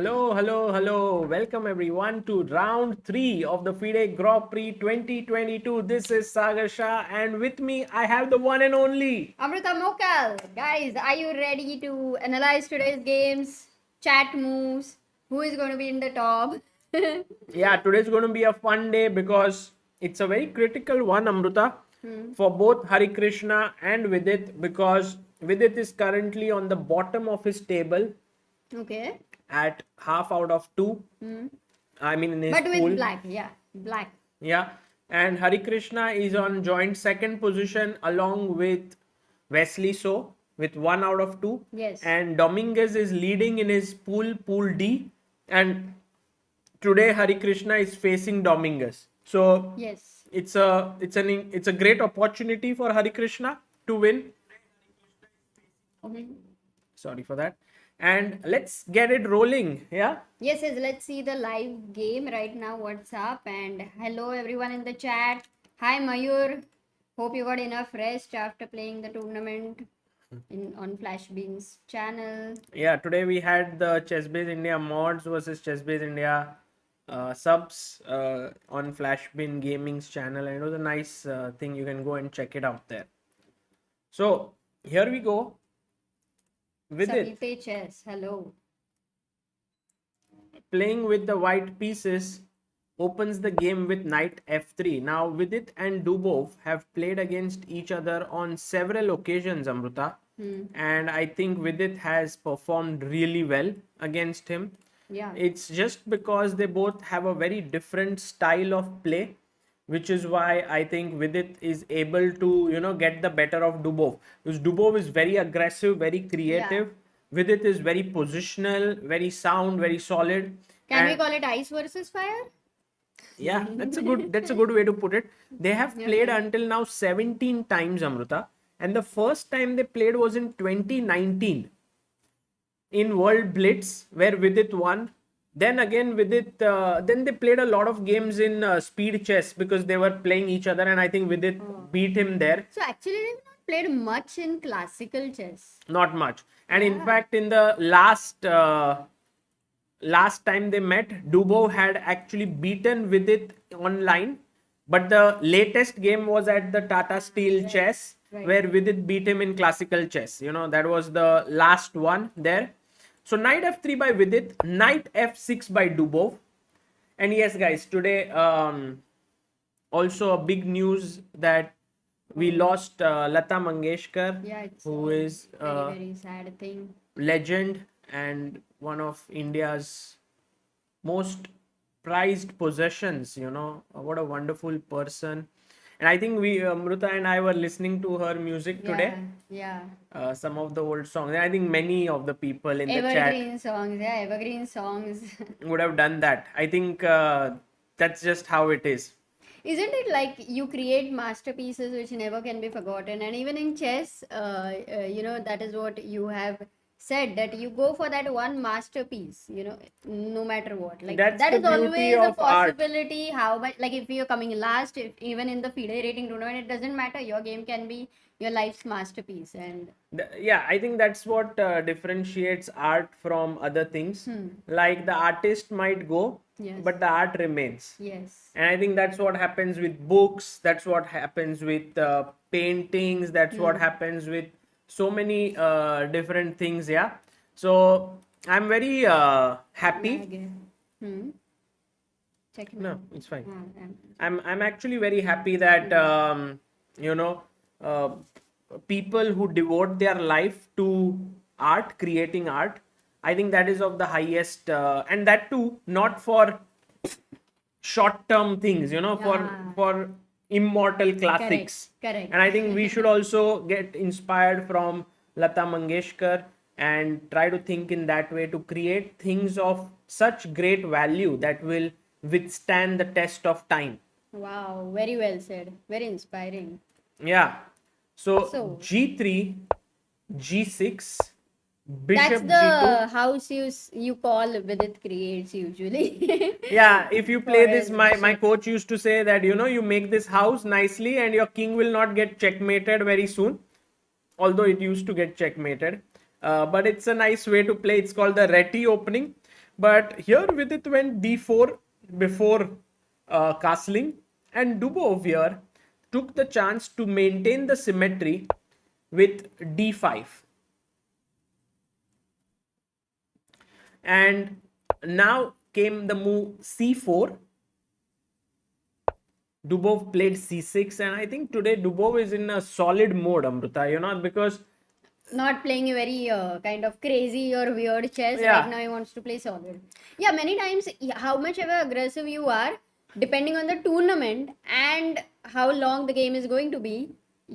Hello. Welcome everyone to round 3 of the FIDE Grand Prix 2022. This is Sagar Shah and with me I have the one and only Amrita Mokal. Guys, are you ready to analyze today's games, chat moves, who is going to be in the top? Yeah, today's going to be a fun day because it's a very critical one, Amrita, for both Harikrishna and Vidit because Vidit is currently on the bottom of his table Okay. at half out of 2. I mean in his But pool. with black, yeah. Black. Yeah, and Harikrishna is on joint second position along with Wesley So with 1 out of 2. Yes. And Dominguez is leading in his pool D. And today Harikrishna is facing Dominguez. So Yes. it's a great opportunity for Harikrishna to win. Sorry for that. And let's get it rolling. Yeah. Yes, let's see the live game right now. What's up? And hello everyone in the chat. Hi Mayur. Hope you got enough rest after playing the tournament on Flashbean's channel. Yeah, today we had the ChessBase India mods versus ChessBase India subs on Flashbin Gaming's channel, and it was a nice thing. You can go and check it out there. So here we go with it. Savite Chess. Hello. Playing with the white pieces opens the game with knight f3. Now Vidit and Dubov have played against each other on several occasions, Amrita. And I think Vidit has performed really well against him. Yeah. It's just because they both have a very different style of play, which is why I think Vidit is able to, get the better of Dubov. Because Dubov is very aggressive, very creative. Vidit is very positional, very sound, very solid. Can we call it ice versus fire? Yeah, that's a good way to put it. They have played until now 17 times, Amrita, and the first time they played was in 2019 in World Blitz, where Vidit won. Then again then they played a lot of games in speed chess because they were playing each other, and I think Vidit beat him there. So actually they've not played much in classical chess. Not much. And in fact, in the last time they met, Dubov had actually beaten Vidit online, but the latest game was at the Tata Steel Chess, where Vidit beat him in classical chess. That was the last one there. So knight f3 by Vidit, knight f6 by Dubov. And yes, guys, today also a big news that we lost Lata Mangeshkar, who is very sad thing. Legend and one of India's most prized possessions. What a wonderful person. And I think Amrita and I were listening to her music today. Yeah. Some of the old songs. And I think many of the people in the chat Evergreen songs. would have done that. I think that's just how it is. Isn't it like you create masterpieces which never can be forgotten? And even in chess, that is what you have said, that you go for that one masterpiece, no matter what. Like that is always a possibility. How much, like if you're coming last, even in the FIDE rating tournament, it doesn't matter. Your game can be your life's masterpiece. And yeah, I think that's what differentiates art from other things. Like the artist might go, but the art remains. Yes. And I think that's what happens with books. That's what happens with paintings. That's what happens with so many different things. Yeah. So I'm very happy. Check it No, out. it's fine. I'm actually very happy that people who devote their life to art, creating art, I think that is of the highest, and that too not for short-term things, for immortal classics. Correct. And I think we should also get inspired from Lata Mangeshkar and try to think in that way to create things of such great value that will withstand the test of time. Wow, very well said. Very inspiring. Yeah. So G3, G6, Bishop That's the house you call Vidit creates usually. Yeah, if you play this, my coach used to say that, you make this house nicely and your king will not get checkmated very soon. Although it used to get checkmated. But it's a nice way to play. It's called the Reti opening. But here Vidit went d4 before castling, and Dubov here took the chance to maintain the symmetry with d5. And now came the move c4. Dubov played c6, and I think today Dubov is in a solid mode, Amrita, because Not playing a very kind of crazy or weird chess. Yeah. Right now, he wants to play solid. Yeah, many times, how much ever aggressive you are, depending on the tournament and how long the game is going to be,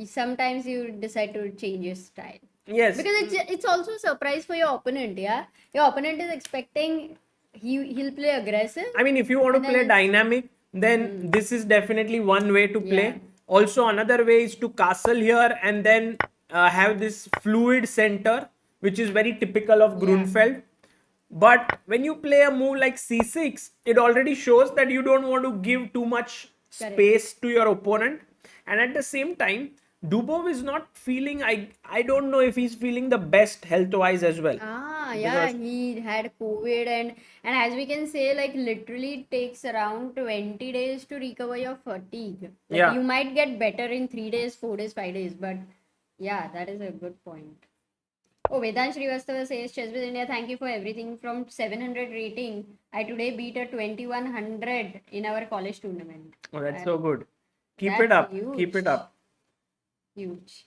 sometimes you decide to change your style. yes, Because it's also a surprise for your opponent. Yeah, your opponent is expecting he'll play aggressive. I mean, if you want to And then play it's- dynamic, then this is definitely one way to play. Yeah. Also, another way is to castle here and then have this fluid center, which is very typical of Grunfeld. But when you play a move like c6, it already shows that you don't want to give too much Correct. space to your opponent. And at the same time, Dubov is not feeling, I don't know if he's feeling the best health-wise as well. Yeah, Because- he had COVID and as we can say, like literally it takes around 20 days to recover your fatigue. Like, Yeah. you might get better in 3 days, 4 days, 5 days, but yeah, that is a good point. Oh, Vedant Srivastava says, ChessBase India, thank you for everything from 700 rating. I today beat a 2100 in our college tournament. Oh, that's so good. Keep That's it up. huge. Keep it up. Huge.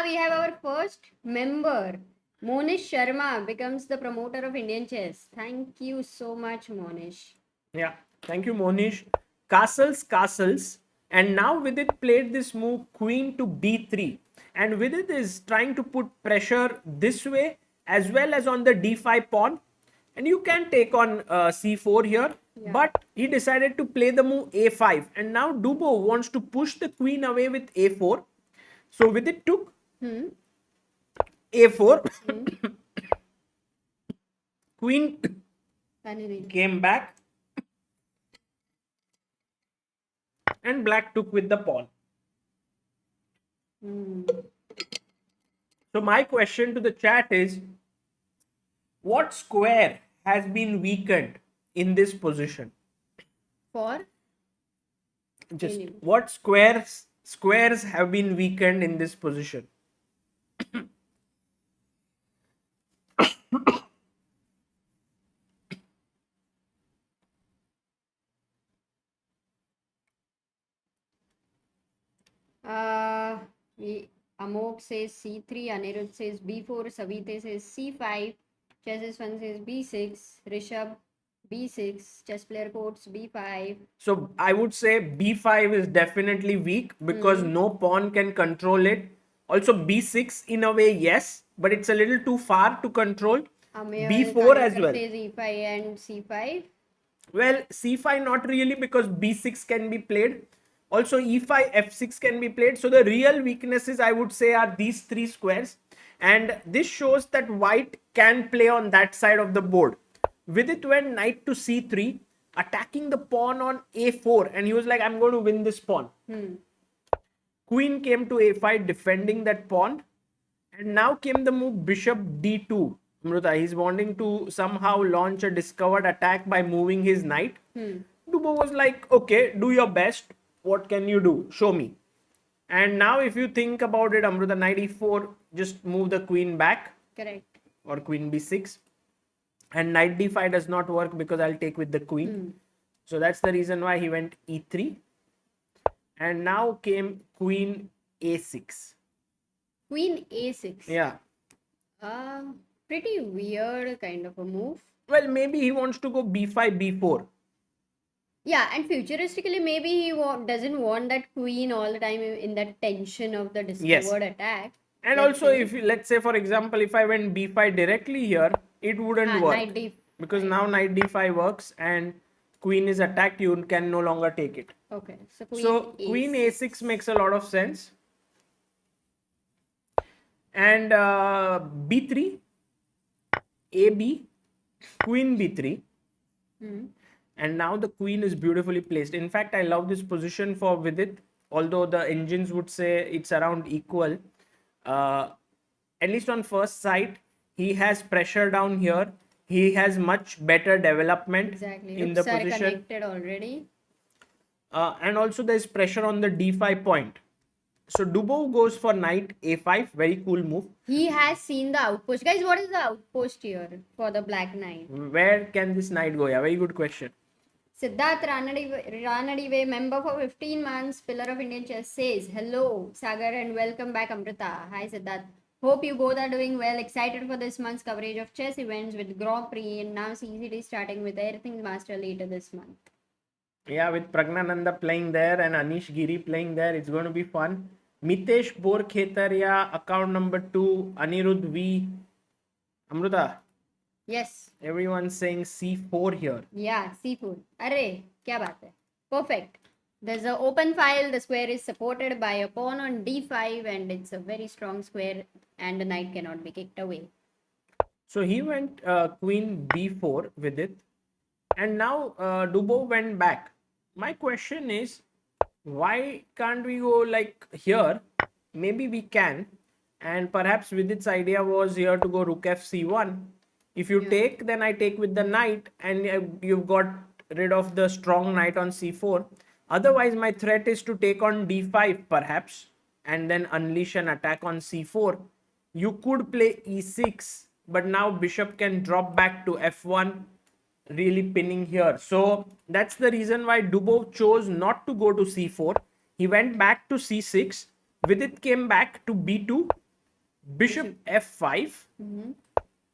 We have our first member. Monish Sharma becomes the promoter of Indian chess. Thank you so much, Monish. Yeah. Thank you, Monish. Castles. And now Vidit played this move queen to b3. And Vidit is trying to put pressure this way as well as on the d5 pawn. And you can take on c4 here. Yeah. But he decided to play the move a5. And now Dubov wants to push the queen away with a4. So Vidit took a4. Queen came back. And black took with the pawn. So my question to the chat is, what square has been weakened in this position? For Just Any. what squares have been weakened in this position? Amok says C3, Anirudh says B4, Savite says C5, Chess Fun says B6, Rishabh B6, chess player quotes B5. So I would say b5 is definitely weak because no pawn can control it. Also b6 in a way, yes, but it's a little too far to control. b4 as well. Says E5 and C5. Well, c5 not really because b6 can be played. Also e5, f6 can be played. So the real weaknesses I would say are these three squares. And this shows that white can play on that side of the board. Vidit went knight to c3, attacking the pawn on a4. And he was like, I'm going to win this pawn. Queen came to a5, defending that pawn. And now came the move bishop d2. Amrita, he's wanting to somehow launch a discovered attack by moving his knight. Dubov was like, okay, do your best. What can you do? Show me. And now if you think about it, Amrita, knight e4, just move the queen back. Correct. Or queen b6. And knight d5 does not work because I'll take with the queen. So that's the reason why he went e3. And now came queen a6. Queen A6. Yeah. Pretty weird kind of a move. Well, maybe he wants to go b5, b4. Yeah, and futuristically, maybe he doesn't want that queen all the time in that tension of the discovered attack. And Let's also, see. if let's say, for example, if I went b5 directly here, it wouldn't work. Knight D. Because now knight d5 works and queen is attacked, you can no longer take it. Okay, so Queen a6 makes a lot of sense. And b3, ab, queen b3. And now the queen is beautifully placed. In fact, I love this position for Vidit. Although the engines would say it's around equal. At least on first sight, he has pressure down here. He has much better development Exactly. in the Rooks are position. connected already. And also there's pressure on the d5 point. So Dubov goes for knight a5, very cool move. He has seen the outpost. Guys, what is the outpost here for the black knight? Where can this knight go? Yeah, very good question. Siddharth Ranadive, member for 15 months, pillar of Indian chess, says, hello, Sagar, and welcome back, Amrita. Hi, Siddharth. Hope you both are doing well. Excited for this month's coverage of chess events with Grand Prix and now CCD starting with Everything Master later this month. Yeah, with Pragnananda playing there and Anish Giri playing there, it's going to be fun. Mitesh Borkhetaria, account number 2, Anirudh V. Amruta, Yes. everyone's saying c4 here. Yeah, seafood. Array, kya baat hai? Perfect. There's an open file. The square is supported by a pawn on d5 and it's a very strong square and the knight cannot be kicked away. So he went queen b4 with it. And now Dubov went back. My question is, why can't we go like here? Maybe we can. And perhaps Vidit's idea was here to go rook f(c)(1). If you take, then I take with the knight and you've got rid of the strong knight on c4. Otherwise, my threat is to take on d5 perhaps and then unleash an attack on c4. You could play e6, but now bishop can drop back to f1, really pinning here. So that's the reason why Dubov chose not to go to c4. He went back to c6. Vidit came back to b2, bishop f5,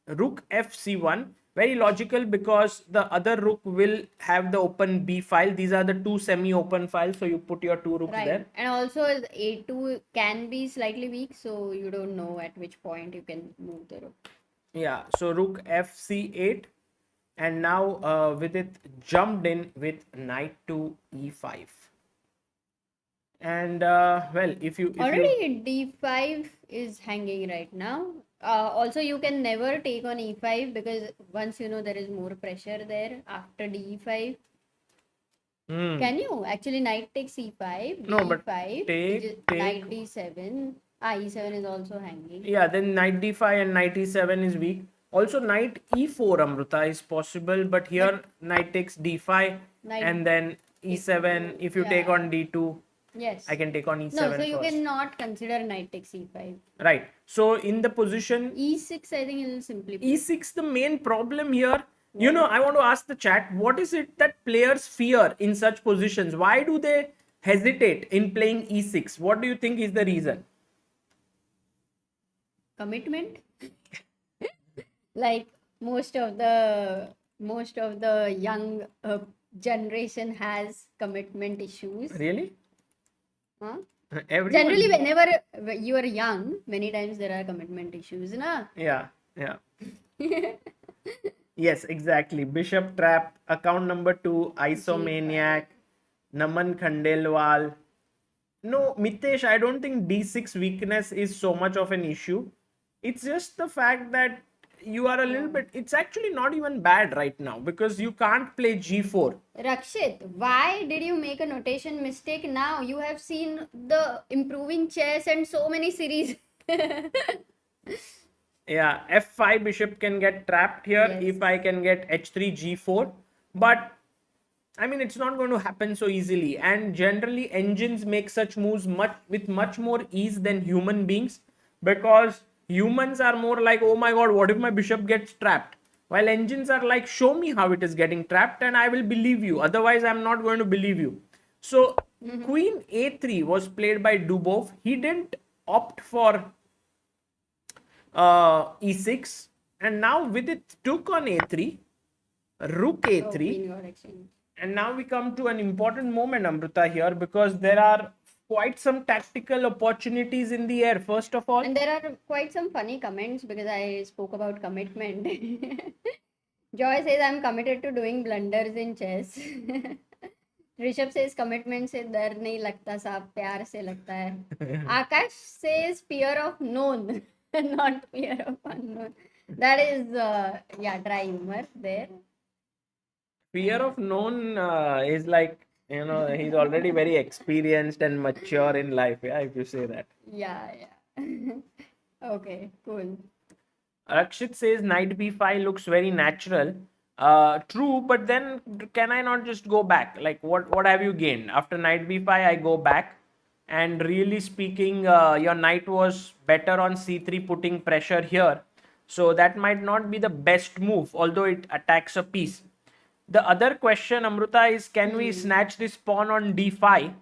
rook fc1. Very logical because the other rook will have the open b file. These are the two semi-open files, so you put your two rooks there. And also a2 can be slightly weak, so you don't know at which point you can move the rook. Yeah, so rook fc8. And now Vidit jumped in with knight to e5. And well, if you d5 is hanging right now. Also, you can never take on e5 because once you know there is more pressure there after d5. Can you actually knight takes e5? No, but take knight d7. E7 is also hanging. Yeah, then knight d5 and knight e7 is weak. Also, knight e4 Amrita is possible, but here knight takes d5 and then e7. If you take on d2, yes, I can take on e7. No, so you cannot consider knight takes e5. Right. So in the position e6, I think it will simply e6. The main problem here, you know, I want to ask the chat, what is it that players fear in such positions? Why do they hesitate in playing e6? What do you think is the reason? Commitment. Like most of the young generation has commitment issues. Really? Huh? Everyone... Generally, whenever you are young, many times there are commitment issues, na? Yeah. Yes, exactly. Bishop trap, account number 2, Isomaniac, Naman Khandelwal. No, Mitesh, I don't think d6 weakness is so much of an issue. It's just the fact that you are a little bit, it's actually not even bad right now because you can't play g4. Rakshit, why did you make a notation mistake now? You have seen the improving chess and so many series. Yeah, f5 bishop can get trapped here. Yes. If I can get h3 g4, but I mean it's not going to happen so easily, and generally engines make such moves with much more ease than human beings, because humans are more like, oh my god, what if my bishop gets trapped, while engines are like, show me how it is getting trapped and I will believe you, otherwise I'm not going to believe you. So queen a3 was played by Dubov. He didn't opt for e6, and now Vidit took on a3, rook a3, and now we come to an important moment, Amrita, here, because there are quite some tactical opportunities in the air, first of all. And there are quite some funny comments because I spoke about commitment. Joy says, I'm committed to doing blunders in chess. Rishabh says, commitment se dar nahi lagta saab, pyar se lagta hai. Akash says, fear of known, not fear of unknown. That is, dry humor there. Fear of known is like, you know, he's already very experienced and mature in life, yeah, if you say that. Yeah. Okay, cool. Rakshit says knight b5 looks very natural. True, but then can I not just go back? Like what have you gained? After knight b5, I go back. And really speaking, your knight was better on c3, putting pressure here. So that might not be the best move, although it attacks a piece. The other question, Amruta, is can we snatch this pawn on d5?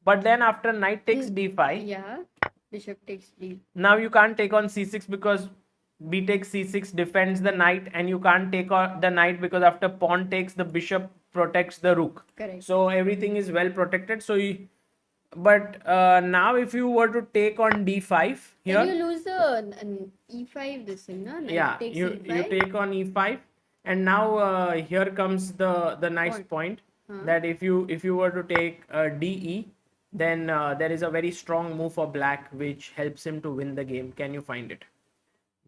But then after knight takes d5, Yeah, bishop takes d. now you can't take on c6 because b takes c6 defends the knight, and you can't take on the knight because after pawn takes, the bishop protects the rook. Correct. So everything is well protected. So but now if you were to take on d5 here, Then you lose the e5 this thing, no? Knight yeah, takes you e5. take on e5, and now here comes the nice point that if you were to take de, then there is a very strong move for black which helps him to win the game. Can you find it?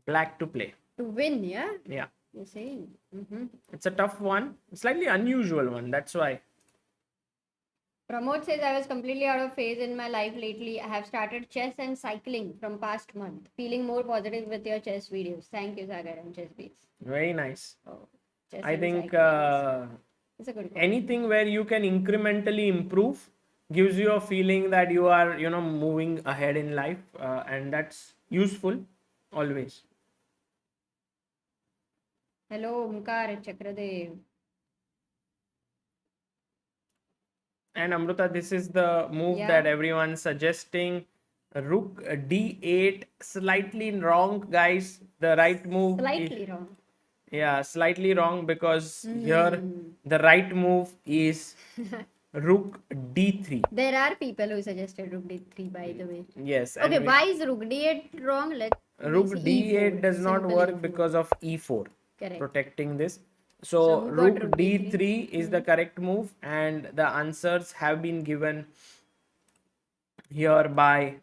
Black to play. To win, yeah? Yeah, You're saying. it's a tough one, slightly unusual one, that's why. Pramod says, I was completely out of phase in my life lately. I have started chess and cycling from past month. Feeling more positive with your chess videos. Thank you, Sagar and ChessBase. Very nice. Oh, chess I and think cycling it's a good one. anything where you can incrementally improve gives you a feeling that you are moving ahead in life, and that's useful always. Hello, Omkar Chakradev. And Amruta, this is the move Yeah. that everyone's suggesting. Rook d8, slightly wrong, guys. The right move Slightly wrong. yeah, slightly wrong, because here the right move is rook d3. There are people who suggested rook d3, by the way. Yes. Okay, and why is rook d8 wrong? rook see d8 E4, does not simple work E4. because of e4 Correct. protecting this. So So who got rook rook d3 d3? is the correct move, and the answers have been given here by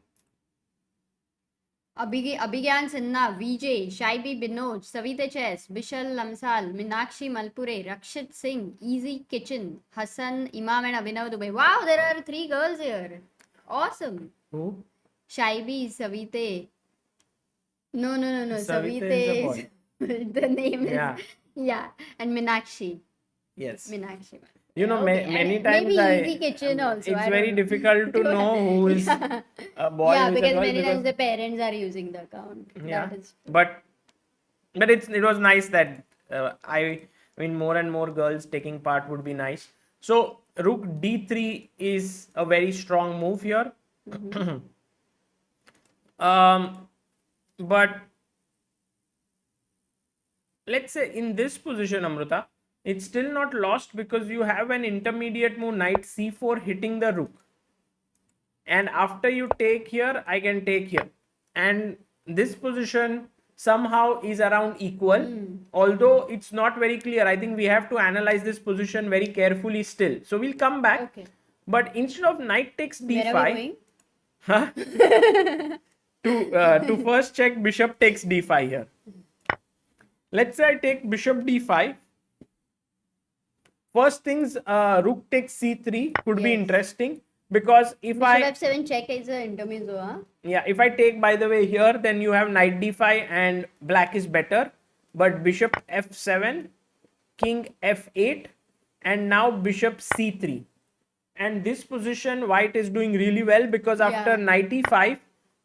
Abhigyan Sinha, Vijay, Shaibi Binoj, Savita Chess, Bishal Lamsal, Minakshi Malpure, Rakshit Singh, Easy Kitchen, Hassan, Imam and Abhinav Dubey. Wow, there are 3 girls here. Awesome. who? Shaibi, Savite. No. Savita Savite is a is the name Yeah. is yeah, and Minakshi. Yes. Minakshi. Many and times maybe Easy Kitchen also. it's I very don't know. difficult to know who is Yeah. a boy, Yeah, who is a because girl, many times because the parents are using the account. yeah, That is but it was nice that I mean more and more girls taking part would be nice. So rook d3 is a very strong move here. But let's say in this position, Amruta, it's still not lost because you have an intermediate move, knight c4, hitting the rook. And after you take here, I can take here. And this position somehow is around equal, although it's not very clear. I think we have to analyze this position very carefully still. So we'll come back. okay. But instead of knight takes Where are we d5, going? to first check bishop takes d5 here. Let's say I take bishop d5. First things, rook takes c3 could be Yes. interesting, because if Bishop I f7 check is an intermezzo, huh? yeah, if I take, by the way, here, then you have knight d5 and black is better. But bishop f7, king f8, and now bishop c3. And this position white is doing really well, because after Yeah. knight e5,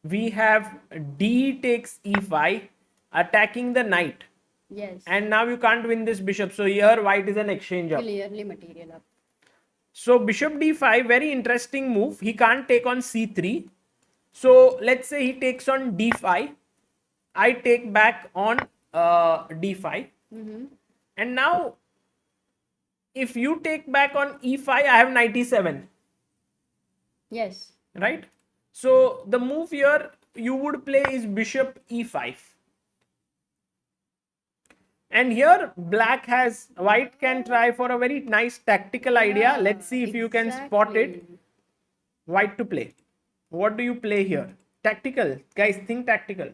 we have d takes e5, attacking the knight. Yes. And now you can't win this bishop. So here white is an exchange up. Clearly material up. So bishop d5, very interesting move. He can't take on c3. So let's say he takes on d5. I take back on d5. And now if you take back on e5, I have knight e7. Yes. Right? So the move here you would play is bishop e5. And here white can try for a very nice tactical idea. Let's see if you can spot it. Exactly. White to play. What do you play here? Tactical. Guys, think tactical.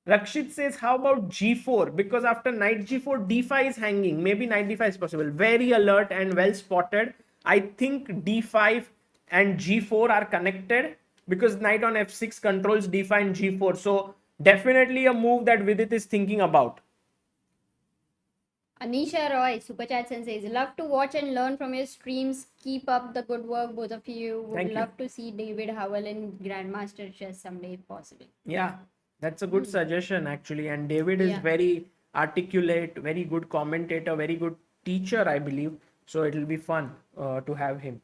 Rakshit says, how about g4? Because after knight g4, d5 is hanging. Maybe knight d5 is possible. Very alert and well spotted. I think d5 and g4 are connected, because knight on f6 controls d5 and g4. So definitely a move that Vidit is thinking about. Anisha Roy, Super Chat says, love to watch and learn from your streams. Keep up the good work, both of you. Would Thank you. love to see David Howell in Grandmaster Chess someday if possible. Yeah, that's a good suggestion actually. And David is Yeah. very articulate, very good commentator, very good teacher, I believe. So it will be fun to have him.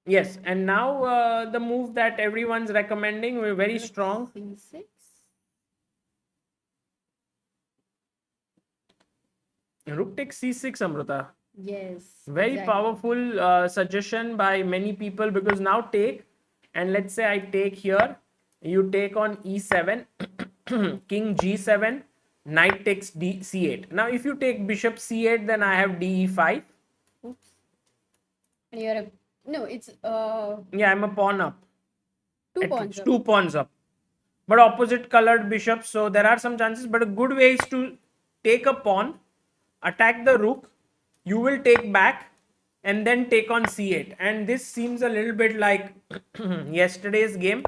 Yes, and now the move that everyone's recommending, we're very strong. C6. Rook takes c6, Amrita. Yes. Very exactly. powerful suggestion by many people, because now take, and let's say I take here, you take on e7, king g7, knight takes c8. Now if you take bishop c8, then I have de5. Oops. And you're a no, it's Yeah, I'm a pawn up. two At pawns least up. 2 pawns up. But opposite colored bishops, so there are some chances. But a good way is to take a pawn, attack the rook, you will take back, and then take on c8. And this seems a little bit like yesterday's game.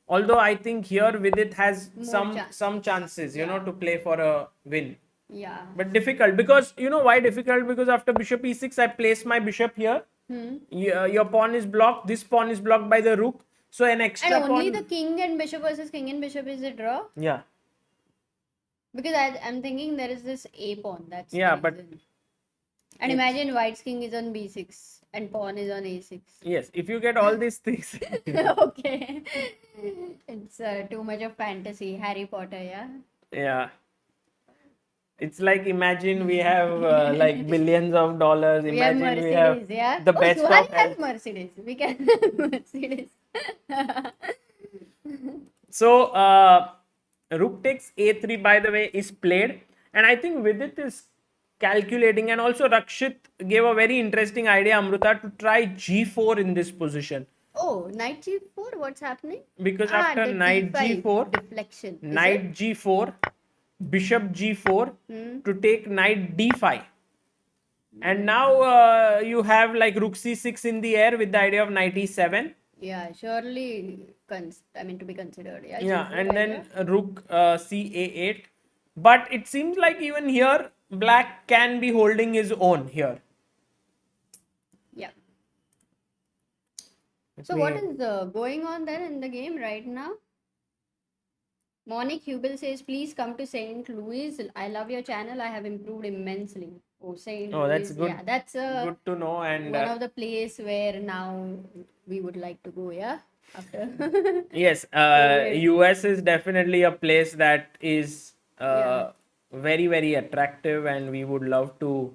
Although I think here Vidit has some chances, you know, to play for a win. Yeah. But difficult, because you know why difficult? Because after bishop e6, I place my bishop here. Your pawn is blocked. This pawn is blocked by the rook. So an extra And only pawn. the king and bishop versus king and bishop is a draw? Yeah. Because I'm thinking there is this a pawn. That's the Yeah, but reason. And imagine white's king is on b6 and pawn is on a6. yes, if you get all these things. Okay. It's too much of fantasy. Harry Potter, yeah? Yeah. It's like, imagine we have like billions of dollars. We have Imagine we Mercedes, have yeah? the best Suhari of has health. Mercedes. We can have Mercedes. So rook takes a3, by the way, is played, and I think Vidit is calculating, and also Rakshit gave a very interesting idea, Amrita, to try g4 in this position, Oh, knight g4, what's happening? because after the knight d5 g4, deflection. Is knight it? g4, bishop g4 to take knight d5, and now you have like rook c6 in the air with the idea of knight e7. Yeah, surely, to be considered. Yeah, Yeah, g4 and then idea. rook ca8. But it seems like even here, black can be holding his own here. Yeah. So what is going on there in the game right now? Monique Hubel says, please come to St. Louis. I love your channel. I have improved immensely. Oh, St. Oh, that's Louis. good. Yeah, that's Good to know. And one of the place where now we would like to go, yeah? After. yes, US is definitely a place that is very, very attractive, and we would love to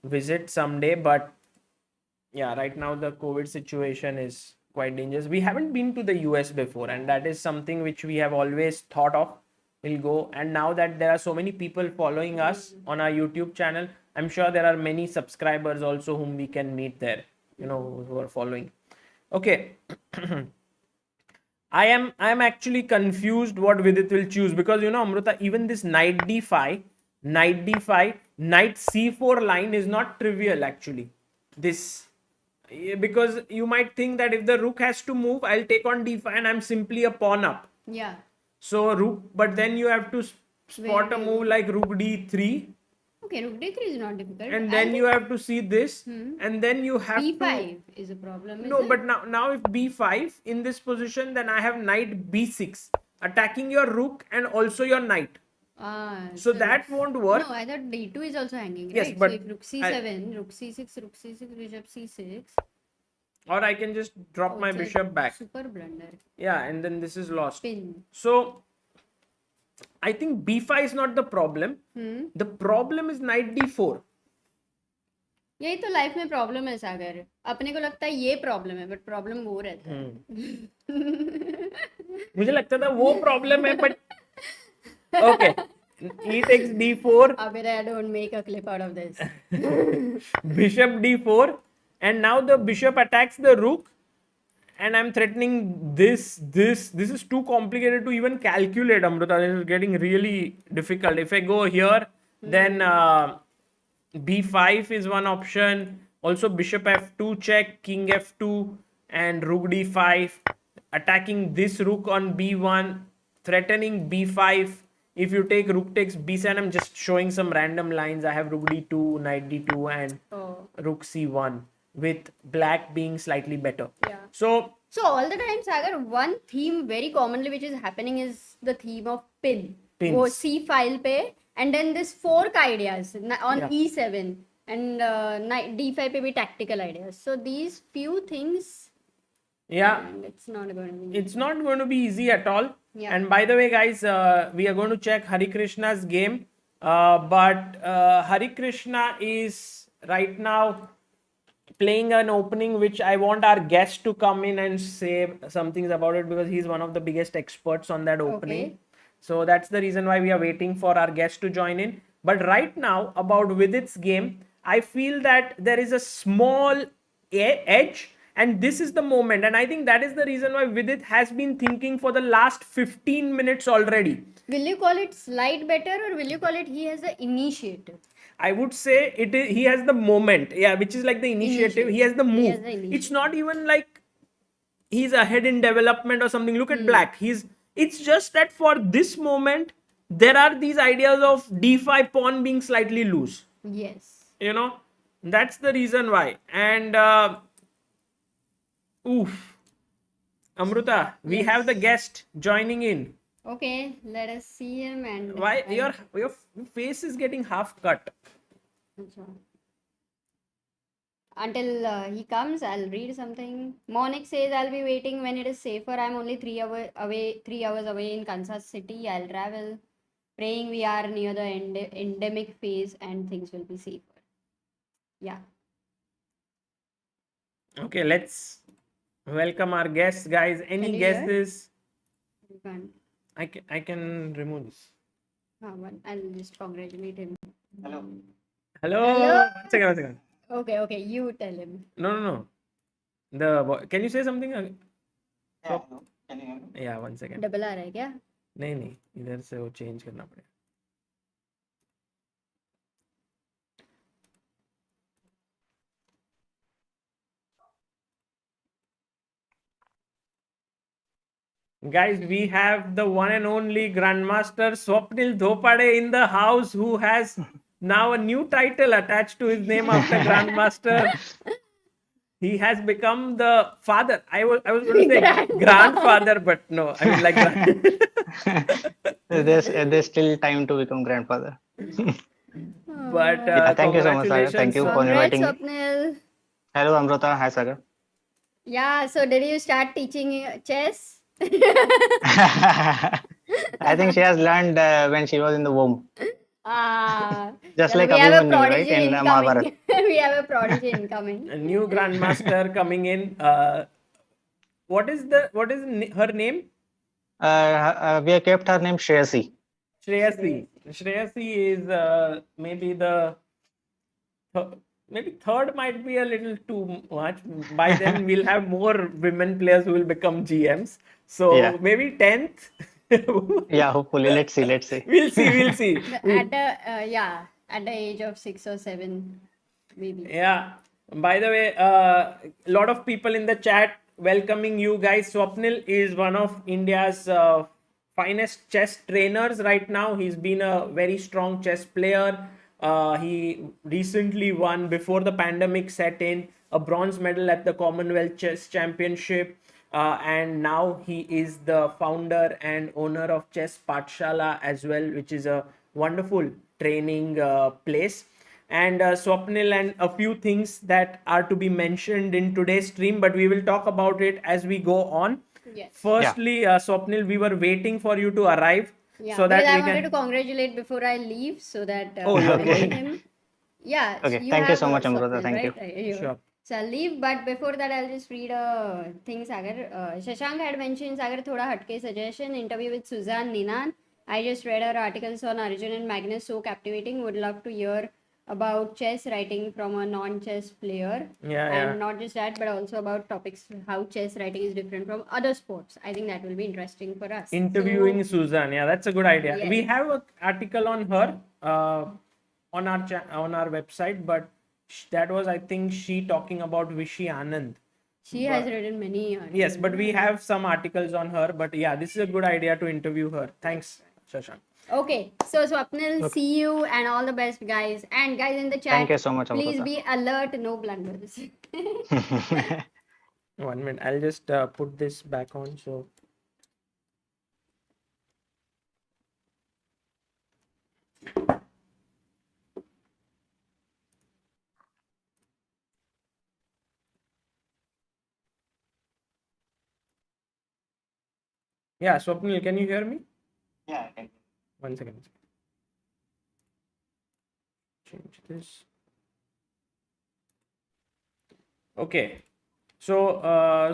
visit someday. But yeah, right now the COVID situation is quite dangerous. We haven't been to the US before, and that is something which we have always thought of. We'll go. And now that there are so many people following us on our YouTube channel, I'm sure there are many subscribers also whom we can meet there, you know, who are following. Okay. I am actually confused what Vidit will choose, because you know, Amrita, even this knight d5, knight c4 line is not trivial actually. This, because you might think that if the rook has to move, I'll take on d5 and I'm simply a pawn up. Yeah. So rook, but then you have to spot a move like rook d3. Okay, rook d3 is not difficult. And then you have to see this, and then you have b5 is a problem. No, but now if b5 in this position, then I have knight b6 attacking your rook and also your knight. So that won't work. No, I thought d2 is also hanging, Yes, right? but so if rook c7, rook c6, bishop c6. Or I can just drop my it's a bishop back. Super blunder. Yeah, and then this is lost. Spin. So I think b5 is not the problem. The problem is knight d4. यही तो life में problem है सागर. अपने को लगता है ये problem है, बट प्रॉब्लम वो रहता है. मुझे लगता था वो प्रॉब्लम है, but okay, e takes d4. Abir, I don't make a clip out of this. Bishop d4, and now the bishop attacks the rook, and I'm threatening this. This is too complicated to even calculate, Amrita. This is getting really difficult. If I go here, then b5 is one option. Also bishop f2 check, king f2, and rook d5, attacking this rook on b1. threatening b5. If you take rook takes b7, I'm just showing some random lines. I have rook d2, knight d2, and rook c1, with black being slightly better. Yeah. So all the time, Sagar, one theme very commonly which is happening is the theme of pin. Pins. वो C file पे, and then this fork ideas on Yeah. E7 and D5 पे भी tactical ideas. So these few things, yeah, and it's not going to be. it's not going to be easy at all. Yeah. And by the way, guys, we are going to check Harikrishna's game. But Harikrishna is right now playing an opening which I want our guest to come in and say some things about it, because he's one of the biggest experts on that opening. Okay. So that's the reason why we are waiting for our guest to join in. But right now, about Vidit's game, I feel that there is a small edge, and this is the moment. And I think that is the reason why Vidit has been thinking for the last 15 minutes already. Will you call it slight better, or will you call it he has the initiative? I would say it is, he has the moment, which is like the initiative. He has the He move. has the initiative. It's not even like he's ahead in development or something. Look at black. It's just that for this moment, there are these ideas of d5 pawn being slightly loose. Yes. That's the reason why. And Amruta, we have the guest joining in. Okay, let us see him. And Why your face is getting half cut? Until he comes, I'll read something. Monik says, I'll be waiting when it is safer. I'm only 3 hours away in Kansas City. I'll travel. Praying we are near the endemic phase and things will be safer. Yeah. Okay, let's welcome our guests, guys. Any Can you hear? guesses? You can't. I can remove this. I'll just congratulate him. Hello. Hello? One second. Okay, you tell him. No. Can you say something? Yeah, can you hear me? Yeah, 1 second. Double आ रहा है क्या? नहीं इधर से वो change करना पड़ेगा. Guys, we have the one and only Grandmaster Swapnil Dhopade in the house, who has now a new title attached to his name after Grandmaster. He has become the father. I was going to say grandfather, but no, I mean like There's still time to become grandfather. But thank you so much, Sagar. Thank you for Congrats, inviting me. Swapnil. Hello, Amrita. Hi, Sagar. Yeah, so did you start teaching chess? I think she has learned when she was in the womb. Just like we have a Abhimanyu, right? prodigy In Mahabharata. incoming. We have a prodigy incoming. a new Grandmaster coming in. What is her name? We have kept her name Shreyasi. Shreyasi. Shreyasi is maybe maybe third might be a little too much. By then we'll have more women players who will become GMs. So Yeah. maybe 10th. Yeah, hopefully. Let's see. We'll see. At the age of 6 or 7, maybe. Yeah. By the way, a lot of people in the chat welcoming you guys. Swapnil is one of India's finest chess trainers right now. He's been a very strong chess player. He recently won, before the pandemic set in, a bronze medal at the Commonwealth Chess Championship. And now he is the founder and owner of Chess Pathshala as well, which is a wonderful training place. And Swapnil, and a few things that are to be mentioned in today's stream, but we will talk about it as we go on. Yes. Firstly, Swapnil, we were waiting for you to arrive. Yeah, so that because I we wanted can to congratulate before I leave, so that Oh, I will okay. meet him. Yeah. Okay, you thank you have so much, Amrita. Swapnil, Thank you. right? Sure. So I'll leave, but before that, I'll just read a thing, Sagar. Shashank had mentioned, Sagar, thoda hatke suggestion, interview with Suzanne Ninan. I just read her articles on Arjun and Magnus, so captivating. Would love to hear about chess writing from a non-chess player. And not just that, but also about topics, how chess writing is different from other sports. I think that will be interesting for us. Interviewing Suzanne, that's a good idea. Yes. We have an article on her on our website, but that was, I think, she talking about Vishy Anand. She has written many articles. Yes, but we have some articles on her. But yeah, this is a good idea to interview her. Thanks, Shashank. Okay, so Swapnil, see you and all the best, guys. And guys in the chat, Thank you so much, please Amrita. be alert, no blunders. 1 minute. I'll just put this back on. So. Yeah, Swapnil, can you hear me? Yeah, okay. 1 second. Change this. Okay. So,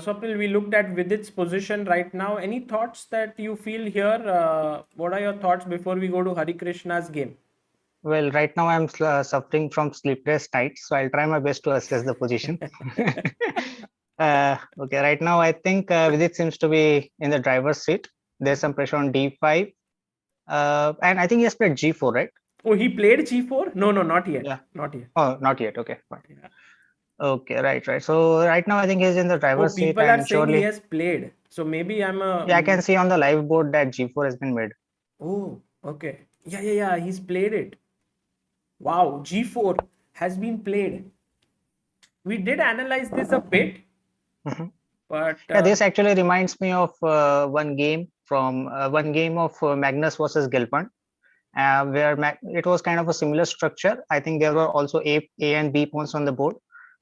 Swapnil, we looked at Vidit's position right now. Any thoughts that you feel here? What are your thoughts before we go to Harikrishna's game? Well, right now I'm suffering from sleepless nights, so I'll try my best to assess the position. Okay, right now I think Vidit seems to be in the driver's seat. There's some pressure on d5, and I think he has played g4, right? Oh, he played g4? No, not yet. Yeah. Not yet. Oh, not yet. Okay, fine. Yeah. Okay, right. So right now I think he's in the Oh, driver's seat, people are and saying he surely, has played. So maybe I'm a. yeah, I can see on the live board that g4 has been made. Oh, okay. Yeah. He's played it. Wow, g4 has been played. We did analyze this a bit, Mhm. but Yeah, this actually reminds me of one game of Magnus versus Gelfand, where it was kind of a similar structure. I think there were also A and B pawns on the board,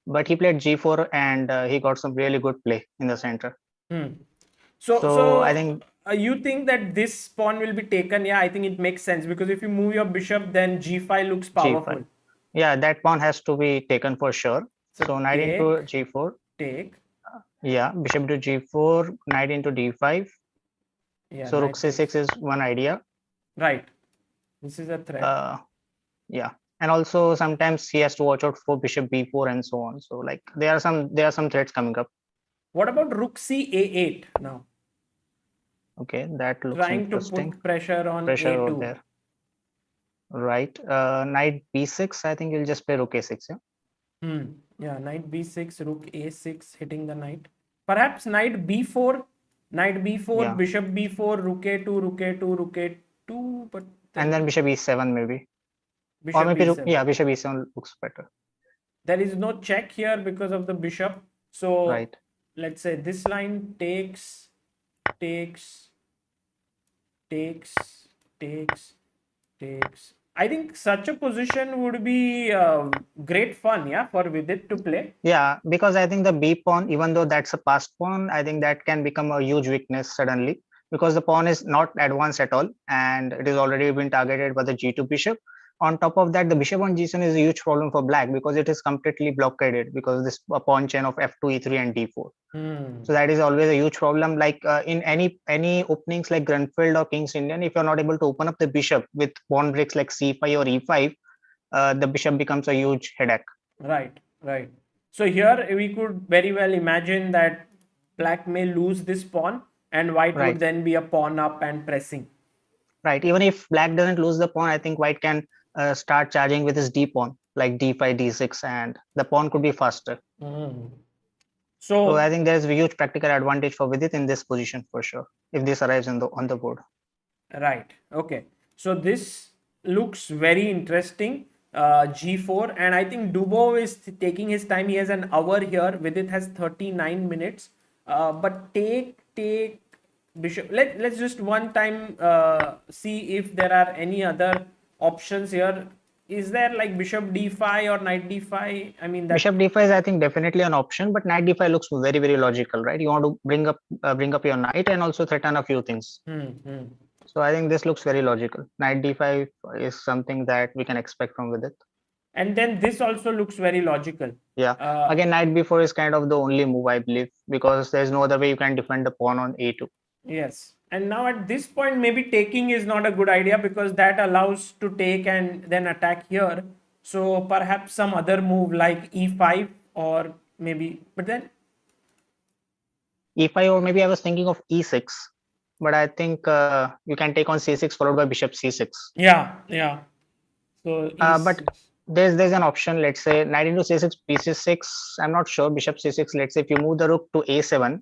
but he played g4 and he got some really good play in the center. So I think you think that this pawn will be taken? Yeah, I think it makes sense because if you move your bishop, then g5 looks powerful. g5. Yeah, that pawn has to be taken for sure. So knight into g4. Take. Yeah, bishop to g4, knight into d5. Yeah. So rook c6 is one idea. Right. This is a threat. Yeah, and also sometimes he has to watch out for bishop b4 and so on. So like there are some threats coming up. What about rook c a8 now? Okay, that looks Trying interesting. to put pressure on Pressure a2. over there. Right. Knight b6. I think you'll just play rook a6. Yeah. Yeah, knight b6, rook a6, hitting the knight. Perhaps knight b4, Yeah. bishop b4, rook a2, rook a2, rook a2, but And then bishop e7 maybe. bishop Or maybe b7. bishop e7 looks better. There is no check here because of the bishop. So Right. let's say this line takes. I think such a position would be great fun, yeah, for Vidit to play. Yeah, because I think the b pawn, even though that's a passed pawn, I think that can become a huge weakness suddenly because the pawn is not advanced at all and it is already been targeted by the g2 bishop. On top of that, the bishop on g7 is a huge problem for black because it is completely blockaded because this pawn chain of f2, e3, and d4. So that is always a huge problem. Like in any openings like Grunfeld or King's Indian, if you're not able to open up the bishop with pawn breaks like c5 or e5, the bishop becomes a huge headache. Right. So here we could very well imagine that black may lose this pawn and white would then be a pawn up and pressing. Right. Even if black doesn't lose the pawn, I think white can start charging with his d pawn like d5, d6, and the pawn could be faster. So I think there's a huge practical advantage for Vidit in this position for sure if this arrives on the board. Right. Okay. So this looks very interesting. G4, and I think Dubov is taking his time. He has an hour here. Vidit has 39 minutes. But take bishop. Let's just one time see if there are any other options here. Is there like bishop d5 or knight d5? I mean, bishop d5 is I think definitely an option, but knight d5 looks very, very logical, right? You want to bring up your knight and also threaten a few things. So I think this looks very logical. Knight d5 is something that we can expect from Vidit. And then this also looks very logical. Yeah. Again, knight b4 is kind of the only move, I believe, because there's no other way you can defend the pawn on a2. Yes. And now at this point, maybe taking is not a good idea because that allows to take and then attack here. So perhaps some other move like e5 or maybe, but then e5 or maybe I was thinking of e6, but I think you can take on c6 followed by bishop c6. Yeah. So but there's an option. Let's say knight into c6, b6. I'm not sure. Bishop c6. Let's say if you move the rook to a7,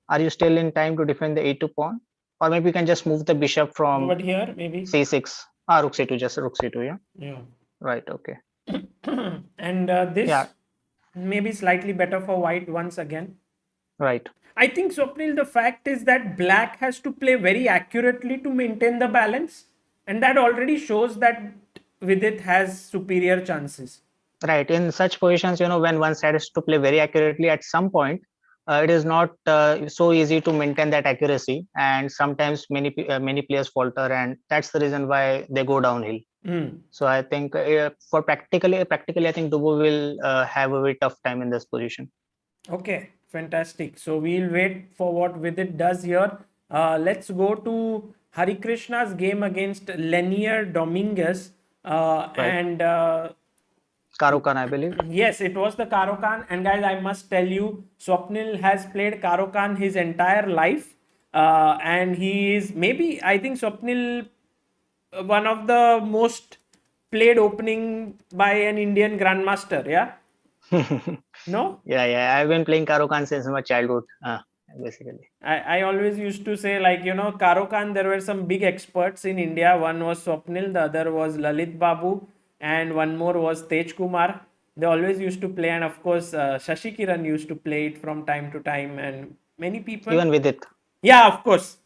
are you still in time to defend the a2 pawn? Or maybe you can just move the bishop from But here, maybe. c6. Ah, rook c2, just rook c2, yeah? Yeah. Right, okay. And this Yeah. maybe slightly better for white once again. Right. I think, Swapnil, the fact is that black has to play very accurately to maintain the balance. And that already shows that Vidit has superior chances. Right. In such positions, when one side has to play very accurately at some point, it is not so easy to maintain that accuracy. And sometimes many players falter, and that's the reason why they go downhill. So I think for practically, I think Dubov will have a very tough time in this position. Okay, fantastic. So we'll wait for what Vidit does here. Let's go to Harikrishna's game against Leinier Dominguez. And Karokan, I believe. yes, it was the Karokan. And guys, I must tell you, Swapnil has played Karokan his entire life. And he is maybe, I think, Swapnil, one of the most played opening by an Indian grandmaster. Yeah. No? Yeah. I've been playing Karokan since my childhood, basically. I always used to say, like, Karokan, there were some big experts in India. One was Swapnil, the other was Lalit Babu, and one more was Tej Kumar. They always used to play, and of course, Shashi Kiran used to play it from time to time, and many people. Even Vidit. Yeah, of course.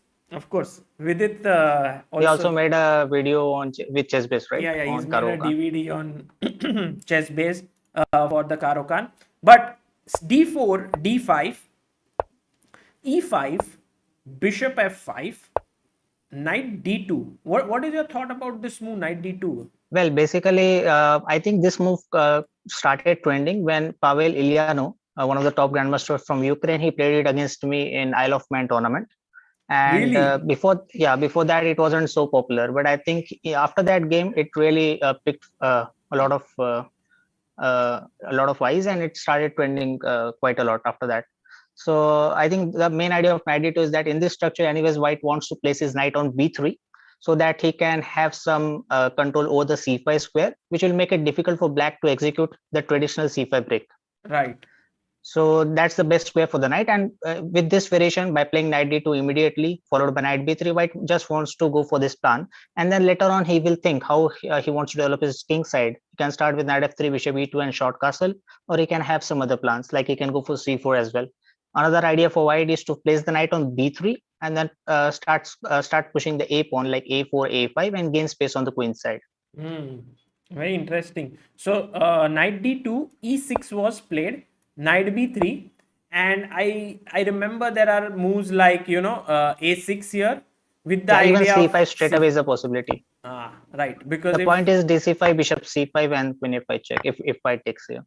Vidit He also made a video with ChessBase, right? Yeah, he's on made a Karokan. DVD on ChessBase for the Karokan. But d4, d5, e5, bishop f5, knight d2. What is your thought about this move, knight d2? Well, basically, I think this move started trending when Pavel Ilyano, one of the top grandmasters from Ukraine, he played it against me in Isle of Man tournament. And Really? before that, it wasn't so popular. But I think after that game, it really picked a lot of eyes, and it started trending quite a lot after that. So I think the main idea of knight d2 is that in this structure, anyways, white wants to place his knight on b3 so that he can have some control over the c5 square, which will make it difficult for black to execute the traditional c5 break. Right. So that's the best square for the knight. And with this variation, by playing knight d2 immediately, followed by knight b3, white just wants to go for this plan. And then later on, he will think how he wants to develop his king side. He can start with knight f3, bishop e2, and short castle, or he can have some other plans, like he can go for c4 as well. Another idea for white is to place the knight on b3 and then start pushing the a pawn like a4, a5, and gain space on the queen side. Very interesting. So knight d2, e6 was played, knight b3, and I remember there are moves like a6 here with the idea even c5 of straight away is a possibility. Right, because the point is dc5, bishop c5, and queen f5 check if white takes here.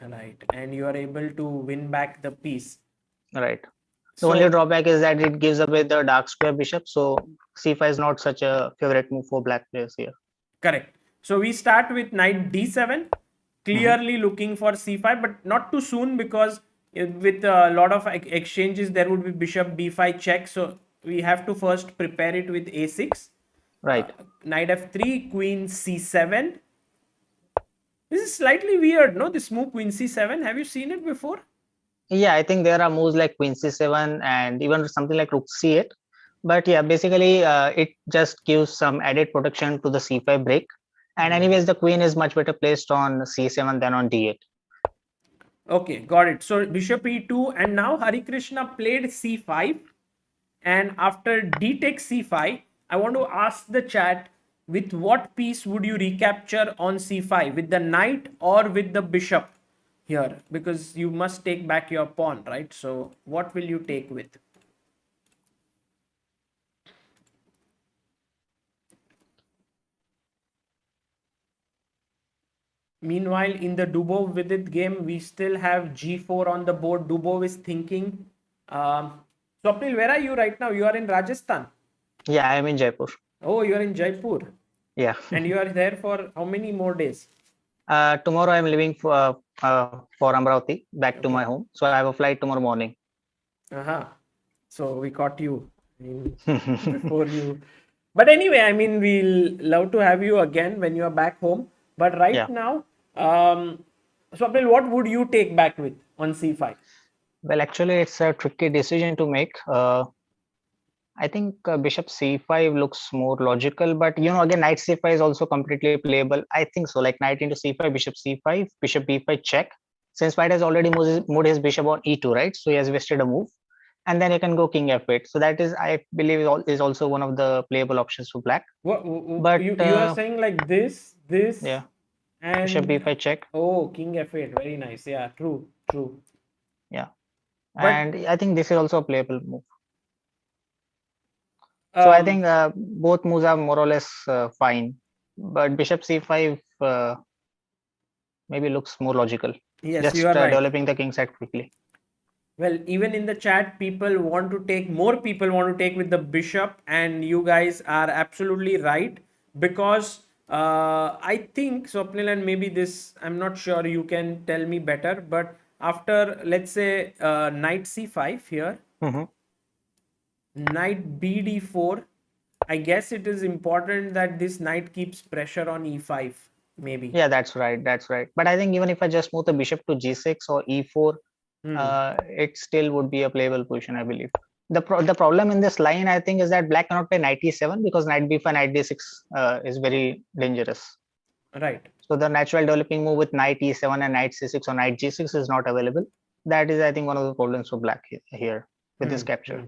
Right, and you are able to win back the piece. Right. The only drawback is that it gives away the dark square bishop, so c5 is not such a favorite move for black players here. Correct. So we start with knight d7, clearly looking for c5, but not too soon, because with a lot of exchanges there would be bishop b5 check, so we have to first prepare it with a6. Right. Knight f3, queen c7. This is slightly weird, no? This move, queen c7. Have you seen it before? Yeah, I think there are moves like queen c7 and even something like rook c8. But yeah, basically it just gives some added protection to the c5 break. And anyways, the queen is much better placed on c7 than on d8. Okay, got it. So bishop e2, and now Harikrishna played c5. And after d takes c5, I want to ask the chat, with what piece would you recapture on c5? With the knight or with the bishop here? Because you must take back your pawn, right? So what will you take with? Meanwhile, in the Dubov Vidit game, we still have g4 on the board. Dubov is thinking. Swapnil, where are you right now? You are in Rajasthan. Yeah, I am in Jaipur. Oh, you are in Jaipur. Yeah. And you are there for how many more days? Tomorrow I am leaving for Amravati, back to my home. So I have a flight tomorrow morning. So we caught you before you. But anyway, I mean, we'll love to have you again when you are back home. But right Yeah. now, Swapnil, what would you take back with on c5? Well, actually, it's a tricky decision to make. I think bishop c5 looks more logical, but again, knight c5 is also completely playable. I think so, like knight into c5, bishop c5, bishop b5 check. Since white has already moved his bishop on e2, right? So he has wasted a move, and then you can go king f8. So that is, I believe, is also one of the playable options for black. What But you are saying, like this, yeah, bishop and b5 check. oh, king f8, very nice. Yeah, true. Yeah, But and I think this is also a playable move. So I think both moves are more or less fine, but bishop c5 maybe looks more logical. yes, Just you are right. developing the king side quickly. Well, even in the chat, more people want to take with the bishop, and you guys are absolutely right, because I think, Swapnil, and maybe this, I'm not sure, you can tell me better, but after, let's say, knight c5 here, Mhm. knight bd4, I guess it is important that this knight keeps pressure on e5, maybe. Yeah, that's right. That's right. But I think even if I just move the bishop to g6 or e4, it still would be a playable position, I believe. The problem in this line, I think, is that black cannot play knight e7 because knight b5, knight d6 is very dangerous. Right. So the natural developing move with knight e7 and knight c6 or knight g6 is not available. That is, I think, one of the problems for black here with this capture.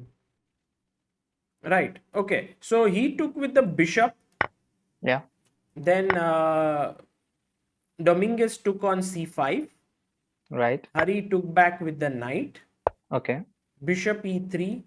Right. Okay. So he took with the bishop. Yeah. Then Dominguez took on c5. Right. Hari took back with the knight. Okay. Bishop e3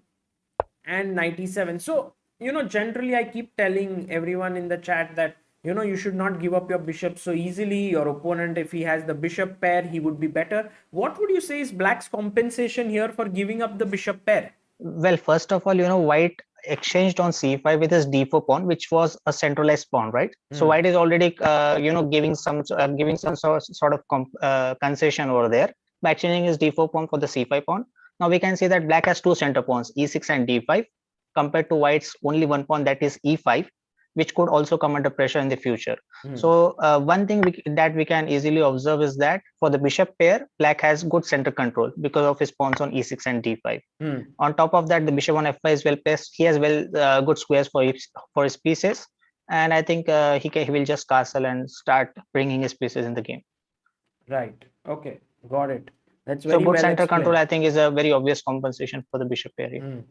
and knight e7. So, generally I keep telling everyone in the chat that, you should not give up your bishop so easily. Your opponent, if he has the bishop pair, he would be better. What would you say is black's compensation here for giving up the bishop pair? Well, first of all, white exchanged on c5 with his d4 pawn, which was a centralized pawn, right? So white is already, giving some sort of concession over there by exchanging his d4 pawn for the c5 pawn. Now we can see that black has two center pawns, e6 and d5, compared to white's only one pawn, that is e5, which could also come under pressure in the future. So one thing that we can easily observe is that for the bishop pair, black has good center control because of his pawns on e6 and d5. On top of that, the bishop on f5 is well placed. He has good squares for his pieces, and I think he will just castle and start bringing his pieces in the game. Right. Okay. Got it. That's so very good well center explained. control, I think, is a very obvious compensation for the bishop pair here.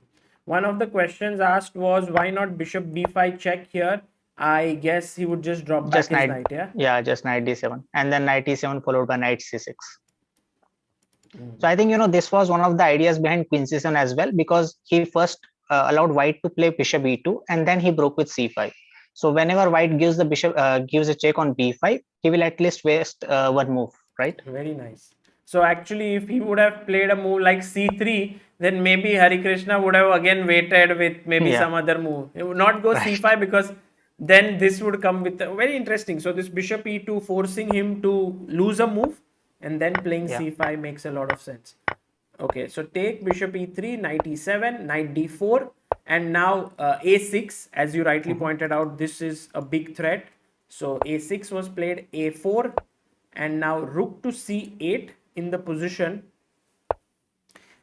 One of the questions asked was, why not bishop b5 check here? I guess he would just drop back his knight, yeah? Yeah, just knight d7, and then knight e7 followed by knight c6. So I think, this was one of the ideas behind queen c7 as well, because he first allowed white to play bishop e2, and then he broke with c5. So whenever white gives the bishop gives a check on b5, he will at least waste one move, right? Very nice. So actually, if he would have played a move like c3, then maybe Harikrishna would have again waited with maybe some other move. He would not go c5, because then this would come with very interesting. So this bishop e2 forcing him to lose a move, and then playing c5 makes a lot of sense. Okay, so take bishop e3, knight e7, knight d4, and now a6, as you rightly pointed out, this is a big threat. So a6 was played, a4, and now rook to c8 in the position,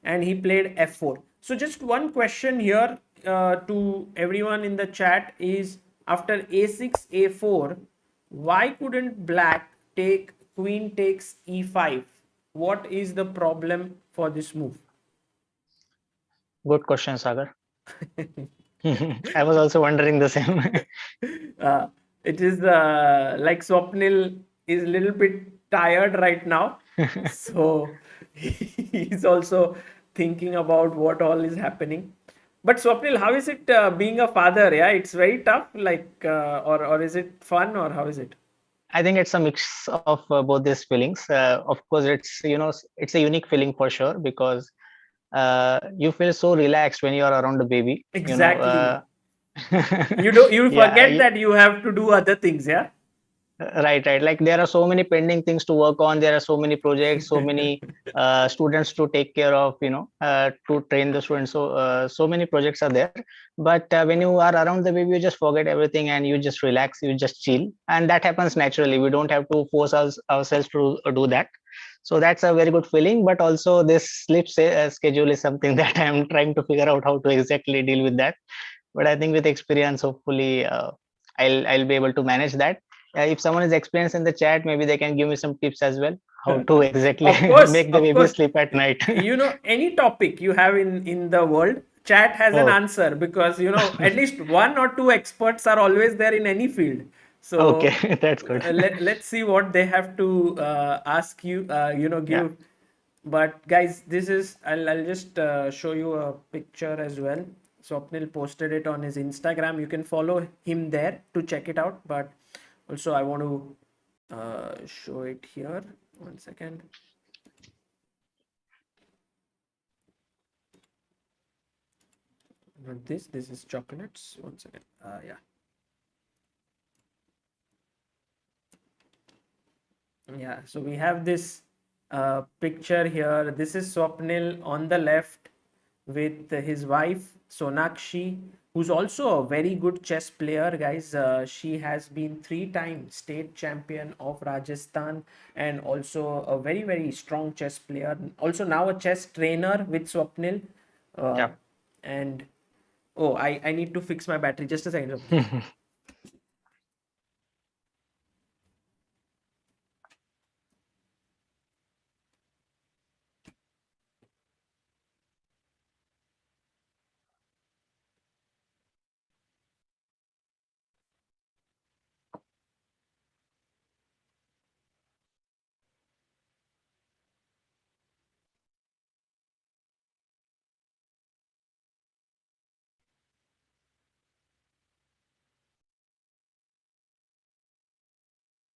and he played f4. So just one question here to everyone in the chat is, after a6, a4, why couldn't black take queen takes e5? What is the problem for this move? Good question, Sagar. I was also wondering the same. It is like Swapnil is a little bit tired right now. So he's also thinking about what all is happening. But Swapnil, how is it being a father? Yeah, it's very tough, like, or is it fun, or how is it? I think it's a mix of both these feelings. Of course, it's a unique feeling for sure, because you feel so relaxed when you are around the baby. Exactly. You forget that you have to do other things, yeah? Right. Like there are so many pending things to work on. There are so many projects, so many students to take care of, to train the students. So many projects are there. But when you are around the baby, you just forget everything and you just relax, you just chill. And that happens naturally. We don't have to force ourselves to do that. So that's a very good feeling. But also this sleep schedule is something that I'm trying to figure out how to exactly deal with that. But I think with experience, hopefully, I'll be able to manage that. If someone is experienced in the chat, maybe they can give me some tips as well, how to exactly make the Of baby course. sleep at night. Any topic you have in the world, chat has an Oh, answer, because at least one or two experts are always there in any field. So okay, that's good. let's see what they have to ask you, Yeah. give. But guys, this is, I'll just show you a picture as well. Swapnil posted it on his Instagram. You can follow him there to check it out. But also I want to show it here. One second. Not this is chocolates. One second. Yeah. Yeah, so we have this picture here. This is Swapnil on the left with his wife Sonakshi, who's also a very good chess player, guys. She has been 3-time state champion of Rajasthan, and also a very, very strong chess player. Also now a chess trainer with Swapnil. Uh, Yeah. and oh, I need to fix my battery. Just a second.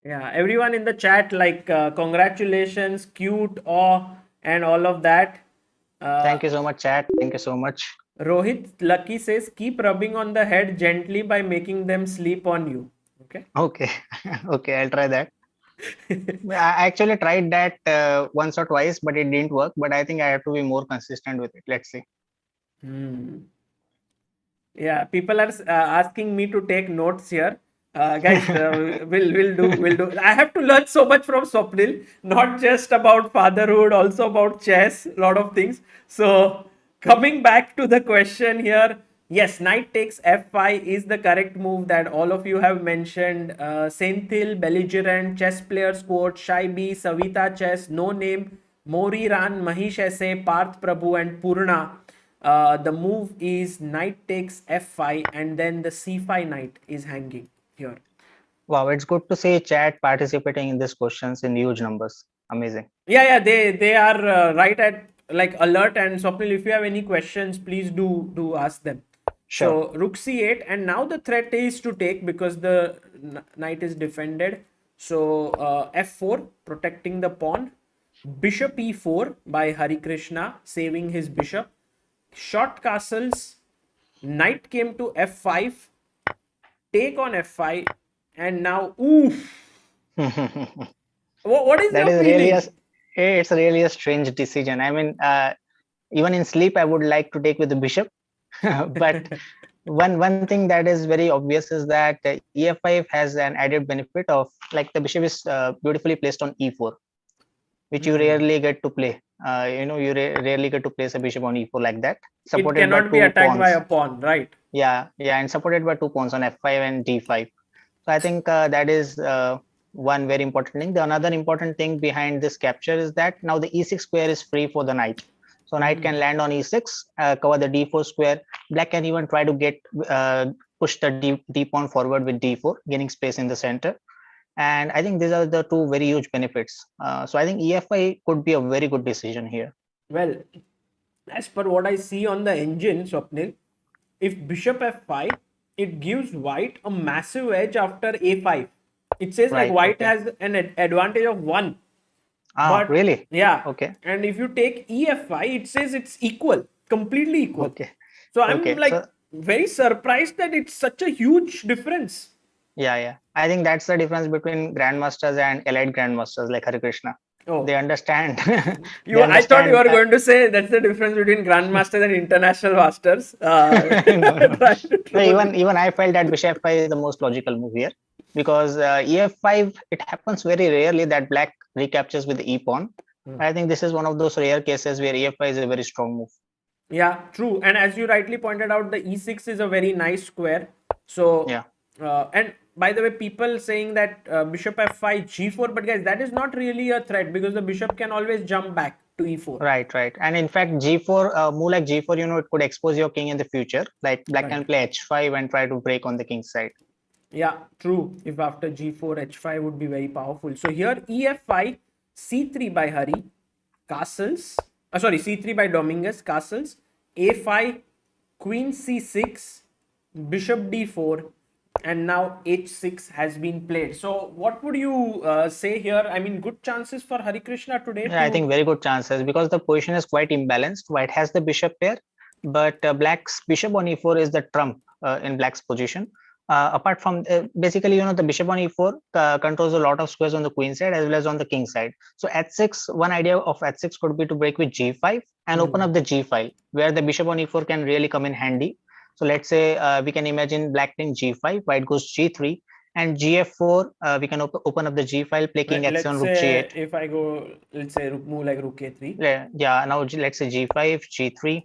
Yeah, everyone in the chat, like, congratulations, cute, awe, and all of that. Thank you so much, chat. Thank you so much. Rohit Lucky says, keep rubbing on the head gently by making them sleep on you. Okay. Okay. Okay, I'll try that. I actually tried that once or twice, but it didn't work. But I think I have to be more consistent with it. Let's see. Hmm. Yeah, people are asking me to take notes here. Guys, we'll do. I have to learn so much from Swapnil, not just about fatherhood, also about chess, a lot of things. So coming back to the question here, yes, knight takes f5 is the correct move that all of you have mentioned. Senthil, belligerent, chess players quote, Shaibi, Savita chess, no name, Mori Ran, Mahish Esse, Parth Prabhu, and Purna. The move is knight takes f5, and then the c5 knight is hanging here. Wow, it's good to see chat participating in these questions in huge numbers. Amazing. Yeah, they are right at, like, alert. And Swapnil, if you have any questions, please do ask them. Sure. So rook c8, and now the threat is to take because the knight is defended. So f4, protecting the pawn. Bishop e4 by Harikrishna, saving his bishop. Short castles, knight came to f5, take on f5, and now, oof. What is That your is really feeling? it's really a strange decision. I mean, even in sleep, I would like to take with the bishop. But one thing that is very obvious is that e5 has an added benefit of, like, the bishop is beautifully placed on e4, which you Hmm. rarely get to play. You rarely get to place a bishop on e4 like that, It supported by cannot be two attacked by pawns. a pawn, right? Yeah, and supported by two pawns on f5 and d5. So I think that is one very important thing. The another important thing behind this capture is that now the e6 square is free for the knight. So knight can land on e6, cover the d4 square. Black can even try to push the d pawn forward with d4, gaining space in the center. And I think these are the two very huge benefits. So I think EFI could be a very good decision here. Well, as per what I see on the engine, Swapnil, if bishop f5, it gives white a massive edge after a5. It says like Right. white Okay. has an advantage of 1. Ah, But really? yeah, Okay. and if you take ef5, it says it's equal, completely equal. Okay. So I'm Okay. like So very surprised that it's such a huge difference. Yeah. I think that's the difference between grandmasters and elite grandmasters like Harikrishna. Oh, They understand. I thought you were going to say that's the difference between grandmasters and international masters. No. Trying to No, troll you. even I felt that bishop f5 is the most logical move here because ef5 it happens very rarely that black recaptures with the e pawn. I think this is one of those rare cases where ef5 is a very strong move. Yeah, true. And as you rightly pointed out, the e6 is a very nice square. So, Yeah. and by the way, people saying that bishop f5, g4, but guys, that is not really a threat because the bishop can always jump back to e4. Right. And in fact, g4, move like g4, it could expose your king in the future. Like black can play h5 and try to break on the king's side. Yeah, true. If after g4, h5 would be very powerful. So here ef5, c3 by Hari, castles. C3 by Dominguez, castles. a5, queen c6, bishop d4, and now h6 has been played. So what would you say here? I mean, good chances for Harikrishna today. Yeah, I think very good chances because the position is quite imbalanced. White has the bishop pair, but black's bishop on e4 is the trump in black's position. Apart from basically, the bishop on e4 controls a lot of squares on the queen side as well as on the king side. So h6, one idea of h6 could be to break with g5 and open up the g file where the bishop on e4 can really come in handy. So let's say we can imagine black playing g5, white goes g3, and gf4. We can open up the g file, play king h7, rook g8. If I go, let's say move like rook a3. Yeah. Now let's say g5, g3.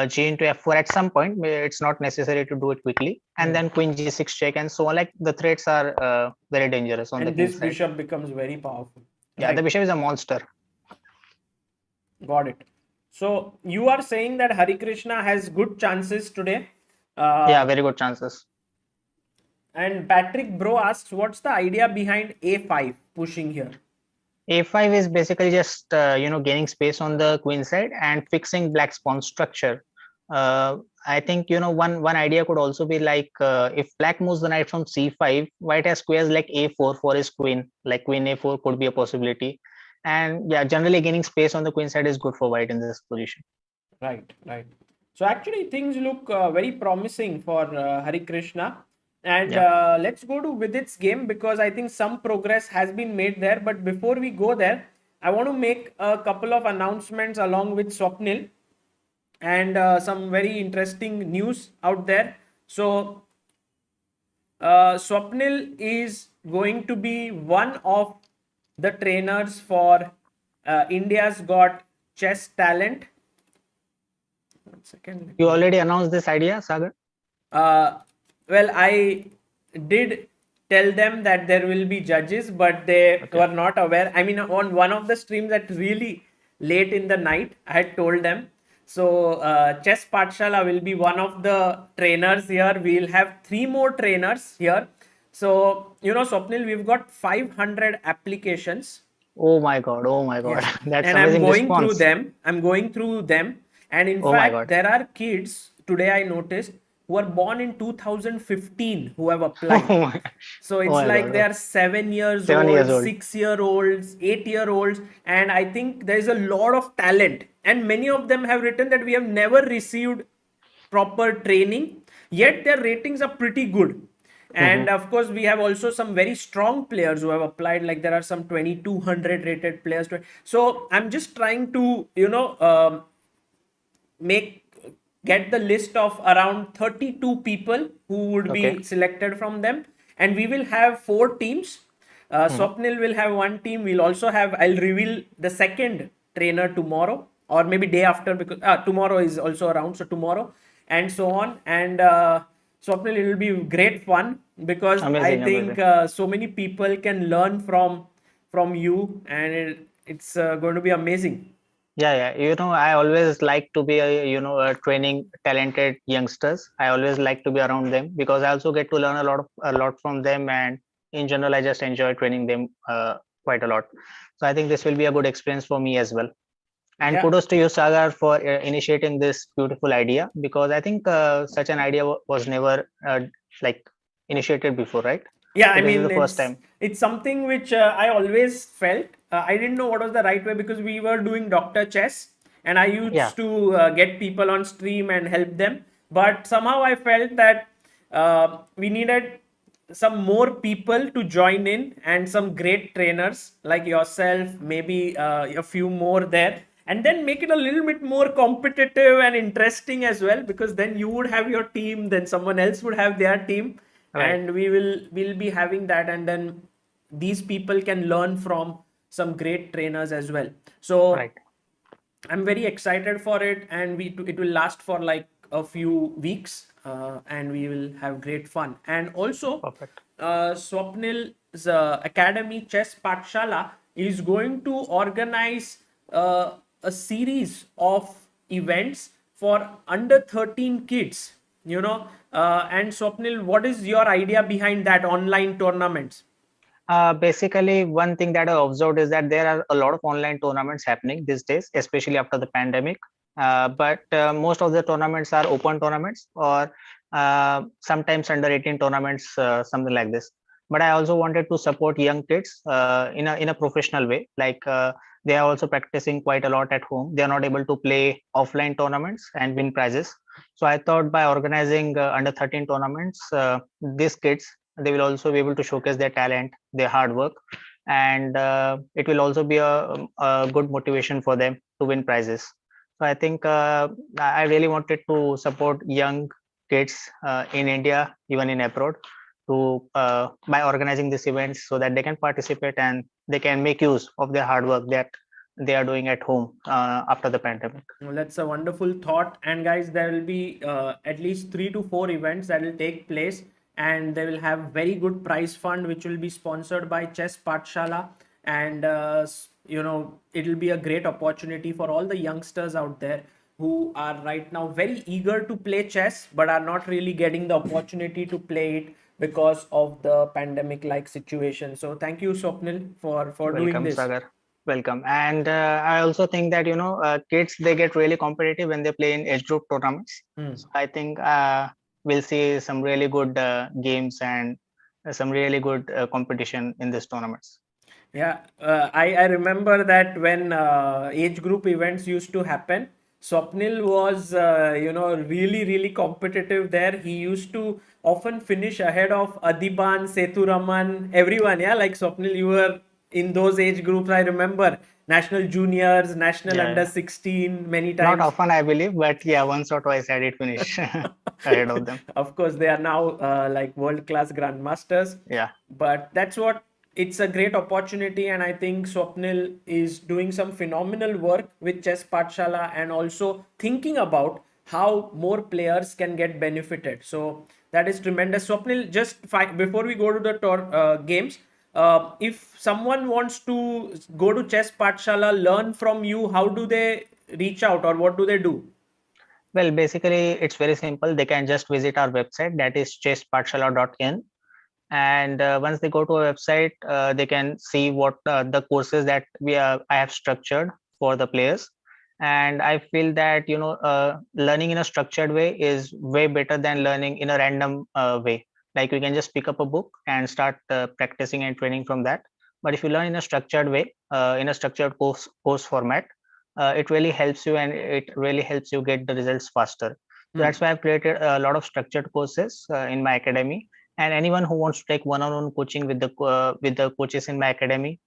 G into f4 at some point. It's not necessary to do it quickly, and then queen g6 check and so on. Like the threats are very dangerous on the king this side. bishop becomes very powerful. Yeah, right? The bishop is a monster. Got it. So you are saying that Harikrishna has good chances today. Yeah, very good chances. And Patrick Bro asks, what's the idea behind a5 pushing here? a5 is basically just gaining space on the queen side and fixing black's pawn structure. I think one idea could also be like if black moves the knight from c5, white has squares like a4 for his queen, like queen a4 could be a possibility. And yeah, generally gaining space on the queen side is good for white in this position. Right. So actually things look very promising for Harikrishna. And let's go to Vidit's game because I think some progress has been made there. But before we go there, I want to make a couple of announcements along with Swapnil and some very interesting news out there. So Swapnil is going to be one of the trainers for India's Got Chess Talent. 1 second. You already announced this idea, Sagar? Well, I did tell them that there will be judges, but they were not aware. I mean, on one of the streams at really late in the night, I had told them. So, Chess Pathshala will be one of the trainers here. We'll have 3 more trainers here. So, Swapnil, we've got 500 applications. Oh my God. Yeah. That's and amazing response. I'm going through them. And in Oh my fact, God. there are kids, today I noticed, who are born in 2015 who have applied. Oh my. So it's my like God. they are 7 years 7 old, years old. 6-year-olds, 8-year-olds. And I think there is a lot of talent. And many of them have written that we have never received proper training, yet their ratings are pretty good. And of course, we have also some very strong players who have applied. Like there are some 2200 rated players. So I'm just trying to, get the list of around 32 people who would be selected from them. And we will have 4 teams. Swapnil will have 1 team. We'll also have, I'll reveal the second trainer tomorrow or maybe day after because tomorrow is also around. So tomorrow and so on. And Swapnil, it will be great fun because I think so many people can learn from you and it's going to be amazing. Yeah. I always like to be training talented youngsters. I always like to be around them because I also get to learn a lot from them, and in general I just enjoy training them quite a lot. So I think this will be a good experience for me as well. And kudos to you, Sagar, for initiating this beautiful idea because I think such an idea was never initiated before, right? Yeah, So I mean, the first time. It's something which I always felt. I didn't know what was the right way because we were doing Dr. Chess and I used to get people on stream and help them. But somehow I felt that we needed some more people to join in and some great trainers like yourself, maybe a few more there, and then make it a little bit more competitive and interesting as well, because then you would have your team, then someone else would have their team, Right. and we'll be having that, and then these people can learn from some great trainers as well. So Right. I'm very excited for it, and it will last for like a few weeks, and we will have great fun. And also, Perfect. Swapnil's Academy Chess Pathshala is going to organize a series of events for under 13 kids. And Swapnil, what is your idea behind that online tournaments? Basically, one thing that I observed is that there are a lot of online tournaments happening these days, especially after the pandemic. But most of the tournaments are open tournaments or sometimes under 18 tournaments, something like this. But I also wanted to support young kids in a professional way. Like they are also practicing quite a lot at home. They are not able to play offline tournaments and win prizes. So I thought by organizing under 13 tournaments, these kids, they will also be able to showcase their talent, their hard work, and it will also be a good motivation for them to win prizes. So I think I really wanted to support young kids in India, even in abroad, to by organizing these events so that they can participate and they can make use of their hard work that they are doing at home after the pandemic. Well, that's a wonderful thought. And guys, there will be at least 3 to 4 events that will take place, and they will have very good prize fund, which will be sponsored by Chess Pathshala. And it will be a great opportunity for all the youngsters out there who are right now very eager to play chess, but are not really getting the opportunity to play it because of the pandemic-like situation. So thank you, Swapnil, for doing Welcome, this. Sagar. Welcome. And I also think that kids, they get really competitive when they play in age group tournaments. So I think we'll see some really good games and some really good competition in these tournaments. Yeah, I remember that when age group events used to happen, Swapnil was really really competitive there. He used to often finish ahead of Adiban, Seturaman, everyone. Yeah, like Swapnil, you were in those age groups. I remember national juniors, national Yeah, under yeah. 16 many Not times. often, I believe, but yeah, once or twice I did finish ahead of them. Of course, they are now like world class grandmasters. Yeah, But that's what, it's a great opportunity, and I think Swapnil is doing some phenomenal work with Chess Pathshala and also thinking about how more players can get benefited. So that is tremendous. Swapnil, just before we go to the games, if someone wants to go to Chess Pathshala, learn from you, how do they reach out, or what do they do? well, basically, it's very simple. They can just visit our website, that is chesspathshala.in. And once they go to our website, they can see what the courses that I have structured for the players. And I feel that learning in a structured way is way better than learning in a random way. Like you can just pick up a book and start practicing and training from that. But if you learn in a structured way, in a structured course format, it really helps you, and it really helps you get the results faster. So that's why I've created a lot of structured courses in my academy, and anyone who wants to take one-on-one coaching with the coaches in my academy,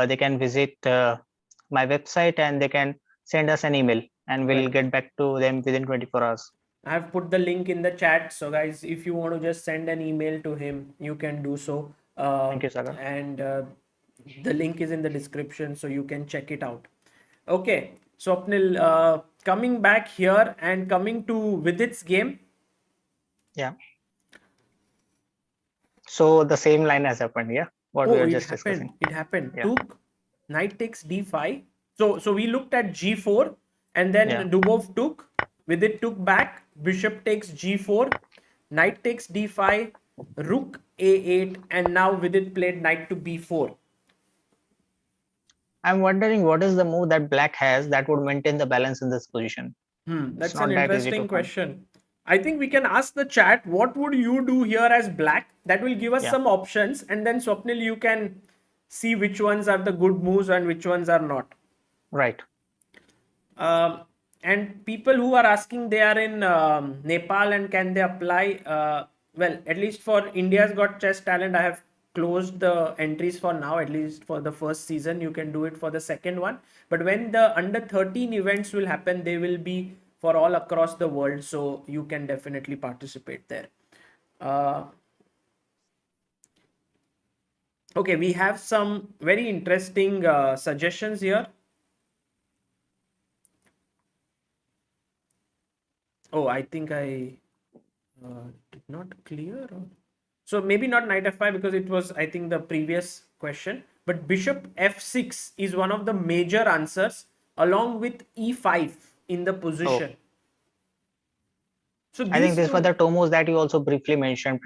they can visit my website and they can send us an email, and we'll Right. get back to them within 24 hours. I have put the link in the chat. So, guys, if you want to just send an email to him, you can do so. Thank you, Sagar. And the link is in the description, so you can check it out. Okay, Swapnil, coming back here and coming to Vidit's game. Yeah. So the same line has happened. Yeah. What we were just discussing. It happened. Yeah. Took knight takes d5. So we looked at g4, and then Yeah. Dubov took. Vidit took back. Bishop takes g4. Knight takes d5. Rook a8, and now Vidit played knight to b4. I'm wondering what is the move that black has that would maintain the balance in this position. That's not an that easy to interesting find. question. I think we can ask the chat, what would you do here as black? That will give us Yeah. some options, and then Swapnil, you can see which ones are the good moves and which ones are not. Right. And people who are asking, they are in Nepal, and can they apply? well, at least for India's Got Chess Talent, I have closed the entries for now, at least for the first season. You can do it for the second one. But when the under 13 events will happen, they will be for all across the world. So you can definitely participate there. Okay, we have some very interesting suggestions here. Oh, I think I did not clear. So maybe not knight f5 because it was, I think, the previous question. But bishop f6 is one of the major answers along with e5 in the position. So I think these this were two, the tomos that you also briefly mentioned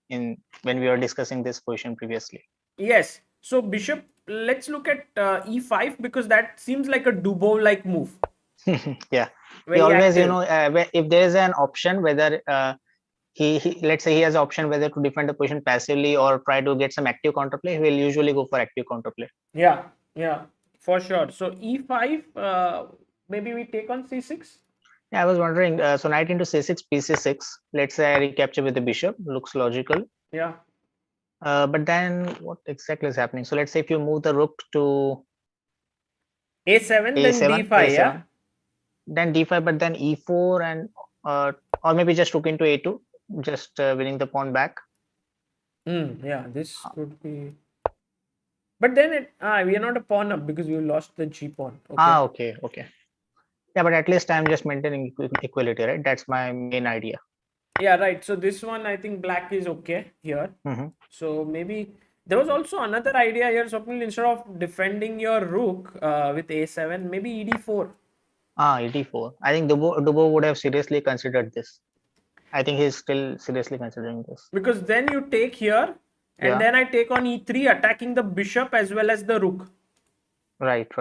in when we were discussing this position previously. yes. So bishop, let's look at e5 because that seems like a Dubov like move. Yeah, he Very always, active. if there is an option whether he let's say he has an option whether to defend the position passively or try to get some active counterplay, he will usually go for active counterplay. Yeah, yeah, for sure. So e5, maybe we take on c6. Yeah, I was wondering. So knight into c6, pc6. Let's say I recapture with the bishop. Looks logical. Yeah. But then what exactly is happening? So let's say if you move the rook to a7, then a7, d5, yeah. then d5, but then e4 and or maybe just rook into a2, just winning the pawn back. Yeah, this could be. But then we are not a pawn up because we lost the g pawn. Okay. Okay. Yeah, but at least I'm just maintaining equality, right? That's my main idea. Yeah, right. So this one, I think black is okay here. So maybe there was also another idea here, Swapnil, instead of defending your rook with a7, maybe ed4. ed4. I think Dubov would have seriously considered this. I think he's still seriously considering this. Because then you take here, and then I take on e3, attacking the bishop as well as the rook. Right.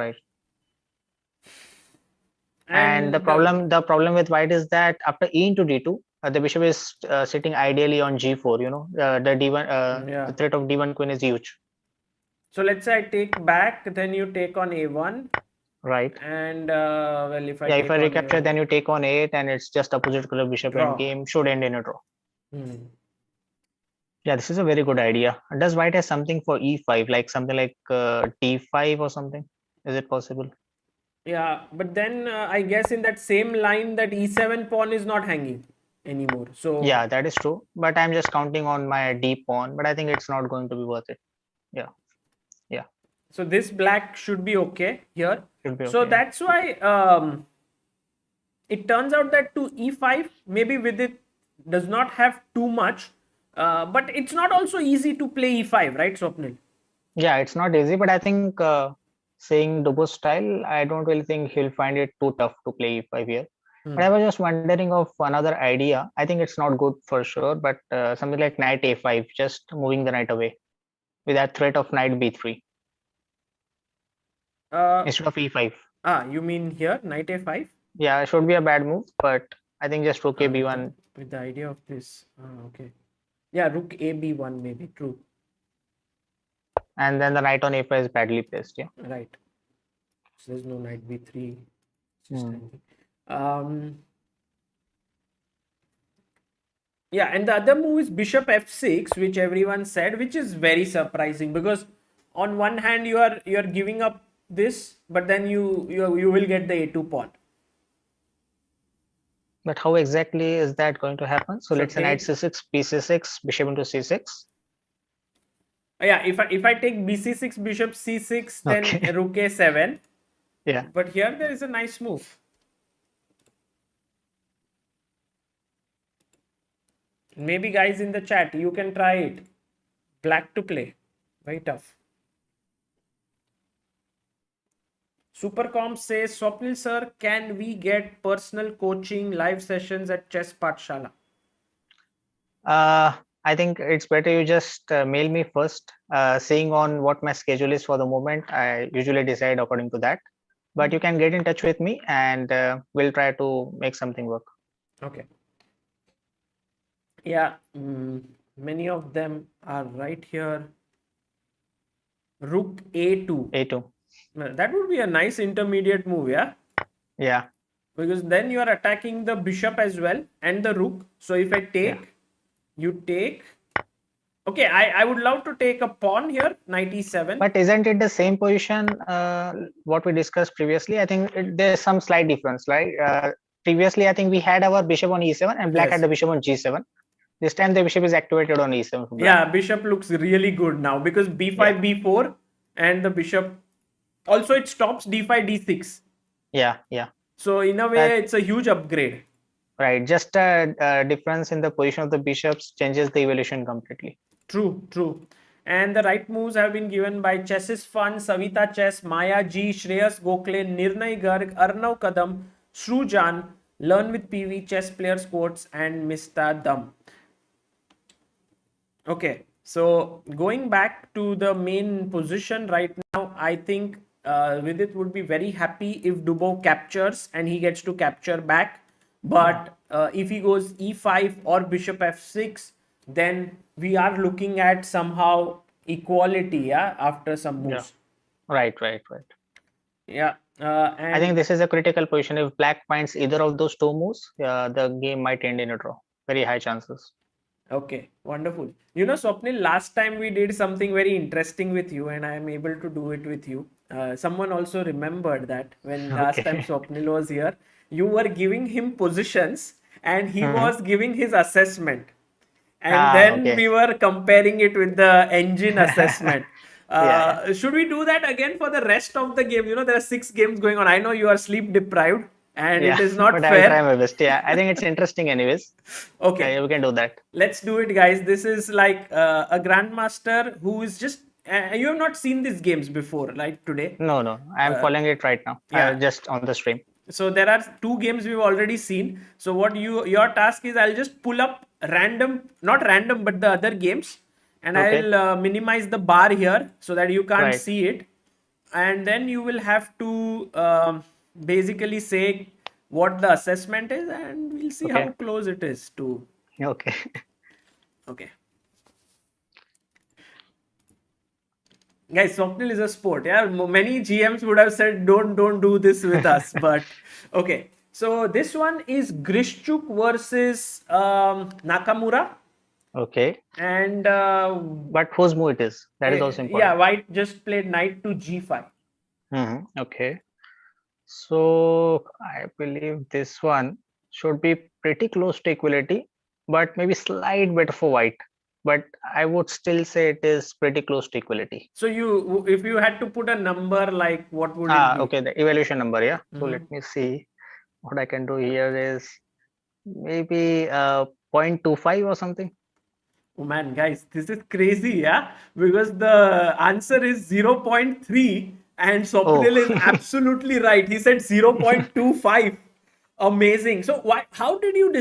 And the problem with white is that after e into d2, the bishop is sitting ideally on g4. The d1, the threat of d1 queen is huge. So let's say I take back, then you take on a1. Right. And well, if I if I recapture, then you take on 8, and it's just opposite color bishop endgame, should end in a draw. Yeah, this is a very good idea. Does white have something for e5, like something like d5 or something? Is it possible? Yeah, but then I guess in that same line that e7 pawn is not hanging anymore. So yeah, that is true. But I'm just counting on my d pawn, but I think it's not going to be worth it. Yeah. So this black should be okay here. So okay. that's why it turns out that to e5, maybe Vidit does not have too much, but it's not also easy to play e5, right, Swapnil? Yeah, it's not easy, but I think seeing Dubov's style, I don't really think he'll find it too tough to play e5 here. But I was just wondering of another idea. I think it's not good for sure, but something like knight a5, just moving the knight away with that threat of knight b3 instead of e5. You mean here, knight a5? Yeah, it should be a bad move, but I think just rook a b1. With the idea of this. Okay. Yeah, rook a b1 maybe, true. And then the knight on a5 is badly placed. Yeah. Right. So there's no knight b3. Yeah, and the other move is bishop f6, which everyone said, which is very surprising because on one hand you are giving up this, but then you will get the a2 pawn. But how exactly is that going to happen? So let's say knight c6, bc6, bishop into c6. Yeah, if I take bc6, bishop c6, then rook a7. Yeah. But here there is a nice move. Maybe guys in the chat, you can try it. Black to play. Very tough. Supercom says, Swapnil sir, can we get personal coaching live sessions at Chess Pathshala? I think it's better you just mail me first. Seeing on what my schedule is for the moment, I usually decide according to that. But you can get in touch with me and we'll try to make something work. Okay. Yeah, many of them are right here. Rook a2. A2. That would be a nice intermediate move, yeah? Yeah. Because then you are attacking the bishop as well and the rook. So if I take, You take. Okay, I would love to take a pawn here, knight e7. But isn't it the same position what we discussed previously? I think there's some slight difference, right? Previously, I think we had our bishop on e7 and black had the bishop on g7. This time the bishop is activated on e7 for black. Yeah, bishop looks really good now because b5, b4, and the bishop. Also, it stops d5, d6. Yeah, yeah. So in a way, it's a huge upgrade. Right, just a difference in the position of the bishops changes the evolution completely. True, true. And the right moves have been given by ChessBase Fun, Savita Chess, Maya G, Shreyas Gokhale, Nirnay Garg, Arnav Kadam, Srujan, Learn with PV, Chess Players Quotes, and Mr. Dum. Okay, so going back to the main position right now, I think Vidit would be very happy if Dubov captures and he gets to capture back. But if he goes e5 or bishop f6, then we are looking at somehow equality, after some moves. Right. And I think this is a critical position. If black finds either of those two moves, the game might end in a draw. Very high chances. Okay, wonderful. You know, Swapnil, last time we did something very interesting with you, and I am able to do it with you. Someone also remembered that when last time Swapnil was here, you were giving him positions and he was giving his assessment. And then we were comparing it with the engine assessment. Should we do that again for the rest of the game? You know, there are 6 games going on. I know you are sleep deprived and it is not but fair. I'll try my best. Yeah, I think it's interesting anyways. Okay. We can do that. Let's do it, guys. This is like a grandmaster who is just... you have not seen these games before, like today? No. I'm following it right now. Just on the stream. So there are 2 games we've already seen. So what your task is, I'll just pull up not random, but the other games. And I'll minimize the bar here so that you can't see it. And then you will have to basically say what the assessment is and we'll see how close it is to... Okay. Guys, Swapnil is a sport. Yeah, many GMs would have said, don't do this with us. But okay. So this one is Grishchuk versus Nakamura. Okay. And but whose move it is? That is also important. Yeah, white just played knight to g5. Okay. So I believe this one should be pretty close to equality, but maybe slight better for white. But I would still say it is pretty close to equality. So if you had to put a number, like what would it be? Okay, the evaluation number, yeah. So let me see. What I can do here is maybe 0.25 or something. Oh man, guys, this is crazy, yeah? Because the answer is 0.3 and Swapnil is absolutely right. He said 0.25. Amazing. So how did you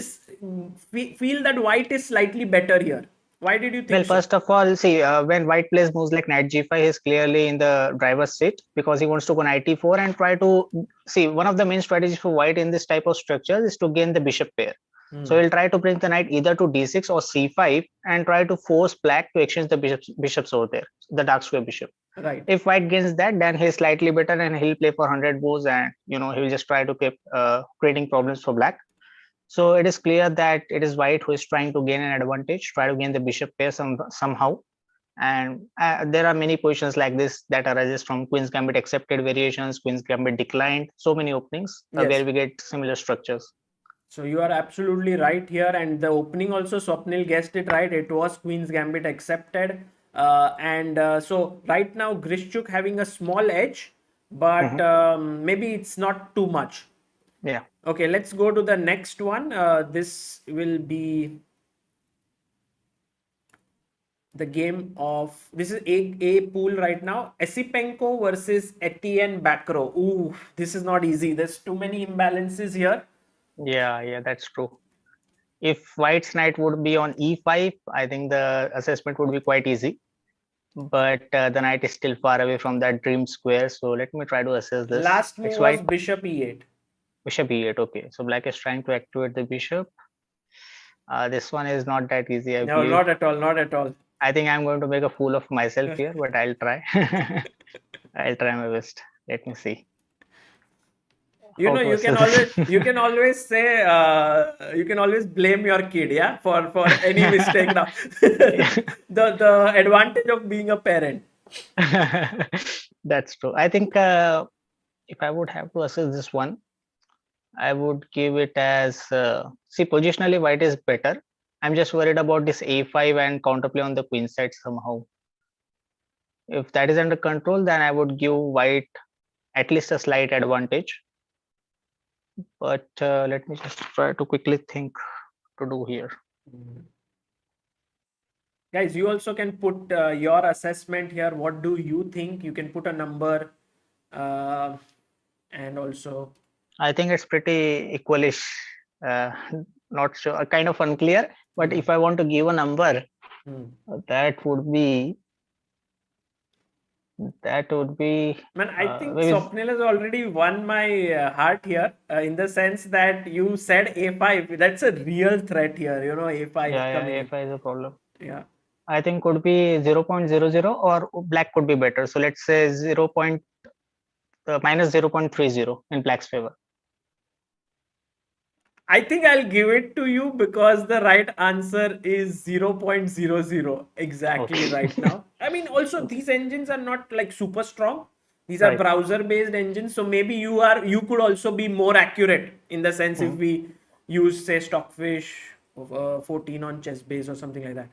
feel that white is slightly better here? Why did you think Well, first of all, see, when white plays moves like knight g5, he's clearly in the driver's seat because he wants to go knight e4 and try to... See, one of the main strategies for white in this type of structure is to gain the bishop pair. So he'll try to bring the knight either to d6 or c5 and try to force black to exchange the bishops over there, the dark square bishop. Right. If white gains that, then he's slightly better and he'll play for 100 moves and, he'll just try to keep creating problems for black. So it is clear that it is white who is trying to gain an advantage, try to gain the bishop pair somehow. And there are many positions like this that arises from Queen's Gambit accepted variations, Queen's Gambit declined, so many openings where we get similar structures. So you are absolutely right here. And the opening also, Swapnil guessed it right. It was Queen's Gambit accepted. So right now, Grishchuk having a small edge, but maybe it's not too much. Yeah. Okay, let's go to the next one. This will be the game of... This is a pool right now. Esipenko versus Etienne Bacro. Ooh, this is not easy. There's too many imbalances here. Yeah, that's true. If white's knight would be on e5, I think the assessment would be quite easy. But the knight is still far away from that dream square. So let me try to assess this. Last move was bishop e8. Bishop e8, okay. So black is trying to activate the bishop. This one is not that easy. No, not at all. I think I'm going to make a fool of myself here, but I'll try. I'll try my best. Let me see. You know, how to you can assess always this. you can always say you can always blame your kid, yeah, for any mistake now. The advantage of being a parent. That's true. I think if I would have to assess this one, I would give it as see, positionally white is better. I'm just worried about this a5 and counterplay on the queen side somehow. If that is under control, then I would give white at least a slight advantage. But let me just try to quickly think to do here. Guys, you also can put your assessment here. What do you think? You can put a number, and also I think it's pretty equalish. Uh, not sure, kind of unclear. But if I want to give a number, that would be Man, I think maybe Swapnil has already won my heart here, in the sense that you said a5. That's a real threat here, you know, a5 yeah, coming in. a5 is a problem. Yeah. I think could be 0.00 or black could be better. So let's say minus 0.30 in black's favor. I think I'll give it to you because the right answer is 0.00 exactly Okay. right now. I mean, also these engines are not like super strong. These are Right. browser based engines, so maybe you could also be more accurate in the sense if we use say Stockfish 14 on ChessBase or something like that.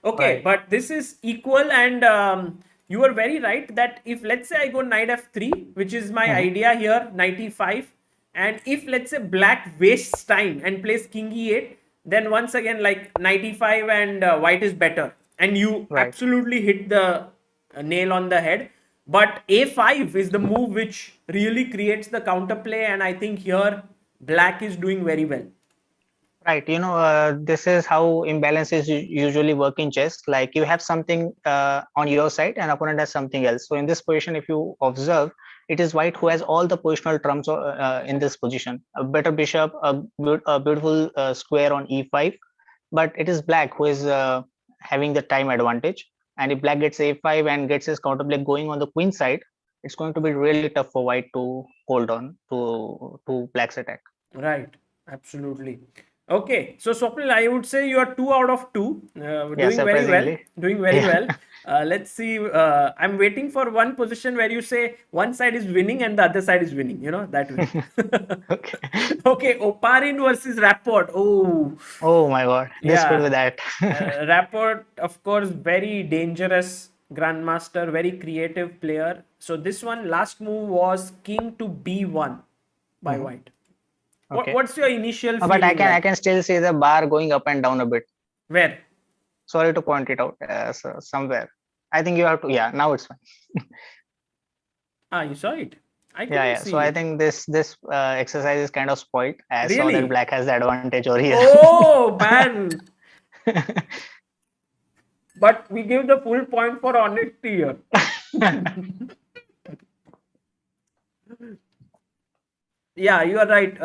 Okay, Right. but this is equal, and you are very right that if let's say I go knight f3, which is my idea here, knight e5, and if let's say black wastes time and plays king e8, then once again like knight e5 and white is better, and you Right. absolutely hit the nail on the head. But a5 is the move which really creates the counterplay, and I think here black is doing very well. Right. This is how imbalances usually work in chess. Like you have something on your side and opponent has something else. So in this position, if you observe, it is white who has all the positional trumps in this position. A better bishop, a beautiful square on e5, but it is black who is having the time advantage. And if black gets a5 and gets his counterplay going on the queen side, it's going to be really tough for white to hold on to black's attack. Right, absolutely. Okay, so Swapnil, I would say you are 2 out of 2, Yeah, doing very well. surprisingly. Doing very Yeah. well. Let's see. I'm waiting for one position where you say one side is winning and the other side is winning. You know that way. Okay. Okay, Oparin versus Rapport. Oh, Oh my God, this could yeah. be that. Rapport, of course, very dangerous grandmaster, very creative player. So this one, last move was king to b1 by white. Okay. What's your initial feeling But I like? can still see the bar going up and down a bit. Where? Sorry to point it out somewhere. I think you have to. Yeah, now it's fine. You saw it. I Yeah, couldn't yeah. see So I it. think this exercise is kind of spoiled. I saw Really? that black has the advantage over here. Oh man! But we give the full point for honesty here. Yeah, you are right.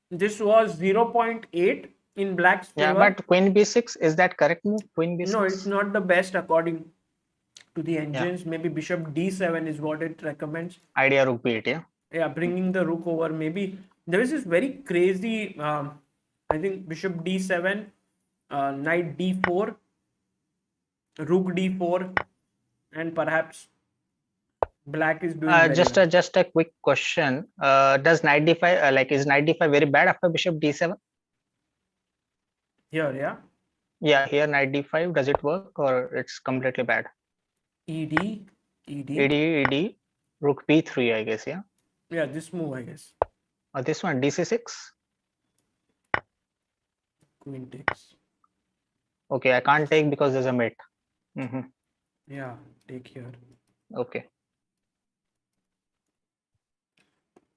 This was 0.8 in black's favor. Yeah, but queen b6, is that correct move? Queen b6? No, it's not the best according to the engines. Maybe bishop d7 is what it recommends. Idea rook b8, yeah. Yeah, bringing the rook over. Maybe there is this very crazy. I think bishop d7, knight d4, rook d4, and perhaps black is doing very just well. just a quick question. Does knight d5 is knight d5 very bad after bishop d7? Here, yeah. Yeah, here knight d5, does it work or it's completely bad? Ed, ed, rook b3, I guess, yeah. Yeah, this move, I guess. This one, dc6. Queen takes. Okay, I can't take because there's a mate. Yeah, take here. Okay.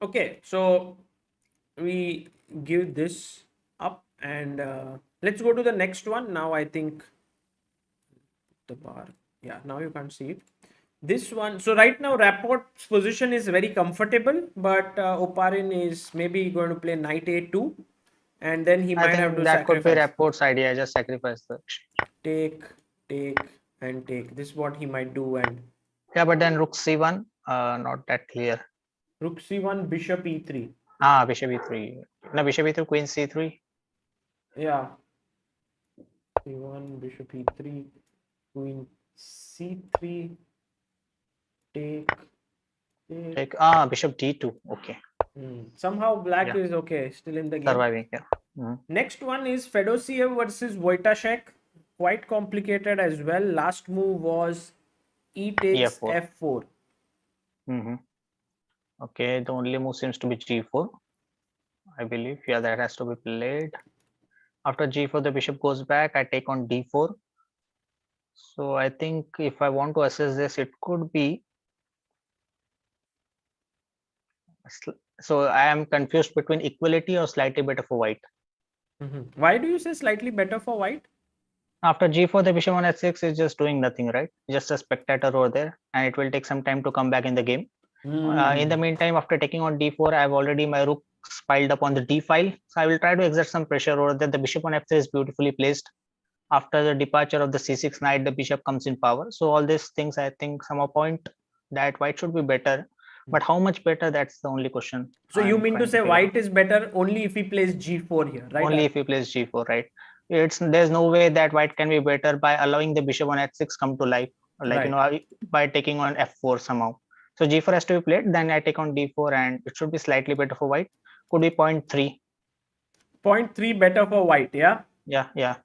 Okay, so we give this up, and let's go to the next one. Now I think the bar. Yeah, now you can't see it. This one. So right now Rapport's position is very comfortable, but Oparin is maybe going to play knight a2, and then he might have to that sacrifice. could be Rapport's idea. Just sacrifice the take, and take. This is what he might do, and yeah, but then rook c1, not that clear. Rook c1, bishop e3. Bishop e3. No, bishop e3, queen c3. Yeah. c1, bishop e3, queen c3, take. Take bishop d2. Okay. Somehow black Yeah. is okay, still in the game. Surviving. Yeah. Next one is Fedosiev versus Wojtaszek. Quite complicated as well. Last move was e takes E4. f4. Okay, the only move seems to be g4, I believe. Yeah, that has to be played. After g4, the bishop goes back. I take on d4. So I think if I want to assess this, it could be. So I am confused between equality or slightly better for white. Why do you say slightly better for white? After g4, the bishop on h6 is just doing nothing, right? Just a spectator over there, and it will take some time to come back in the game. In the meantime, after taking on d4, I have already my rooks piled up on the d file. So I will try to exert some pressure over there. The bishop on f3 is beautifully placed. After the departure of the c6 knight, the bishop comes in power. So all these things, I think, some point that white should be better. But how much better? That's the only question. So you mean to say white is better only if he plays g4 here, right? Only if he plays g4, right? There's no way that white can be better by allowing the bishop on h6 come to life, like by taking on f4 somehow. So g4 has to be played. Then I take on d4, and it should be slightly better for white. Could be 0.3. 0.3 better for white, yeah. Yeah.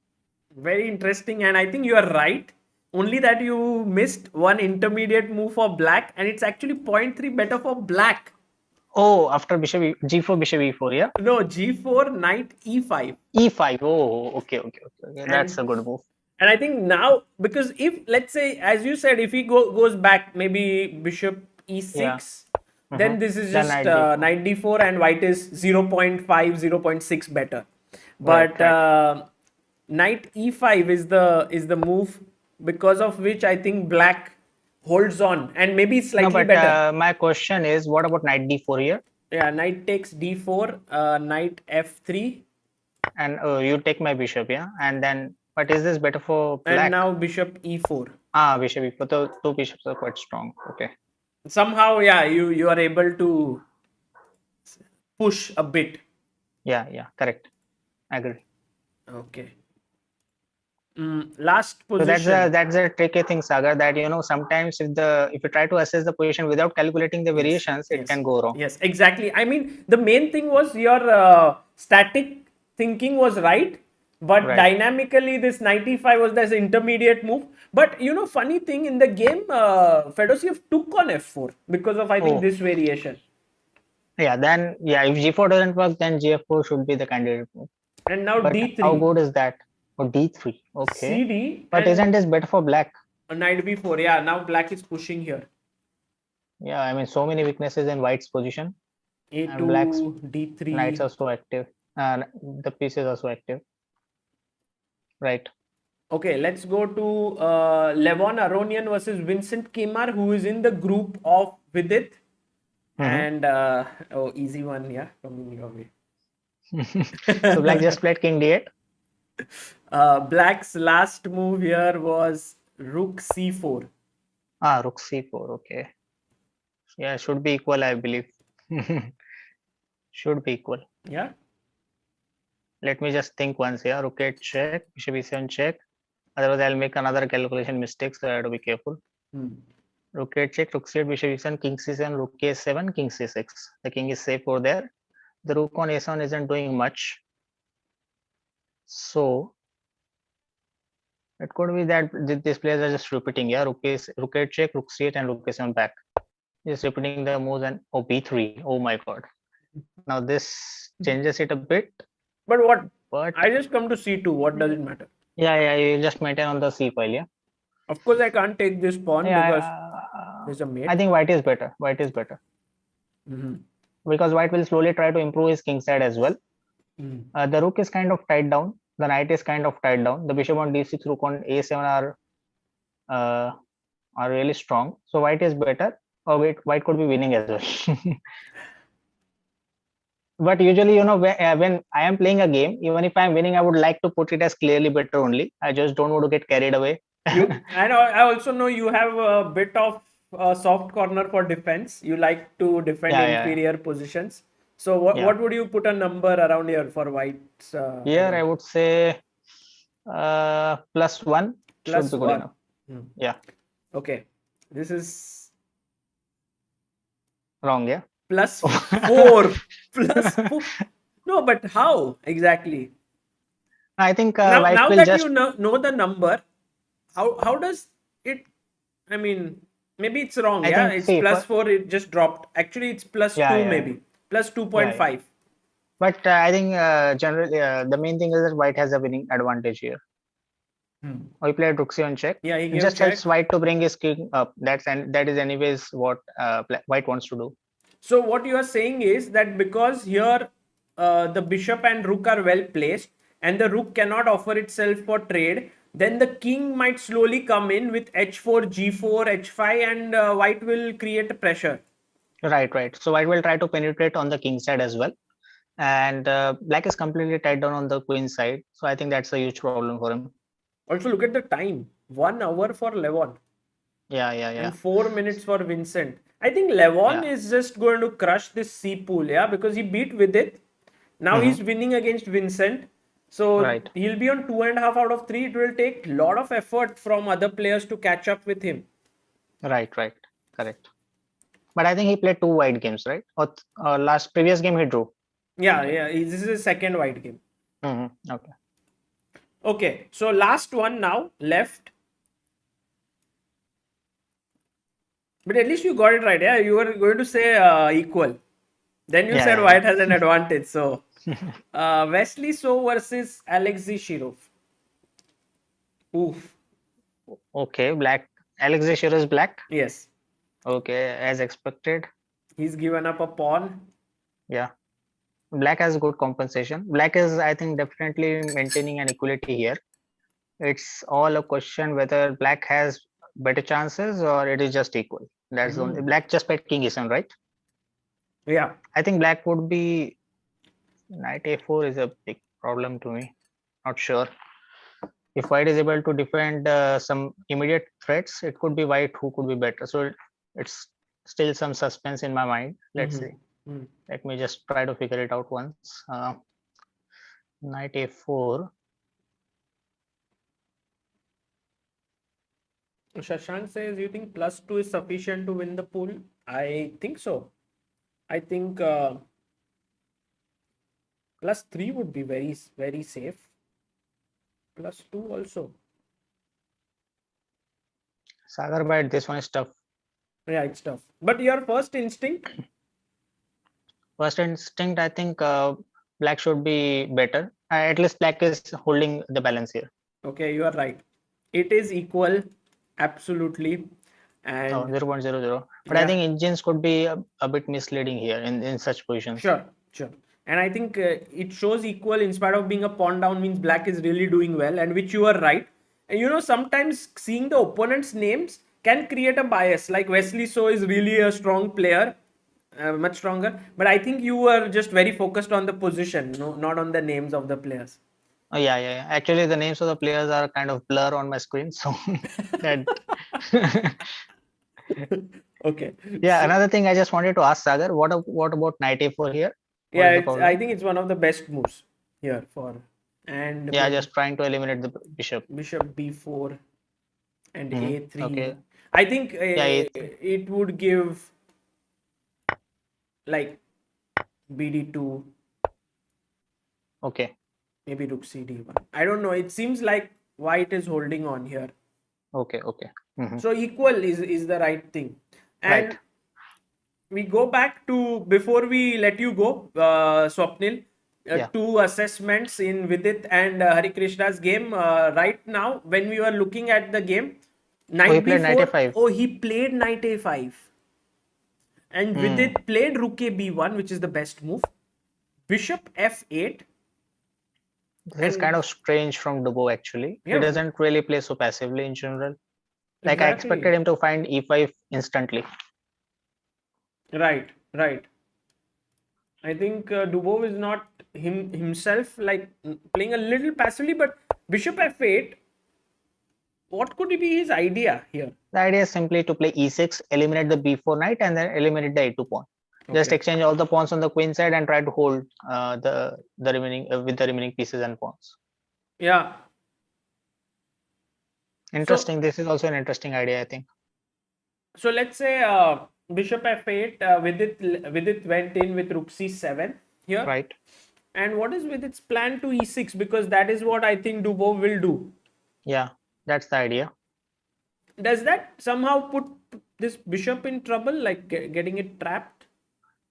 Very interesting, and I think you are right. Only that you missed one intermediate move for black, and it's actually 0.3 better for black. Oh, after bishop g4, bishop e4, yeah? No, g4, knight e5. E5. Oh, okay. That's a good move. And I think now, because if, let's say, as you said, if he goes back, maybe bishop e6, then this is just knight d4, and white is 0.5, 0.6 better. But knight e5 is the move because of which I think black holds on, and maybe slightly better. My question is, what about knight d4 here? Yeah, knight takes d4, knight f3. And you take my bishop, yeah? And then, but is this better for black? And now bishop e4. Bishop e4. The two bishops are quite strong. Okay. Somehow, yeah, you are able to push a bit. Yeah, correct. I agree. Okay. Last position. So that's a tricky thing, Sagar, that sometimes if you try to assess the position without calculating the variations, it can go wrong. Yes, exactly. I mean, the main thing was your static thinking was right, but dynamically this 95 was this intermediate move. But funny thing in the game, Fedosiev took on f4 because of I think this variation. Yeah, then if g4 doesn't work, then gf4 should be the candidate move. And now d3. How good is that? Or d3. Okay. CD. But isn't this better for black? Knight b4. Yeah, now black is pushing here. Yeah, I mean, so many weaknesses in white's position. A2, and black's d3. Knights are so active. The pieces are so active. Right. Okay, let's go to Levon Aronian versus Vincent Kemar, who is in the group of Vidit. And easy one, yeah, coming your way. So black just played king d8. Black's last move here was rook c4. Rook c4. Okay. Yeah, should be equal, I believe. Should be equal. Yeah. Let me just think once here. Rook 8 check, bishop e7 check. Otherwise, I'll make another calculation mistake, so I have to be careful. Rook 8 check, rook c8, bishop e7, king c7, rook a7, king c6. The king is safe over there. The rook on a7 isn't doing much. So it could be that these players are just repeating. Yeah, rook 8 check, rook c8, and rook a7 back. Just repeating the moves, and b3. Oh my god. Now this changes it a bit. But what? But I just come to c2. What does it matter? Yeah, you just maintain on the c file. Yeah. Of course, I can't take this pawn because there's a mate. I think white is better. Because white will slowly try to improve his king side as well. The rook is kind of tied down. The knight is kind of tied down. The bishop on d6, rook on a7 are really strong. So white is better. White could be winning as well. But usually, when I am playing a game, even if I am winning, I would like to put it as clearly better only. I just don't want to get carried away. And I also know you have a bit of soft corner for defense. You like to defend Yeah. inferior positions. So what Yeah. what would you put a number around here for white's? Here I would say +1 should be good +1. enough. Yeah. Okay, this is Wrong. Yeah. +4. +4. No, but how exactly? I think Now white will that just. you know the number, how does it? I mean, maybe it's wrong. I Yeah, think, it's see, +4. It just dropped. Actually, it's +2 Yeah. maybe +2.5. But I think generally the main thing is that white has a winning advantage here. We played Rook on check. Yeah, he It gave just check. helps white to bring his king up. That is anyways what white wants to do. So what you are saying is that because here the bishop and rook are well placed and the rook cannot offer itself for trade, then the king might slowly come in with h4, g4, h5, and white will create a pressure. Right. So white will try to penetrate on the king side as well. And black is completely tied down on the queen side. So I think that's a huge problem for him. Also, look at the time. 1 hour for Levon. Yeah. And 4 minutes for Vincent. I think Levon Yeah. is just going to crush this C pool, yeah, because he beat Vidit. Now he's winning against Vincent. So Right. he'll be on 2.5 out of 3. It will take a lot of effort from other players to catch up with him. Right. Correct. But I think he played 2 wide games, right? Or last previous game he drew. Yeah. This is his second white game. Okay. Okay, so last one now left. But at least you got it right. Yeah, you were going to say equal. Then you said white has an advantage. So Wesley So versus Alexei Shirov. Oof. Okay, black. Alexei Shirov is black. Yes. Okay, as expected. He's given up a pawn. Yeah. Black has good compensation. Black is, I think, definitely maintaining an equality here. It's all a question whether black has better chances or it is just equal. That's only black just played king e7, right? Yeah. I think black would be knight a4 is a big problem to me. Not sure. If white is able to defend some immediate threats, it could be white who could be better. So it's still some suspense in my mind. Let's see. Let me just try to figure it out once. Knight a4. Shashank says, you think +2 is sufficient to win the pool? I think so. I think +3 would be very, very safe. +2 also. Sagar, but this one is tough. Yeah, it's tough. But your first instinct? First instinct, I think black should be better. At least black is holding the balance here. Okay, you are right. It is equal, absolutely. And 0.00. But I think engines could be a bit misleading here in such positions. Sure. And I think it shows equal in spite of being a pawn down means black is really doing well, and which you are right. And sometimes seeing the opponent's names can create a bias. Like Wesley So is really a strong player, much stronger. But I think you were just very focused on the position, not on the names of the players. Oh, yeah. Actually, the names of the players are kind of blur on my screen, so that. Okay. Yeah, another thing I just wanted to ask Sagar, what about knight a4 here? Yeah, I think it's one of the best moves here for. And yeah, just trying to eliminate the bishop. Bishop b4 and a3. Okay. I think it would give like bd2. Okay. Maybe rook cd1. I don't know. It seems like white is holding on here. Okay. So equal is the right thing. And we go back to, before we let you go, Swapnil, two assessments in Vidit and Harikrishna's game. Right now, when we were looking at the game, he played knight a5. He played knight a5. And Vidit played rook a b1, which is the best move. Bishop f8. This is kind of strange from Dubov, actually. He doesn't really play so passively in general. Like, I expected him to find e5 instantly. Right. I think Dubov is not himself like playing a little passively, but bishop f8. what could be his idea here? The idea is simply to play e6, eliminate the b4 knight, and then eliminate the a2 pawn. Just Okay. exchange all the pawns on the queen side and try to hold the remaining with the remaining pieces and pawns. Yeah. Interesting. This is also an interesting idea, I think. So let's say bishop f8, Vidit went in with rook c7 here. Right. And what is Vidit's plan to e6? Because that is what I think Dubov will do. Yeah, that's the idea. Does that somehow put this bishop in trouble, like getting it trapped?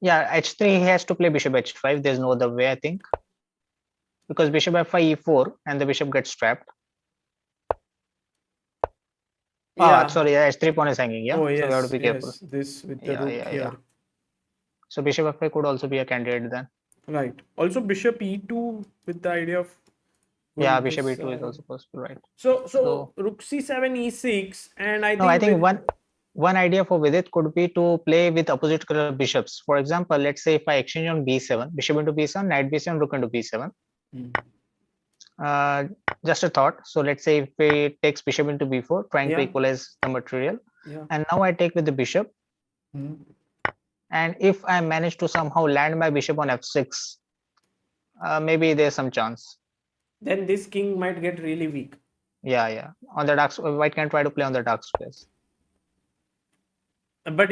Yeah, h3 he has to play bishop h5. There's no other way, I think. Because bishop f5 e4 and the bishop gets trapped. Yeah. Sorry, h3 pawn is hanging. Yeah, Oh, yes, so we have to be careful. yes. This with the Yeah, rook yeah, here. yeah. So bishop f5 could also be a candidate then. Right. Also bishop e2 with the idea of Yeah, going bishop this, e2 is also possible, right? So rook c7 e6, and I think No, I think one idea for Vidit could be to play with opposite color bishops. For example, let's say if I exchange on b7, bishop into b7, knight b7, rook into b7. Just a thought. So let's say if he takes bishop into b4, trying to Yeah. equalize the material, Yeah. and now I take with the bishop. And if I manage to somehow land my bishop on f6, maybe there's some chance. Then this king might get really weak. Yeah. On the dark, white can try to play on the dark squares. But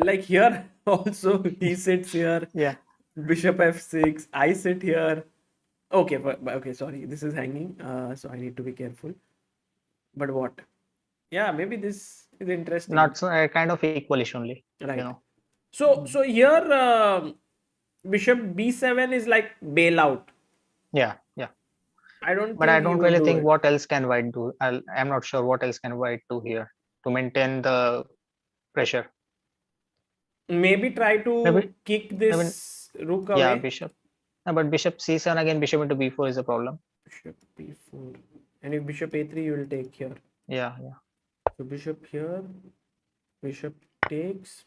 like here also he sits here. Yeah. Bishop f6. I sit here. Okay, okay. Sorry, this is hanging. So I need to be careful. But what? Yeah, maybe this is interesting. Not so, kind of equalish only. Right. You know. So here bishop b7 is like bailout. Yeah. I don't. But I don't really think what else can white do. I'm not sure what else can white do here to maintain the pressure. Maybe try to kick this rook away. Yeah, bishop. No, but bishop c7 again, bishop into b4 is a problem. Bishop b4, and if bishop a3, you will take here. Yeah. So bishop here, bishop takes.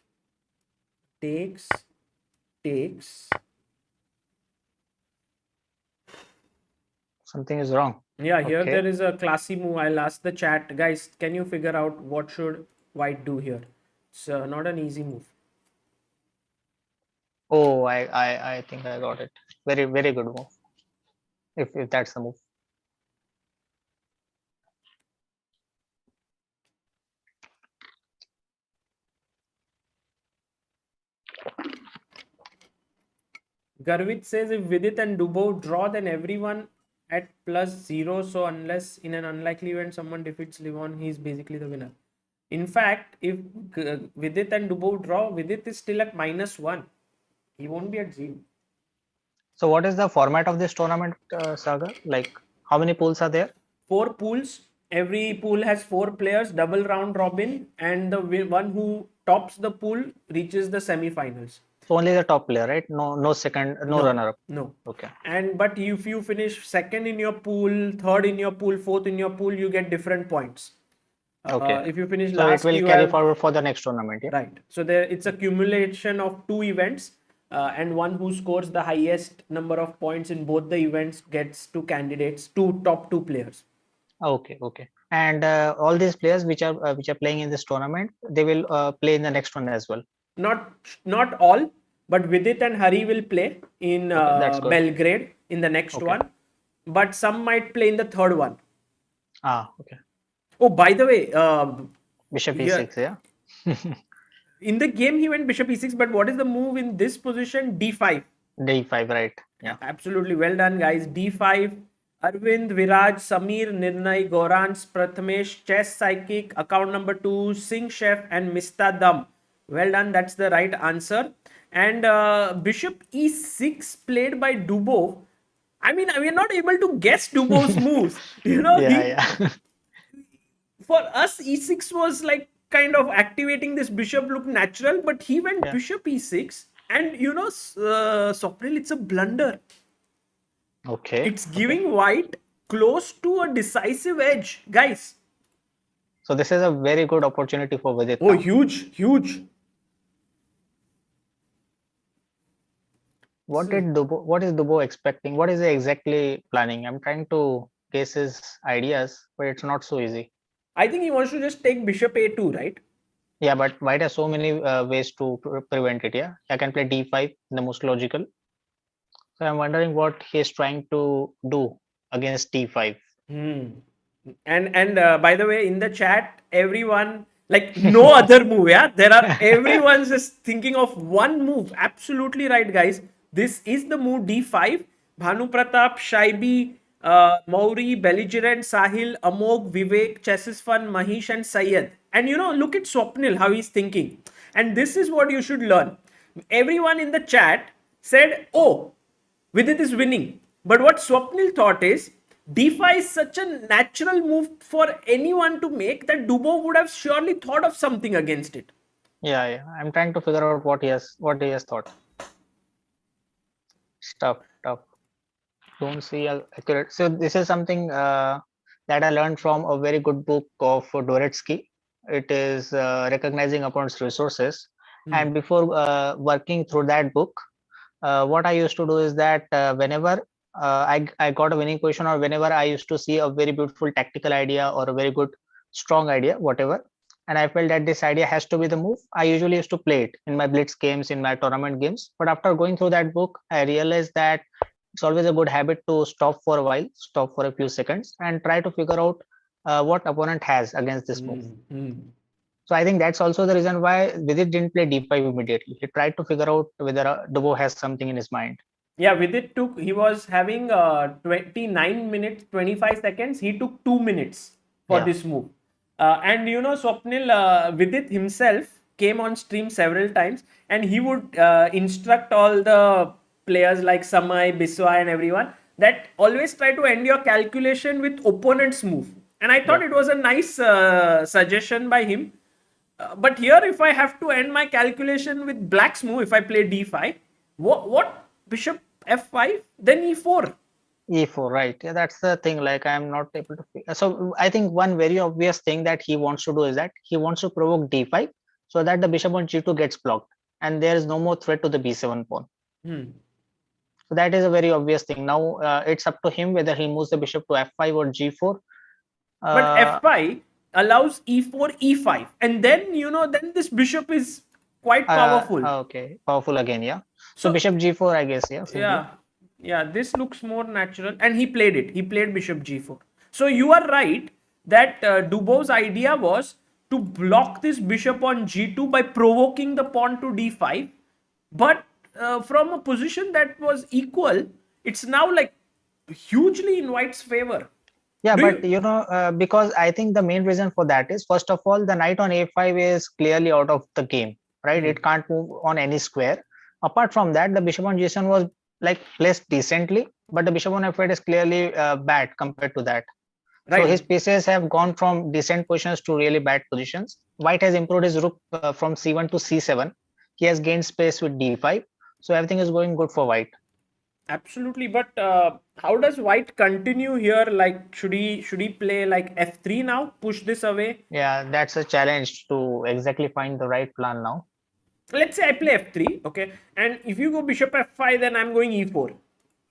Something is wrong. Yeah, here Okay. there is a classy move. I'll ask the chat, guys. Can you figure out what should white do here? It's not an easy move. Oh, I think I got it. Very good move. If that's the move. Garvit says if Vidit and Dubov draw, then everyone at +0. So unless in an unlikely event someone defeats Levon, he is basically the winner. In fact, if Vidit and Dubov draw, Vidit is still at -1. He won't be at 0. So what is the format of this tournament, Sagar? Like how many pools are there? 4 pools. Every pool has 4 players, double round robin, and the one who tops the pool reaches the semi-finals. So only the top player, right? No second, no runner-up. No. Okay. But if you finish second in your pool, third in your pool, fourth in your pool, you get different points. Okay. If you finish So last, it will carry forward for the next tournament. Yeah. Right. So it's a accumulation of 2 events, and one who scores the highest number of points in both the events gets 2 candidates, top 2 players. Okay. And all these players which are playing in this tournament, they will play in the next one as well. Not all, but Vidit and Hari will play in Belgrade in the next one, but some might play in the third one. Okay. Oh, by the way, bishop e6, yeah. In the game he went bishop e6, but what is the move in this position? d5. d5, right? Yeah. Absolutely well done, guys. d5. Arvind, Viraj, Samir, Nirnay, Gorans, Prathamesh, Chess Psychic, account number 2, Singh Chef, and Mista Dam. Well done. That's the right answer. And bishop e6 played by Dubov. I mean, we are not able to guess Dubov's moves. For us, e6 was like kind of activating this bishop look natural, but he went bishop e6, and Sopril, it's a blunder. Okay. It's giving white close to a decisive edge, guys. So this is a very good opportunity for Vidit. Oh, huge. What is Dubov expecting? What is he exactly planning? I'm trying to guess his ideas, but it's not so easy. I think he wants to just take bishop a2, right? Yeah, but white has so many ways to prevent it. Yeah, I can play d5, the most logical. So I'm wondering what he's trying to do against d5. Hmm. And by the way, in the chat, everyone like no other move. Yeah, there are everyone's just thinking of one move. Absolutely right, guys. This is the move d5. Bhanu Pratap, Shaibi, Mauri, Belligerent, Sahil, Amog, Vivek, Chesses Fun, Mahish, and Syed. And look at Swapnil, how he's thinking. And this is what you should learn. Everyone in the chat said, "Oh, Vidit is winning." But what Swapnil thought is d5 is such a natural move for anyone to make that Dubov would have surely thought of something against it. Yeah. I'm trying to figure out what he has thought. Tough. Don't see accurate. So this is something that I learned from a very good book of Doretsky. It is recognizing opponent's resources. And before working through that book, what I used to do is that whenever I got a winning position, or whenever I used to see a very beautiful tactical idea or a very good strong idea, whatever, and I felt that this idea has to be the move, I usually used to play it in my blitz games, in my tournament games. But after going through that book, I realized that it's always a good habit to stop for a while, stop for a few seconds, and try to figure out what opponent has against this move. So I think that's also the reason why Vidit didn't play d5 immediately. He tried to figure out whether Dubov has something in his mind. Yeah, Vidit he was having 29 minutes, 25 seconds. He took 2 minutes for this move. And Swapnil, Vidit himself came on stream several times and he would instruct all the players like Samay, Biswa, and everyone that always try to end your calculation with opponent's move. And I thought it was a nice suggestion by him. But here, if I have to end my calculation with black's move, if I play d5, what bishop f5, then e4. E4, right? Yeah, that's the thing. Like I'm not able to. So I think one very obvious thing that he wants to do is that he wants to provoke d5 so that the bishop on g2 gets blocked, and there is no more threat to the b7 pawn. So that is a very obvious thing. Now it's up to him whether he moves the bishop to f5 or g4. But f5 allows e4, e5, and then then this bishop is quite powerful. Okay, powerful again, yeah. So, So bishop g4, I guess, yeah. Simply. Yeah. This looks more natural, and he played it. He played bishop g4. So you are right that Dubov's idea was to block this bishop on g2 by provoking the pawn to d5, but from a position that was equal, it's now like hugely in white's favor. Yeah, but because I think the main reason for that is, first of all, the knight on a5 is clearly out of the game, right? It can't move on any square. Apart from that, the bishop on g7 was like placed decently, but the bishop on f8 is clearly bad compared to that. Right. So his pieces have gone from decent positions to really bad positions. White has improved his rook from c1 to c7. He has gained space with d5. So everything is going good for white. Absolutely, but how does white continue here? Like, should he play like f3 now? Push this away? Yeah, that's a challenge to exactly find the right plan now. Let's say I play f3, okay, and if you go bishop f5, then I'm going e4.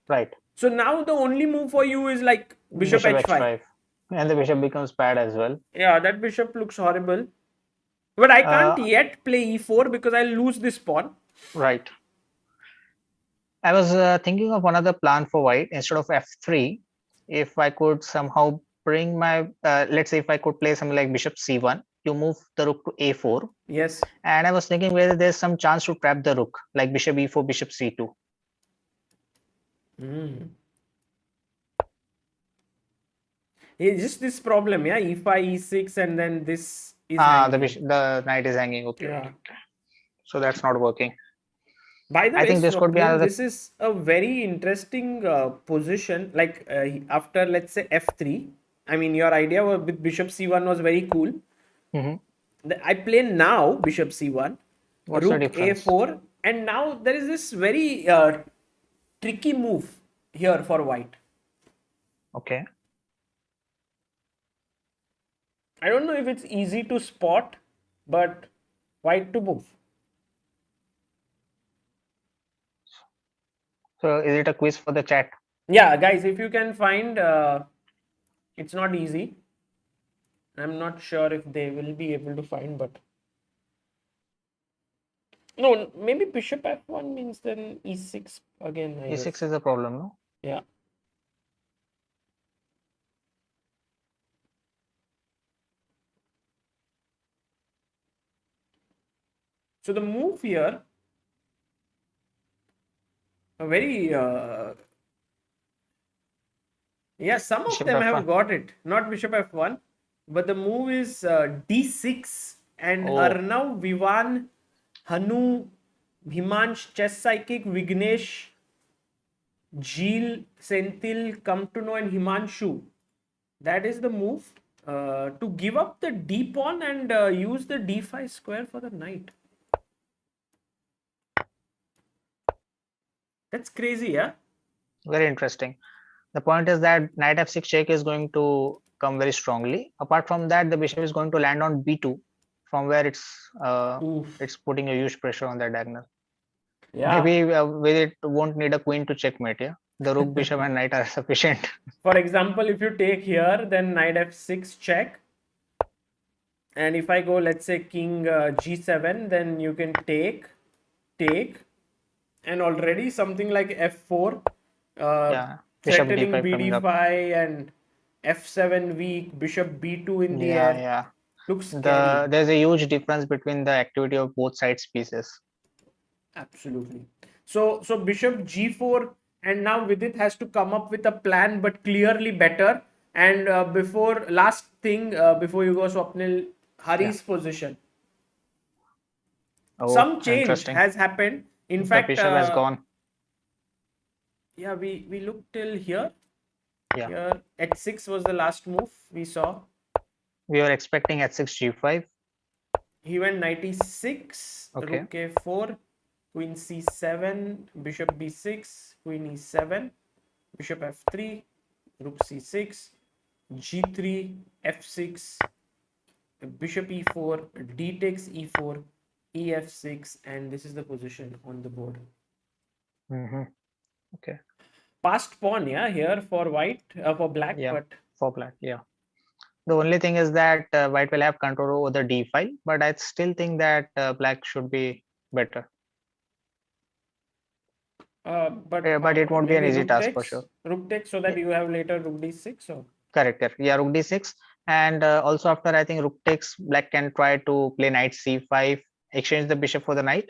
Right. So now the only move for you is like bishop h5. And the bishop becomes bad as well. Yeah, that bishop looks horrible. But I can't yet play e4 because I'll lose this pawn. Right. I was thinking of another plan for white. Instead of f3, if I could somehow bring my, let's say if I could play something like bishop c1, you move the rook to a4. Yes. And I was thinking whether there's some chance to trap the rook, like bishop e4, bishop c2. It's just this problem, yeah, e5, e6, and then this is the knight is hanging. Okay. Yeah. So that's not working. By the way, I think this could be another... this is a very interesting position. Like after, let's say, f3. I mean, your idea with bishop c1 was very cool. I play now bishop c1, What's rook the difference? a4, and now there is this very tricky move here for white. Okay. I don't know if it's easy to spot, but white to move. So is it a quiz for the chat? Yeah, guys, if you can find, it's not easy. I'm not sure if they will be able to find, but no, maybe bishop f1 means then e6 again, I E6 guess. is a problem, no? Yeah. So the move here, a very yeah, some of Bishop them f1. have got it. Not bishop f1, but the move is d6, and Oh. Arnav, Vivan, Hanu, Himansh, Chess Psychic, Vignesh, Jeel, Senthil, come to know, and Himanshu. That is the move to give up the d pawn and use the d5 square for the knight. That's crazy, yeah? Very interesting. The point is that knight f6 check is going to come very strongly. Apart from that, the bishop is going to land on b2, from where it's putting a huge pressure on that diagonal. Yeah. Maybe with it won't need a queen to checkmate. Yeah, the rook, bishop, and knight are sufficient. For example, if you take here, then knight f6 check. And if I go, let's say king g7, then you can take, and already something like f4, Yeah, bishop threatening d5 coming up. bd5 and f7 weak, bishop b2 in the air. Yeah. Looks scary. There's a huge difference between the activity of both sides pieces. Absolutely. So bishop g4, and now Vidit has to come up with a plan, but clearly better. And last thing, before you go, Swapnil, Hari's position. Oh, Some change interesting. has happened. In The fact, bishop has gone. Yeah, we looked till here. Yeah. Here, h6 was the last move we saw. We were expecting h6 g5. He went knight e6, Okay. rook a4, queen c7, bishop b6, queen e7, bishop f3, rook c6, g3, f6, bishop e4, d takes e4, ef6, and this is the position on the board. Okay. Passed pawn, yeah, here for white, for black, Yeah, but for black. Yeah. The only thing is that white will have control over the d file, but I still think that black should be better. but it won't be an maybe easy rook task takes, for sure. rook takes, so that you have later rook d6, or Correct. Yeah, rook d6, and also after I think rook takes, black can try to play knight c5, exchange the bishop for the knight,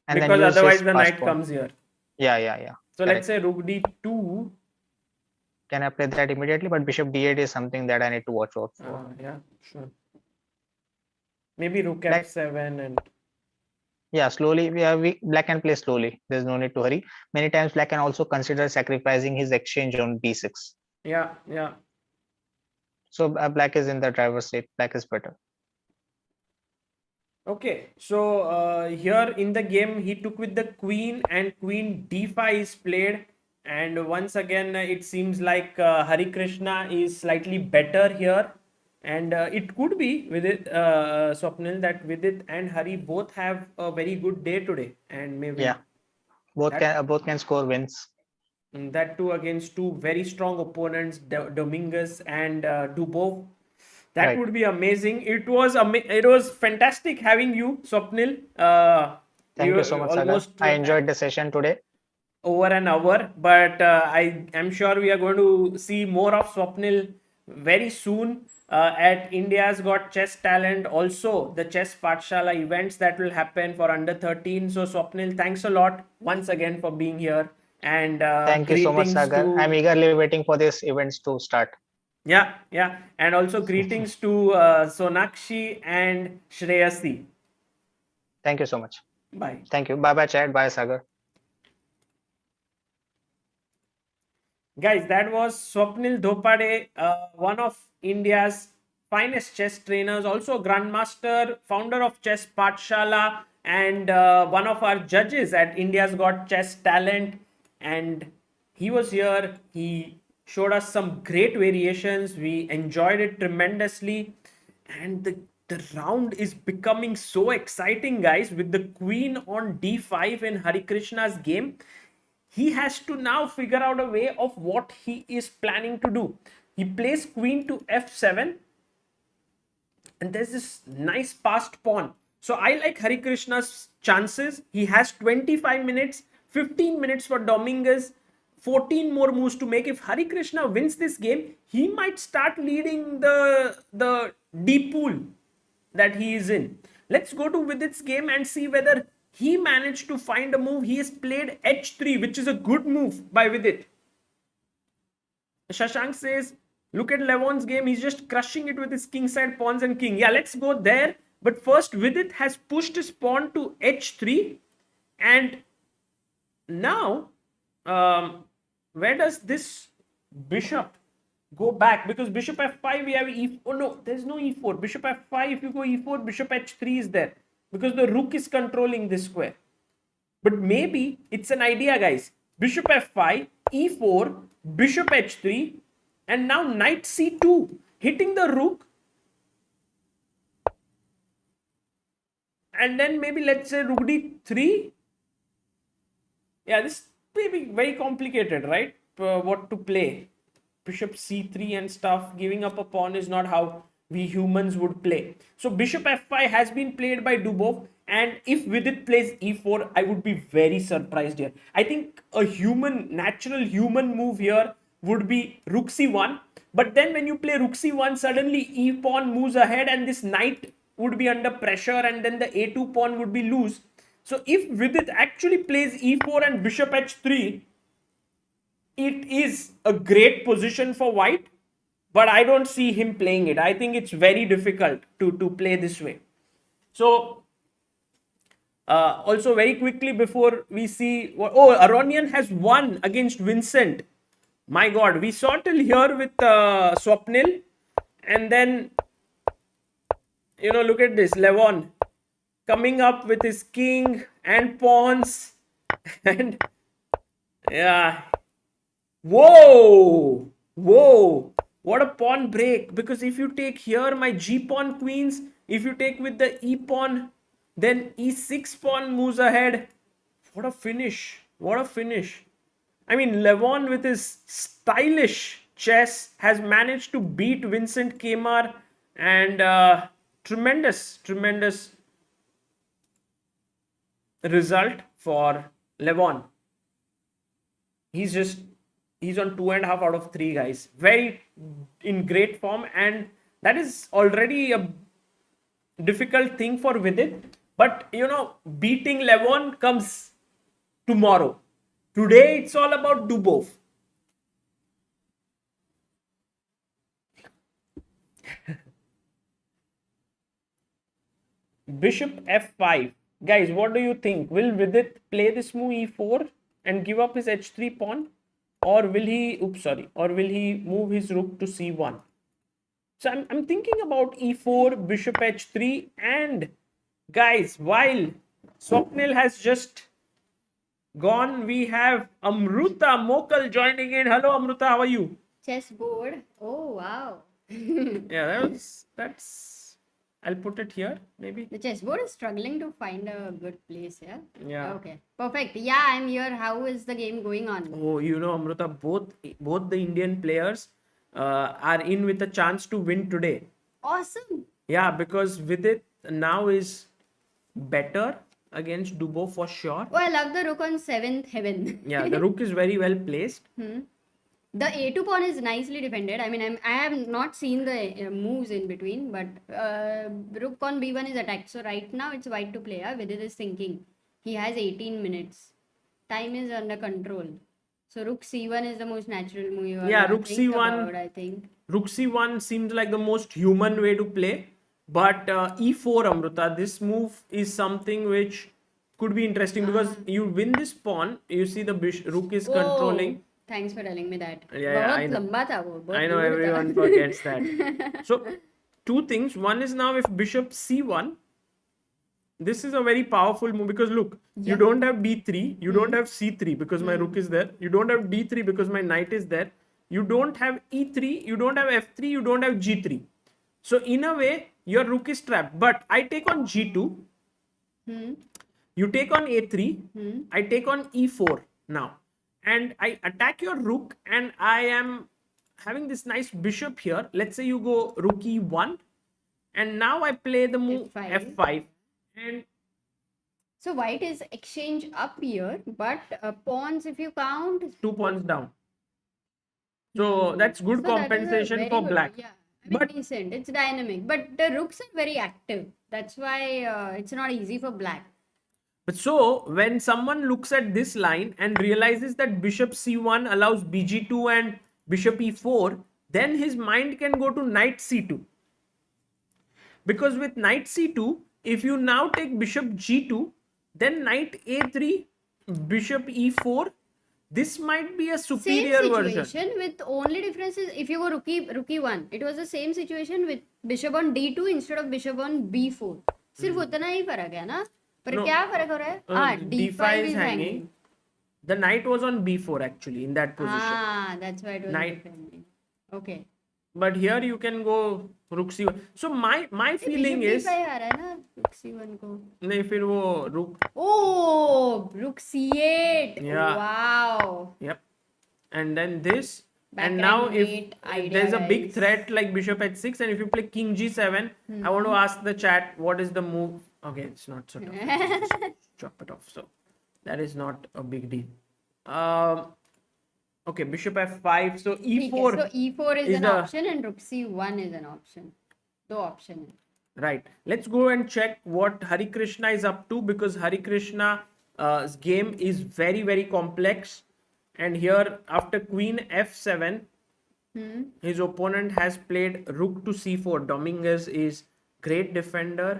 and because then use otherwise his the passed knight pawn. comes here. Yeah. So Correct. let's say rook d2. Can I play that immediately? But bishop d8 is something that I need to watch out for. Yeah, sure. Maybe rook Black- f7 and Yeah, slowly. Black can play slowly. There's no need to hurry. Many times black can also consider sacrificing his exchange on b6. yeah. So black is in the driver's seat. Black is better. Okay, so here in the game he took with the queen, and queen d5 is played, and once again it seems like Harikrishna is slightly better here, and it could be with it, Swapnil, that Vidit and Hari both have a very good day today, and maybe Yeah, both can score wins. that too against two very strong opponents, Dominguez and Dubov. That Right. would be amazing. It was fantastic having you, Swapnil. Thank you so much, Sagar. Almost I enjoyed the session today. over an hour, but I am sure we are going to see more of Swapnil very soon at India's Got Chess Talent. Also, the Chess Pathshala events that will happen for under 13. So, Swapnil, thanks a lot once again for being here. And Thank you so much, greetings Sagar. to I'm eagerly waiting for these events to start. yeah, and also greetings to Sonakshi and Shreyasi. Thank you so much. Bye. Thank you. Bye, Chad. Bye, Sagar. Guys, that was Swapnil Dhopade, one of India's finest chess trainers, also grandmaster, founder of Chess Pathshala, and one of our judges at India's Got Chess Talent. And he was here. He showed us some great variations. We enjoyed it tremendously, and the round is becoming so exciting, guys, with the queen on d5 in Harikrishna's game. He has to now figure out a way of what he is planning to do. He plays queen to f7, And there's this nice passed pawn. So I like Harikrishna's chances. He has 25 minutes, 15 minutes for Dominguez, 14 more moves to make. If Harikrishna wins this game, he might start leading the deep pool that he is in. Let's go to Vidit's game and see whether he managed to find a move. He has played h3, which is a good move by Vidit. Shashank says, look at Levon's game. He's just crushing it with his kingside pawns and king. Yeah, let's go there. But first, Vidit has pushed his pawn to h3. And now, where does this bishop go back? Because bishop f5, we have e4. Oh no, there's no e4. Bishop f5, if you go e4, bishop h3 is there. Because the rook is controlling this square. But maybe it's an idea, guys. Bishop f5, e4, bishop h3, and now knight c2, hitting the rook. And then maybe let's say rook d3. Yeah, this may be very complicated, right? What to play. Bishop c3 and stuff. Giving up a pawn is not how we humans would play. So bishop f5 has been played by Dubov. And if Vidit plays e4, I would be very surprised here. I think a natural human move here would be rook c1. But then when you play rook c1, suddenly e pawn moves ahead and this knight would be under pressure and then the a2 pawn would be loose. So if Vidit actually plays e4 and bishop h3, it is a great position for white. But I don't see him playing it. I think it's very difficult to play this way. So also very quickly before we see, Aronian has won against Vincent. My God, we saw till here with Swapnil, and then look at this, Levon coming up with his king and pawns, and yeah, whoa, what a pawn break! Because if you take here my g pawn queens, if you take with the e pawn, then e6 pawn moves ahead. What a finish. What a finish. I mean, Levon with his stylish chess has managed to beat Vincent Kemar, and tremendous result for Levon. He's on 2.5 out of 3, guys. Very in great form, and that is already a difficult thing for Vidit. But beating Levon comes tomorrow. Today it's all about Dubov. Bishop f5. Guys, what do you think? Will Vidit play this move e4 and give up his h3 pawn? Or will he move his rook to c1? So I'm thinking about e4, bishop h3, and guys, while Swapnil has just gone, we have Amruta Mokal joining in. Hello Amruta, how are you? Chessboard. Oh wow. Yeah, that's I'll put it here, maybe. The chessboard is struggling to find a good place, yeah? Yeah. Okay, perfect. Yeah, I'm here. How is the game going on? Oh, Amruta, both the Indian players are in with a chance to win today. Awesome. Yeah, because Vidit now is better against Dubov for sure. Oh, I love the rook on 7th heaven. Yeah, the rook is very well placed. The a2 pawn is nicely defended. I mean, I have not seen the moves in between, but rook on b1 is attacked. So right now it's white to play. Vidit is thinking. He has 18 minutes. Time is under control. So rook c1 is the most natural move you Yeah, rook c1. I think. Rook c1 seems like the most human way to play. But e4, Amruta, this move is something which could be interesting because you win this pawn. You see the rook is controlling. Thanks for telling me that. Yeah, I know. I know everyone forgets that. So, two things. One is now if bishop c1, this is a very powerful move because look, you don't have b3, you don't have c3 because my rook is there. You don't have d3 because my knight is there. You don't have e3, you don't have f3, you don't have g3. So, in a way, your rook is trapped. But I take on g2. You take on a3. I take on e4 now. And I attack your rook and I am having this nice bishop here. Let's say you go rook e1 and now I play the move F5. f5, and So white is exchange up here, but pawns, if you count, 2 pawns down. So that's good so that is a compensation very for good, black. yeah. I mean, But- decent. It's dynamic, but the rooks are very active. That's why it's not easy for black. But so when someone looks at this line and realizes that bishop c1 allows bg2 and bishop e4, then his mind can go to knight c2. Because with knight c2, if you now take bishop g2, then knight a3, bishop e4, this might be a superior Same version. situation with only difference is if you go rookie 1, it was the same situation with bishop on d2 instead of bishop on b4. सिर्फ उतना ही फर्क है ना, पर No. क्या फर्क हो रहा है? d5 is hanging. The knight was on b4 actually in that position. That's why it was Knight. defending. Okay. But here you can go rook c1. So my feeling bishop is d5 आ रहा है ना rook c1 को. नहीं फिर वो rook. Oh, rook c8. Yeah. Wow. Yep. And then this. Back and now and if wait idea, there's a big guys. threat like bishop h6, and if you play king g7, I want to ask the chat what is the move. Okay, it's not so tough. Just chop it off. So that is not a big deal. Okay, bishop f5. So ठीक है, e4. so e4 is is an the- option and rook c1 is an option. दो option है. Right. Let's go and check what Harikrishna is up to, because Harikrishna's game is very, very complex. And here, after queen f7, his opponent has played rook to c4. Dominguez is great defender.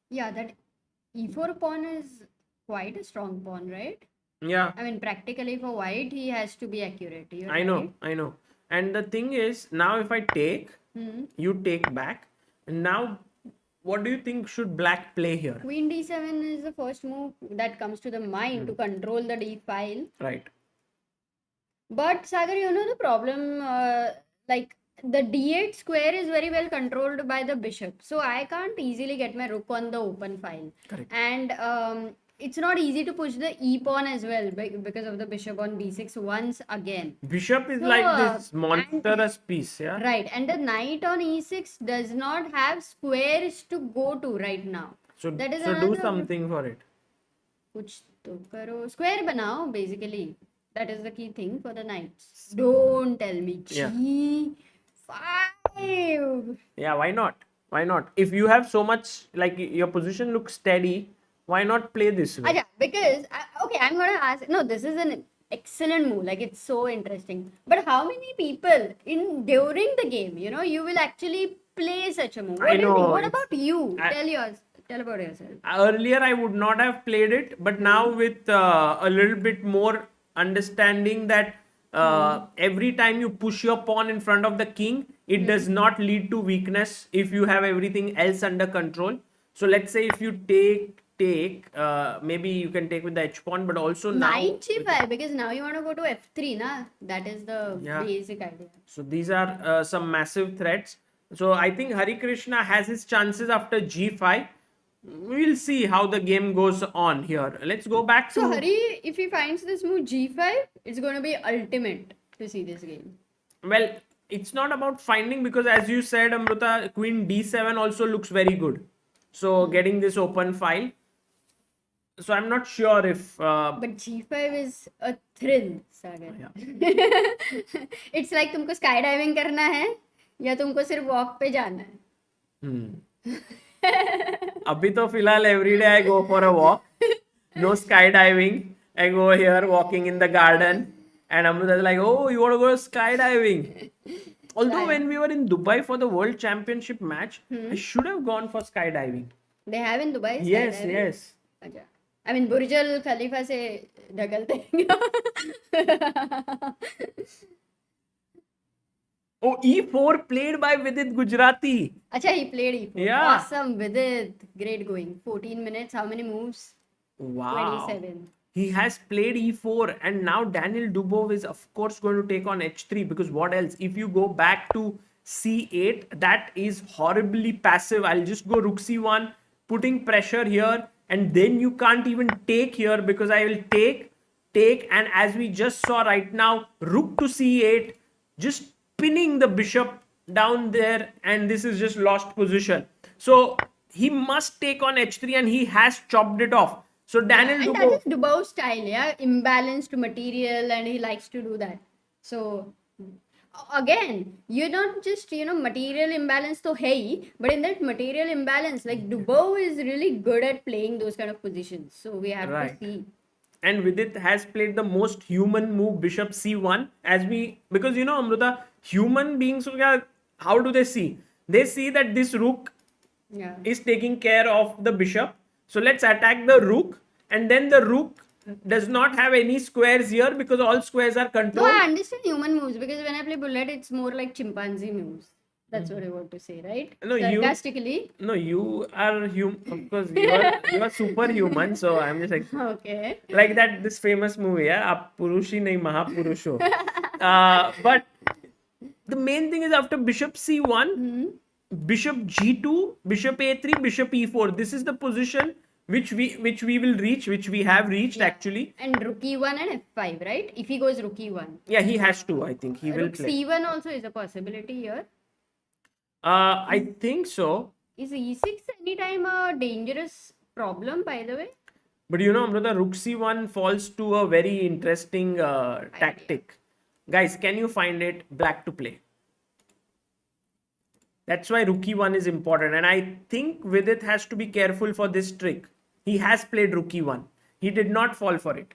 Yeah, that e4 pawn is quite a strong pawn, right? Yeah, I mean, practically for white, he has to be accurate. You're I know, right. I know. And the thing is, now if I take, you take back. And now, what do you think should black play here? Queen d7 is the first move that comes to the mind to control the d file. Right. But Sagar, you know the problem, like the d8 square is very well controlled by the bishop. So I can't easily get my rook on the open file. Correct. And it's not easy to push the e pawn as well because of the bishop on b6 once again. Bishop is So, like this monstrous piece, yeah? Right, and the knight on e6 does not have squares to go to right now. So, That is so do another- something for it. कुछ तो करो, square banao basically. That is the key thing for the knights. Don't tell me Yeah. g5. Yeah, why not? Why not? If you have so much, like your position looks steady, why not play this way? Acha, because okay, I'm gonna ask. No, this is an excellent move. Like it's so interesting. But how many people during the game, you will actually play such a move? What I do you think? know, What it's- about you? I- Tell about yourself. Earlier, I would not have played it, but now with a little bit more understanding that every time you push your pawn in front of the king, it does not lead to weakness if you have everything else under control. So let's say if you take, maybe you can take with the h pawn, but also now. Knight g5 because now you want to go to f3, na? That is the Yeah. basic idea. So these are some massive threats. So I think Harikrishna has his chances after g5. We'll see how the game goes on here. Let's go back to. So Hari, if he finds this move g5, it's going to be ultimate to see this game. Well, it's not about finding, because as you said, Amruta, queen d7 also looks very good. So getting this open file. So I'm not sure if. But g5 is a thrill, Sagar. Yeah. It's like तुमको skydiving करना है या तुमको सिर्फ walk पे जाना है. अभी तो फिलहाल every day I go for a walk. No skydiving. I go here walking in the garden. And Amruta is like, oh, you want to go skydiving? Although when we were in Dubai for the World Championship match, I should have gone for skydiving. They have in Dubai Yes, skydiving? yes. अच्छा. I mean Burj Al Khalifa से ढकलते हैं. Oh, E4 played by Vidit Gujrathi. अच्छा, he played e4. Yeah. Awesome, Vidit. Great going. 14 minutes. How many moves? Wow. 27. He has played E4, and now Daniil Dubov is of course going to take on H3, because what else? If you go back to C8, that is horribly passive. I'll just go Rook C1, putting pressure here, and then you can't even take here because I will take, and as we just saw right now, Rook to C8, just pinning the bishop down there, and this is just lost position. So he must take on h3, and he has chopped it off. So Daniel And that Dubov, is Dubov's style, yeah, imbalanced material, and he likes to do that. So again, you don't just material imbalance to hey, but in that material imbalance, like Dubov is really good at playing those kind of positions. So we have Right. to see. and Vidit has played the most human move, bishop c1, because Amruta, human beings, how do they see? They see that this rook Yeah. is taking care of the bishop. So let's attack the rook, and then the rook does not have any squares here because all squares are No, controlled. I understand human moves because when I play bullet, it's more like chimpanzee moves. That's what I want to say, right? No, you- Sarcastically. No, you are human. Of course, you are superhuman. So I'm just Okay. like that. This famous movie, yeah, आप पुरुष ही नहीं महापुरुष हो. But the main thing is after bishop c1, bishop g2, bishop a3, bishop e4. This is the position which we will reach, which we have reached actually. And rook e1 and f5, right? If he goes rook e1. Yeah, he has to. I think he will Rook play. c1 also is a possibility here. I think so. Is e6 anytime a dangerous problem, by the way? But Amrita, rook c1 falls to a very interesting tactic. Guys, can you find it? Black to play. That's why rook e1 is important. And I think Vidit has to be careful for this trick. He has played rook e1. He did not fall for it.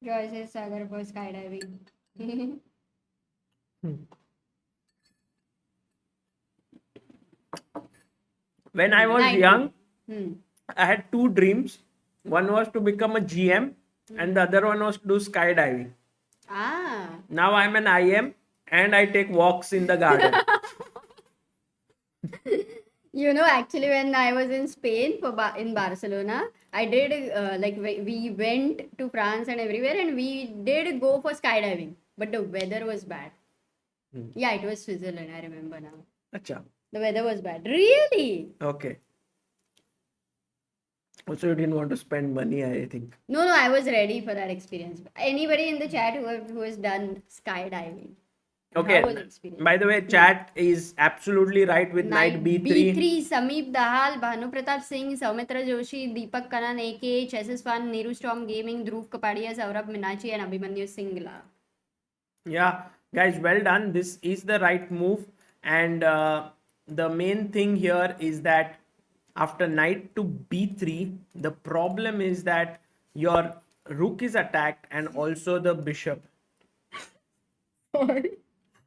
Joy says Sagar for skydiving. When I was Nice. young, Hmm. I had two dreams. One was to become a GM, and the other one was to do skydiving. Ah. Now I'm an IM, and I take walks in the garden. Actually, when I was in Spain in Barcelona, I did we went to France and everywhere, and we did go for skydiving, but the weather was bad. Yeah, it was Switzerland. I remember now. Acha. The weather was bad. Really? Okay. Also, you didn't want to spend money, I think. No, I was ready for that experience. Anybody in the chat who has done skydiving? Okay. How was the experience? By the way, chat is absolutely right with knight b3. B3, Sameep Dahal, Bhanu Pratap Singh, Saumitra Joshi, Deepak Kanan, AK, ChessBase Fun, Neeru Storm Gaming, Dhruv Kapadia, Saurabh Minachi, and Abhimanyu Singla. Yeah, guys, well done. This is the right move. And the main thing here is that after knight to b3, the problem is that your rook is attacked and also the bishop. Sorry.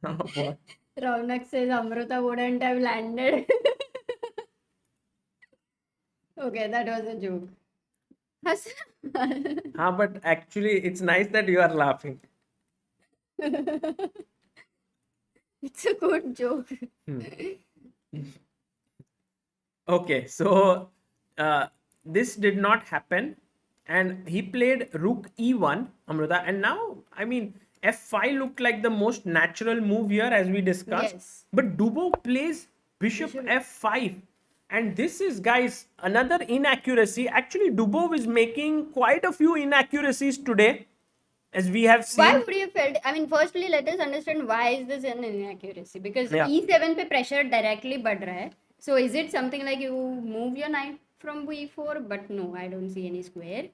What? Raunak says Amruta wouldn't have landed. Okay, that was a joke. But actually, it's nice that you are laughing. It's a good joke. Okay, so this did not happen, and he played rook e1, Amruta, and now, I mean, f5 looked like the most natural move here as we discussed. Yes. But Dubov plays bishop f5, and this is, guys, another inaccuracy. Actually, Dubov is making quite a few inaccuracies today, as we have seen. Why would you have felt? I mean, firstly, let us understand why is this an inaccuracy? Because Yeah. e7 पे pressure directly बढ़ रहा है. So is it something like you move your knight from e4? But no, I don't see any square.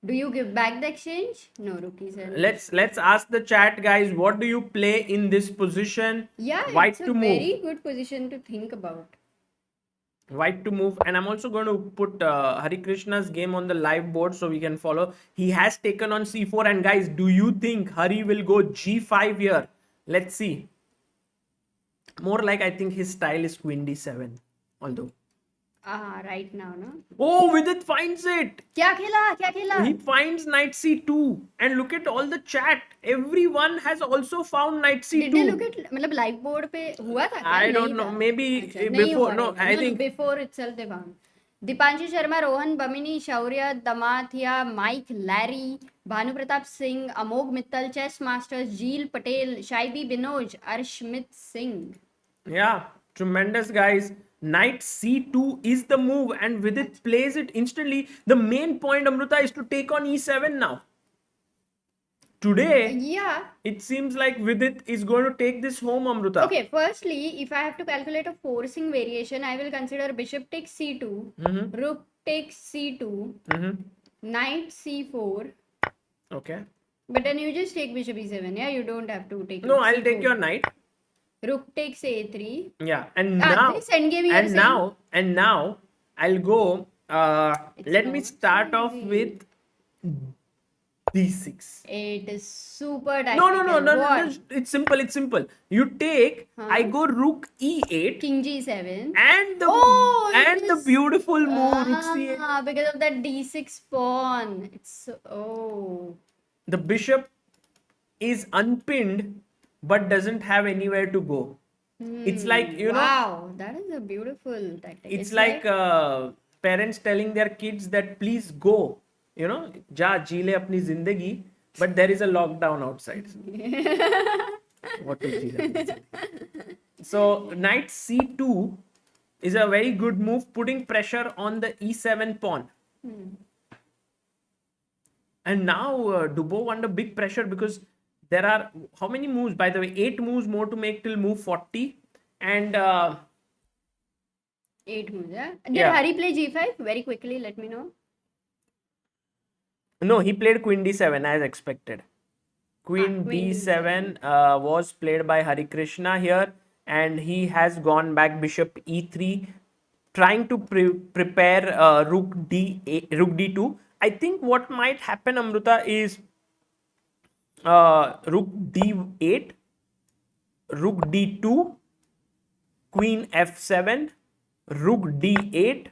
Do you give back the exchange? No, rook e7. Let's ask the chat, guys. What do you play in this position? Yeah, White it's to a move. very good position to think about. White to move, and I'm also going to put Harikrishna's game on the live board so we can follow. He has taken on c4, and guys, do you think Hari will go g5 here? Let's see. More like, I think his style is queen d7, although. Right now, no? Oh, Vidit finds it. क्या खेला? He finds knight c2, and look at all the chat. Everyone has also found knight c2. Did they look at मतलब live board पे हुआ था क्या? I don't नहीं know. था. Maybe अच्छा, नहीं before. हुआ No, रहेगा. I think. Before itself they found. Deepanshu Sharma, Rohan Bamini, Shaurya Damathiya, Mike Larry, Bhanu Pratap Singh, Amogh Mittal, chess masters, Zeel Patel, Shaiby Binoj, Arshmit Singh. Yeah, tremendous, guys. Knight c2 is the move, and Vidit plays it instantly. The main point, Amruta, is to take on e7 now. Today, Yeah. it seems like Vidit is going to take this home, Amruta. Okay, firstly, if I have to calculate a forcing variation, I will consider bishop takes c2, rook takes c2, knight c4. Okay. But then you just take bishop e7, yeah? You don't have to take No, rook I'll c4. take your knight. Rook takes a3. Yeah, and now, this endgame you are saying. and now, I'll go. Let me not start so off easy. with d6. It is super No, tactical. What? it's simple. You take. I go rook e8 King g7. and the it the is- beautiful move rook c8. Because of that d6 pawn. It's The bishop is unpinned but doesn't have anywhere to go. It's like, you know, wow, that is a beautiful tactic. it's like parents telling their kids that please go, you know, ja ji le apni zindagi, but there is a lockdown outside. What to ji le apni zindagi? So knight c2 is a very good move, putting pressure on the e7 pawn. And now Dubov under big pressure because there are how many moves? By the way, 8 moves more to make till move 40. And 8 moves, yeah? Did Yeah. Hari play g5? Very quickly, let me know. no, he played queen d7 as expected. Queen Queen d7 was played by Harikrishna here, and he has gone back bishop e3, trying to prepare rook d2. I think what might happen, Amruta, is rook d8, rook d2, queen f7, rook d8,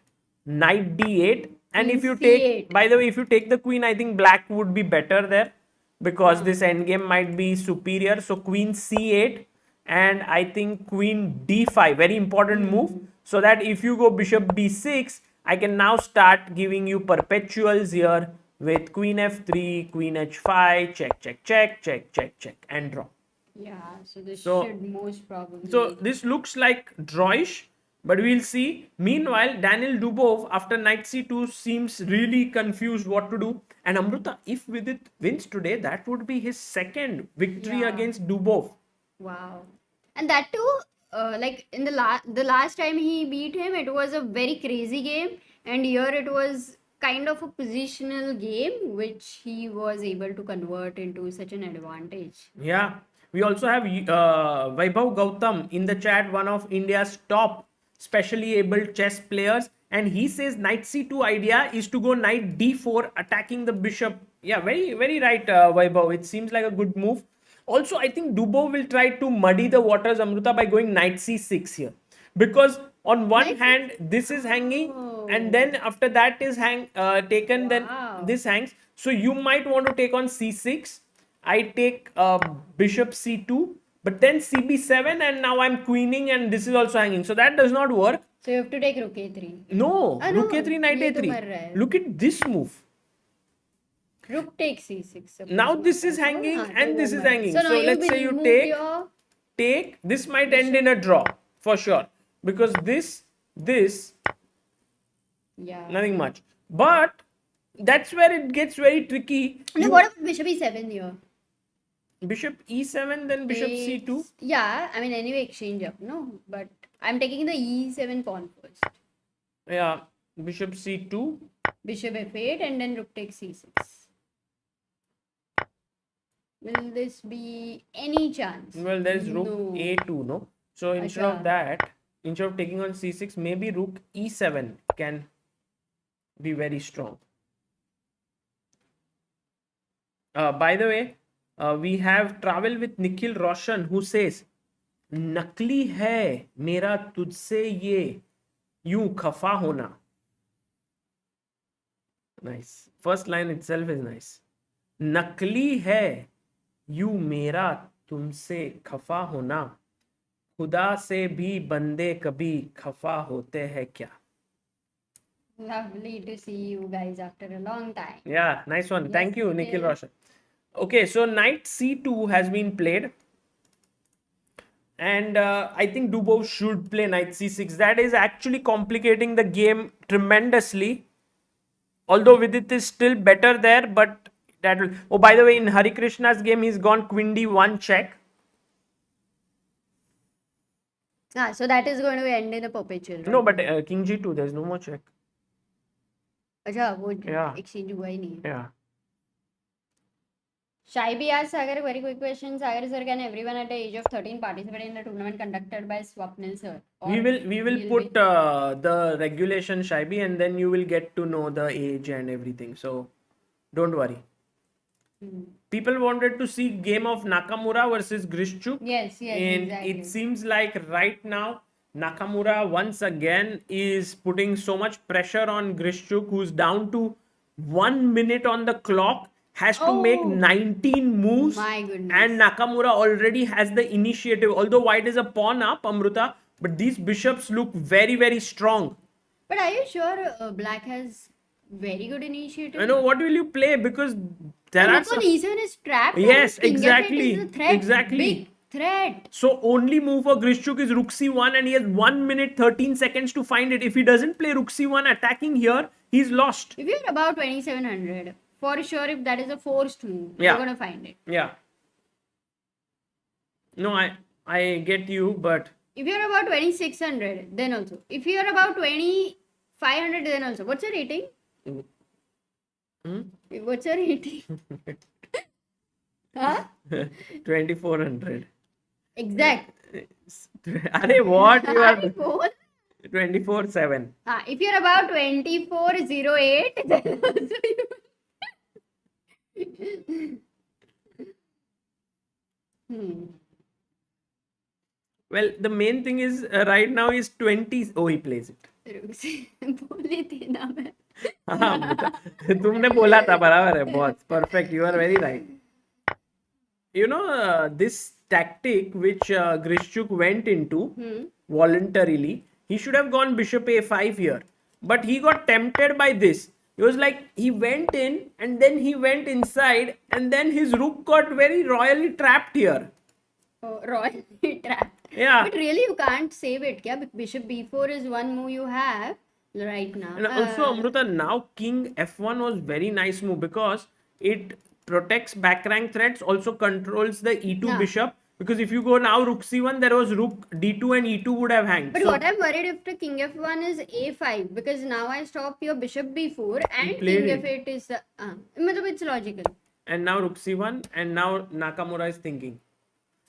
knight d8, and Queen if you c8. take, by the way, if you take the queen, I think black would be better there because this endgame might be superior. So queen c8, and I think queen d5, very important move, so that if you go bishop b6, I can now start giving you perpetuals here with queen f3, queen h5, check, and draw. Yeah, so this So- should most probably. So this looks like drawish, but we'll see. Meanwhile, Daniil Dubov after knight c2 seems really confused what to do. And Amruta, if Vidit wins today, that would be his second victory Yeah. against Dubov. Wow. And that too, like in the last time he beat him, it was a very crazy game, and here it was kind of a positional game which he was able to convert into such an advantage. Yeah. We also have Vaibhav Gautam in the chat, one of India's top specially able chess players. And he says knight c2 idea is to go knight d4, attacking the bishop. Yeah, very, very right, Vaibhav. It seems like a good move. Also, I think Dubov will try to muddy the waters, Amruta, by going knight c6 here. Because on one Knight hand, this is hanging, and then after that is taken, then Wow. this hangs. So you might want to take on c6. I take bishop c2, but then cb7, and now I'm queening, and this is also hanging. So that does not work. So you have to take rook a3. No, no, rook a3, knight ये तो a3. मर रहा है. Look at this move. Rook takes c6. suppose. Now this is hanging हाँ, and तो this वो is मर रहा है. hanging. So now So you let's say will you move take, your take. This might end in a draw for sure because this, yeah. nothing much. But that's where it gets very tricky. No, You- what about bishop e7 here? Bishop e7, then bishop c2. Takes- Yeah, I mean anyway exchange up, no? But I'm taking the e7 pawn first. Yeah, bishop c2. Bishop f8 and then rook takes c6. Will this be any chance? Well, there is rook No. a2, no? So instead of Acha. that, instead of taking on c6, maybe rook e7 can be very strong. By the way, we have travel with Nikhil Roshan who says, नकली है मेरा तुझसे ये यूं खफा होना. Nice. First line itself is nice. नकली है यूं मेरा तुमसे खफा होना, खुदा से भी बंदे कभी खफा होते हैं क्या. Lovely to see you guys after a long time. Yeah, nice one. Yes, Thank you, it Nikhil is. Roshan. Okay, so knight c2 has been played. And I think Dubov should play knight c6. That is actually complicating the game tremendously. Although Vidit is still better there, but that will. Oh, by the way, in Harikrishna's game, he's gone queen d1 check. So that is going to end in a perpetual. Right? No, but king g2, there's no more check. अच्छा वो Yeah. exchange हुआ ही नहीं. Yeah. Shaibi asks Sagar, very quick question. Sagar sir, can everyone at the age of 13 participate in the tournament conducted by Swapnil sir? Or We will we'll put the regulation, Shaibi, and then you will get to know the age and everything. So don't worry. People wanted to see game of Nakamura versus Grishchuk. Yes, And exactly. it seems like right now Nakamura once again is putting so much pressure on Grishchuk, who's down to 1 minute on the clock, has to make 19 moves. My goodness. And Nakamura already has the initiative. Although white is a pawn up, Amruta, but these bishops look very, very strong. But are you sure black has very good initiative? I know, what will you play? Because there And are look on some... E7 is trapped. Yes, and king F8 exactly, is a threat. exactly. Big threat. So only move for Grishchuk is rook c1, and he has 1 minute 13 seconds to find it. If he doesn't play rook c1 attacking here, he's lost. If you're about 2700, for sure, if that is a forced move, Yeah. you're going to find it. Yeah. No, I get you, but If you're about 2600, then also. If you're about 2500, then also. What's your rating? What's your rating? Huh? 2400. Exact. Arey, what? You are Four. 24/7. If you're about 2408, then also you. Well, the main thing is right now is 20. Oh, he plays it. बोली थी ना मैं. हाँ, तुमने बोला था, बराबर है, बहुत perfect. You are very right. You know, this tactic which Grishchuk went into voluntarily, he should have gone bishop a5 here, but he got tempted by this. He was like, he went in and then he went inside, and then his rook got very royally trapped here. Oh, royally trapped. Yeah. But really, you can't save it. Yeah, bishop b4 is one move you have right now. And also, Amruta, now king f1 was very nice move because it protects back rank threats, also controls the e2 bishop. Because if you go now rook c1, there was rook d2 and e2 would have hanged. But what I'm worried if the king f1 is a5, because now I stop your bishop b4 and played king it. f8 is it's logical. And now rook c1, and now Nakamura is thinking.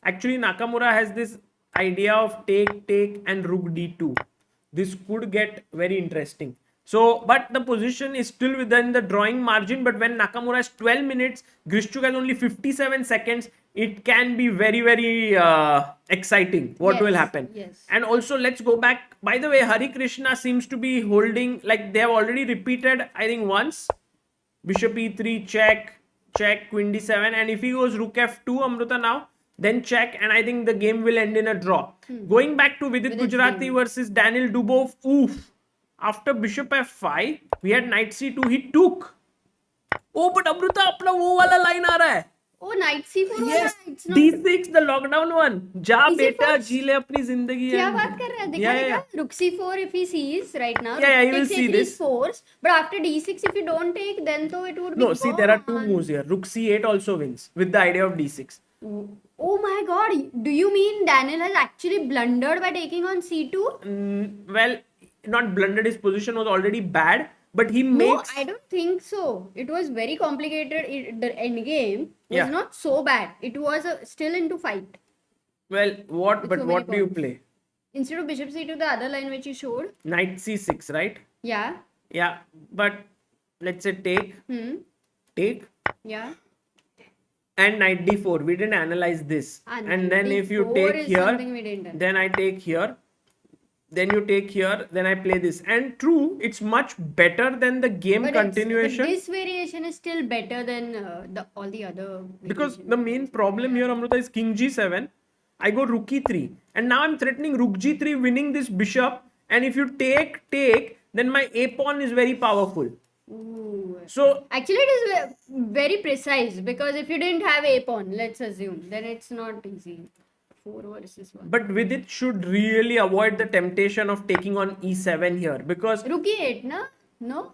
Actually, Nakamura has this idea of take and rook d2. This could get very interesting. So, but the position is still within the drawing margin. But when Nakamura has 12 minutes, Grishchuk has only 57 seconds. It can be very, very exciting what will happen. Yes. And also, let's go back. By the way, Harikrishna seems to be holding, like they have already repeated, I think once. Bishop e3, check, queen d7. And if he goes rook f2, Amruta now, then check, and I think the game will end in a draw. Going back to Vidit Gujrathi versus Daniil Dubov, oof. After bishop f5, we had knight c2, he took. Oh, but Amruta, apna wo wala line aa raha hai. Oh, knight c4 Yes, it's not. d6, the lockdown one. Ja Is it beta, first? जी ले अपनी जिंदगी. क्या बात कर रहा है? Yeah, दिखा yeah. rook c4 if he sees right now. Yeah, rook he will takes see a3 this. is forced, but after d6 if you don't take, then though it would be No, see, there are two gone. moves here. Rook c8 also wins with the idea of d6. Oh my god, do you mean Daniel has actually blundered by taking on c2? Well, not blundered, his position was already bad, but he No, makes... I don't think so. It was very complicated. The end game was Yeah. not so bad. It was still into fight. Well, what? With But so many what do you pawns. play? Instead of bishop c2, the other line which you showed. Knight c6, right? Yeah. Yeah, but let's say take, Yeah. and knight d4. We didn't analyze this. And then if you D4 take is here, something we didn't. then I take here, then you take here, then I play this. And true, it's much better than the game But continuation. this variation is still better than all the other. Because variations. the main problem here, Amruta, is king g7. I go rook e3. And now I'm threatening rook g3, winning this bishop. And if you take, then my a pawn is very powerful. Ooh. So, Actually, it is very precise because if you didn't have a pawn, let's assume, then it's not easy. 4 versus 1. But Vidit should really avoid the temptation of taking on e7 here because, Rook e8, na? No?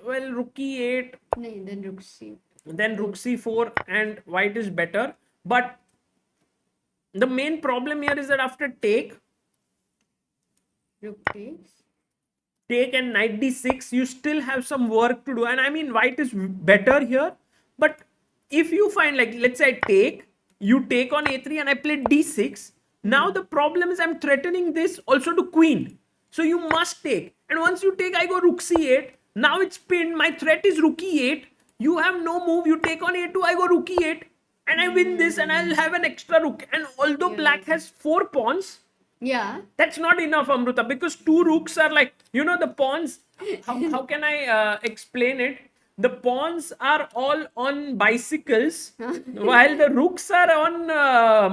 well, rook e8, No, then rook c. then rook c4, and white is better. But the main problem here is that after take Rook takes. and knight d6, you still have some work to do. And I mean, white is better here. But if you find, like, let's say I take, you take on a3 and I play d6. Now the problem is I'm threatening this also to queen. So you must take. And once you take, I go rook c8. Now it's pinned. My threat is rook e8. You have no move. You take on a2, I go rook e8. And I win this and I'll have an extra rook. And although black has 4 pawns, Yeah. that's not enough, Amruta, because 2 rooks are like, the pawns. How can I explain it? The pawns are all on bicycles while the rooks are on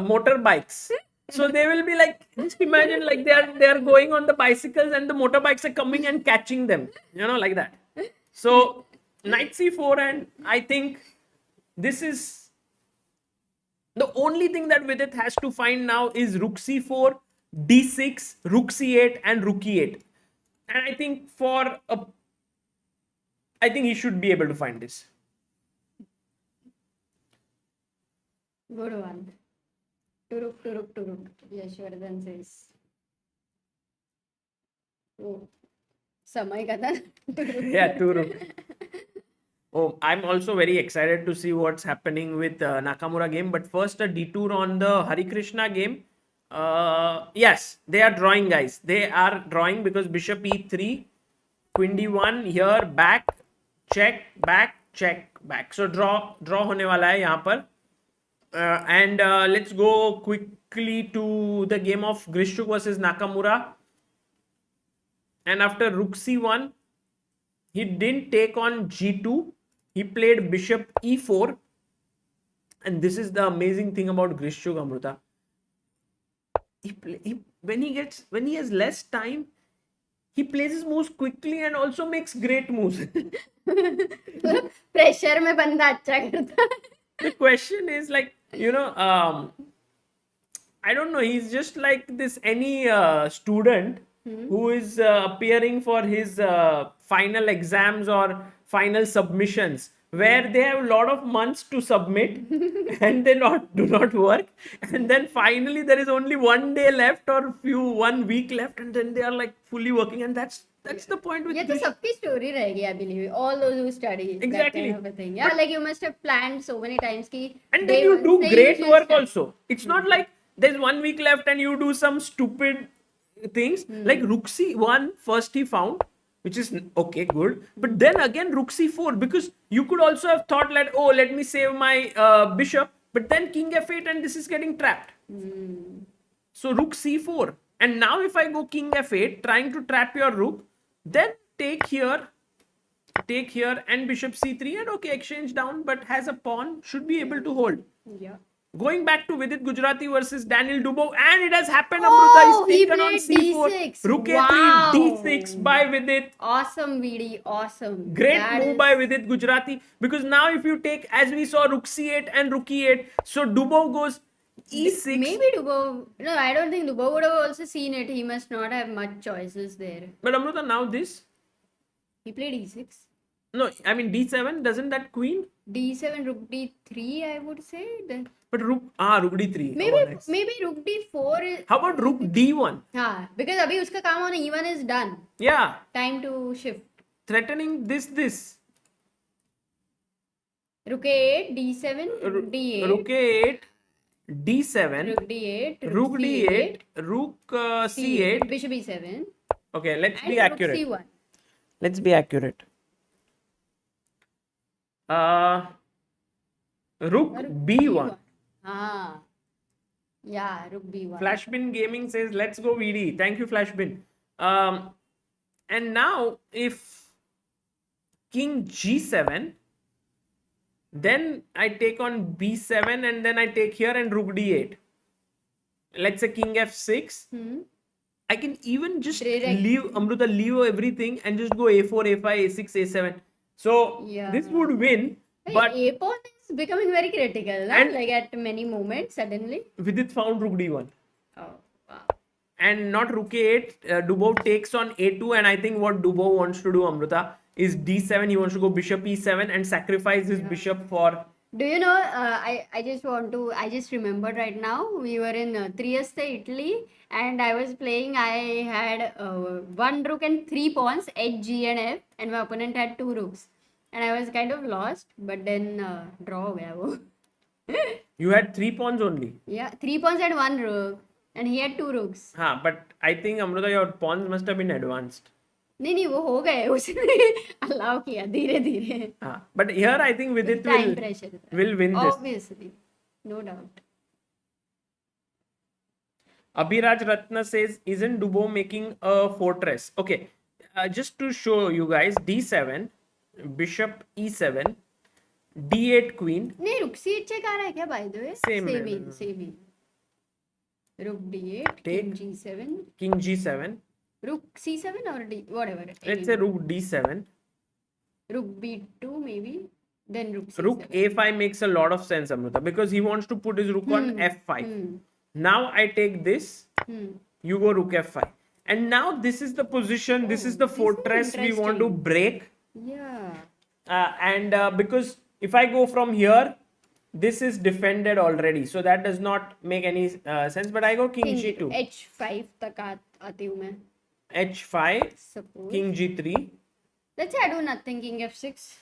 motorbikes. So they will be like, just imagine like they are going on the bicycles and the motorbikes are coming and catching them, like that. So knight c4, and I think this is the only thing that Vidit has to find now is rook c4, d6, rook c8, and rook e8. And I think I think he should be able to find this. Good one. Turuk. Yashwardhan says. Oh. Samay ka tha. Yeah, 2 rook. Oh, I'm also very excited to see what's happening with Nakamura game. But first, a detour on the Harikrishna game. Yes, they are drawing, guys. They are drawing because bishop e3, queen d1, here, back, check, back, check, back. So draw hone wala hai yahan par. And let's go quickly to the game of Grisha versus Nakamura. And after rook c1, he didn't take on g2. He played bishop e4. And this is the amazing thing about Grisha, Amruta. When he has less time, he plays his moves quickly and also makes great moves. Pressure में बंदा अच्छा करता है. The question is like, I don't know, he's just like this any student who is appearing for his final exams or final submissions, where they have a lot of months to submit and they do not work, and then finally there is only 1 day left or 1 week left, and then they are like fully working, and that's the point with Yeah, तो सबकी story रहेगी, I believe. All those who study Exactly. that kind of a thing. Yeah, like you must have planned so many times ki and day then you one, do they great usually work start. also. It's not like there's 1 week left and you do some stupid things. Like rook c1 first he found, which is okay, good, but then again rook c4, because you could also have thought like, oh, let me save my bishop, but then king f8 and this is getting trapped. So rook c4, and now if I go king f8 trying to trap your rook, then take here and bishop c3, and okay, exchange down, but has a pawn, should be able to hold. Yeah. Going back to Vidit Gujrathi versus Daniil Dubov, and it has happened, Oh, Amruta. He's he taken on played c4, d6. rook Wow. a3, d6 by Vidit. Awesome, VD. Awesome. Great That move is- by Vidit Gujrathi, because now if you take, as we saw, rook c8 and rook e8, so Dubov goes e6. Maybe Dubov. No, I don't think Dubov would have also seen it. He must not have much choices there. But Amruta, now this, He played e6. no, I mean d7, doesn't that queen? D7, rook d3, I would say. Then But rook d3. maybe Oh, nice. maybe rook d4 is. How about rook d1? हाँ, because अभी उसका काम on e1 is done. Yeah, Time to shift. threatening this. Rook a8, d7, rook d8, Rook a8, d7, rook d8, rook d8, rook c8. bishop e7, Okay, let's and be rook accurate. c1. Let's be accurate. Rook b1. Ah, yeah, rook b1. Flashbin Gaming says, let's go VD. Thank you, Flashbin. And now if king g7, then I take on b7 and then I take here and rook d8. Let's say king f6. I can even just Direct. leave everything and just go a4, a5, a6, a7. So Yeah. this would win, Hey, but a pawn is It's becoming very critical, na? And- Like at many moments suddenly. Vidit found rook d1. Oh, wow. And not rook a8. Dubov takes on a2, and I think what Dubov wants to do, Amrita, is d7. He wants to go bishop e7 and sacrifice his bishop for. Do you know, I just remembered right now, we were in Trieste, Italy, and I was playing, I had one rook and three pawns, h, g and f, and my opponent had two rooks. And I was kind of lost, but then draw ho gaya wo. You had 3 pawns only. Yeah, three pawns and one rook, and he had two rooks. But I think, Amrita, your pawns must have been advanced. नहीं वो हो गए उसने allow किया धीरे धीरे. But here I think Vidit Time pressure. will win this. Obviously, no doubt. Abhiraj Ratna says, isn't Dubov making a fortress? Okay, just to show you guys, d7, bishop e7, d8 queen. नहीं रुक c8 check आ रहा है क्या by the way? Same है. Same. Rook d8, Take. king g7, King g7. rook c7 or d whatever. Let's say rook d7. Rook b2 maybe, then rook c7. Rook a5 makes a lot of sense, Amrita, because he wants to put his rook on f5. Now I take this, you go rook f5. And now this is the position, this is the fortress we want to break. Yeah. And because if I go from here, this is defended already. So that does not make any sense. But I go king g2. h5 तक आती हूँ मैं. h5, Suppose. king g3. Let's say I do nothing, king f6.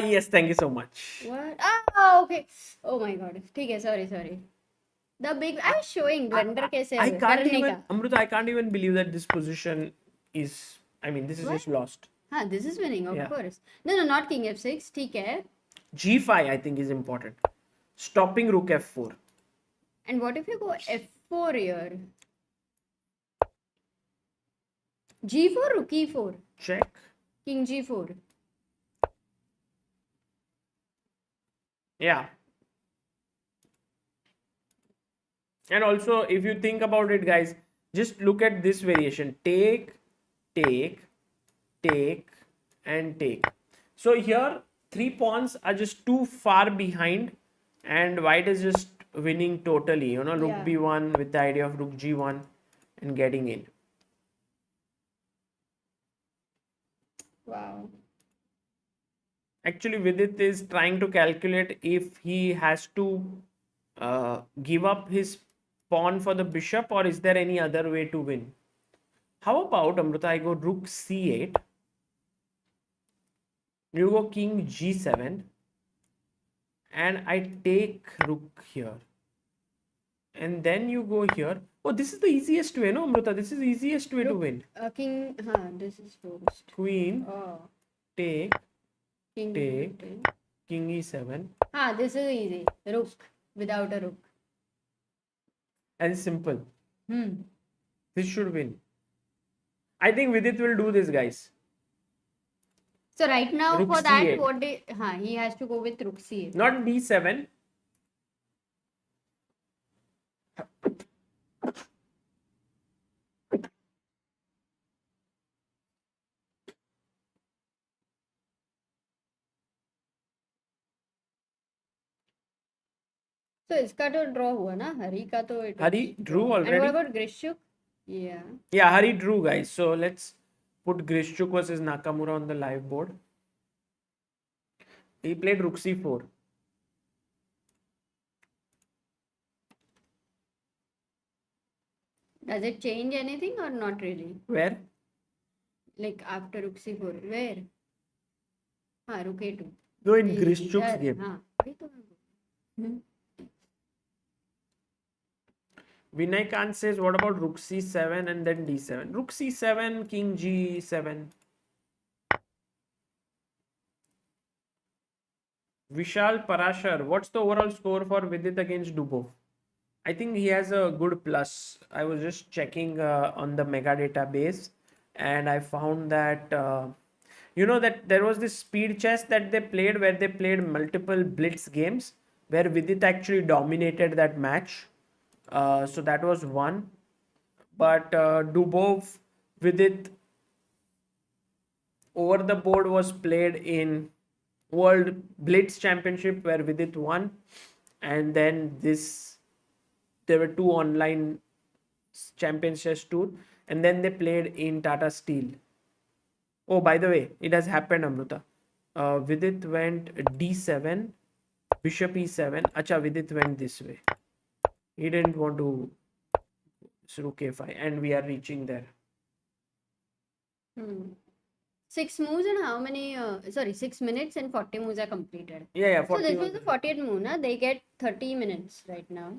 Yes, thank you so much. What? Ah, okay. Oh my god. ठीक है, sorry. The big, I was showing blunder कैसे I can't करने even, का. Amrita, I can't even believe that this position is, I mean, this is just lost. हाँ, this is winning, of Yeah. course. No, not king f6. ठीक है. g5, I think, is important. Stopping rook f4. And what if you go f4 here? g4, rook e4. Check. King g4. Yeah. And also, if you think about it, guys, just look at this variation. Take, and take. So here, 3 pawns are just too far behind, and white is just winning totally. You know, rook Yeah. b1 with the idea of rook g1 and getting in. Wow. Actually, Vidit is trying to calculate if he has to give up his pawn for the bishop, or is there any other way to win. How about, Amrita, I go rook c8, you go king g7, and I take rook here, and then you go here. Oh, this is the easiest way, no, Amrita? This is the easiest way to win. King, this is first. Queen, Oh, take, king Take. d8. king e7, This is easy. Rook without a rook. and simple. Hmm. This should win. I think Vidit will do this, guys. So right now Rook for that, c8. he has to go with rook c8. Not d7. So इसका तो draw हुआ ना, हरी का तो it Hari was drew draw. already. And what about Grisha? Yeah. Yeah, Hari drew, guys. So let's put Grisha versus Nakamura on the live board. He played rook c4. Does it change anything or not really? Where? Like after rook c4, where? Rook a2. No, in There, Grishchuk's game. वही तो मैं बोल रही हूँ. Vinay Khan says, what about rook c7 and then d7? Rook c7, king g7. Vishal Parashar, what's the overall score for Vidit against Dubov? I think he has a good plus. I was just checking on the mega database, and I found that that there was this speed chess that they played where they played multiple blitz games where Vidit actually dominated that match. So that was one. But Dubov Vidit over the board was played in World Blitz Championship where Vidit won, and then there were two online Champions Chess Tour, and then they played in Tata Steel. Oh, by the way, it has happened, Amruta. Vidit went d7, bishop e7. Acha, Vidit went this way. He didn't want to rook a5, and we are reaching there. 6 moves and how many? 6 minutes and 40 moves are completed. Yeah, So 40 this was the 40th move, na? They get 30 minutes right now.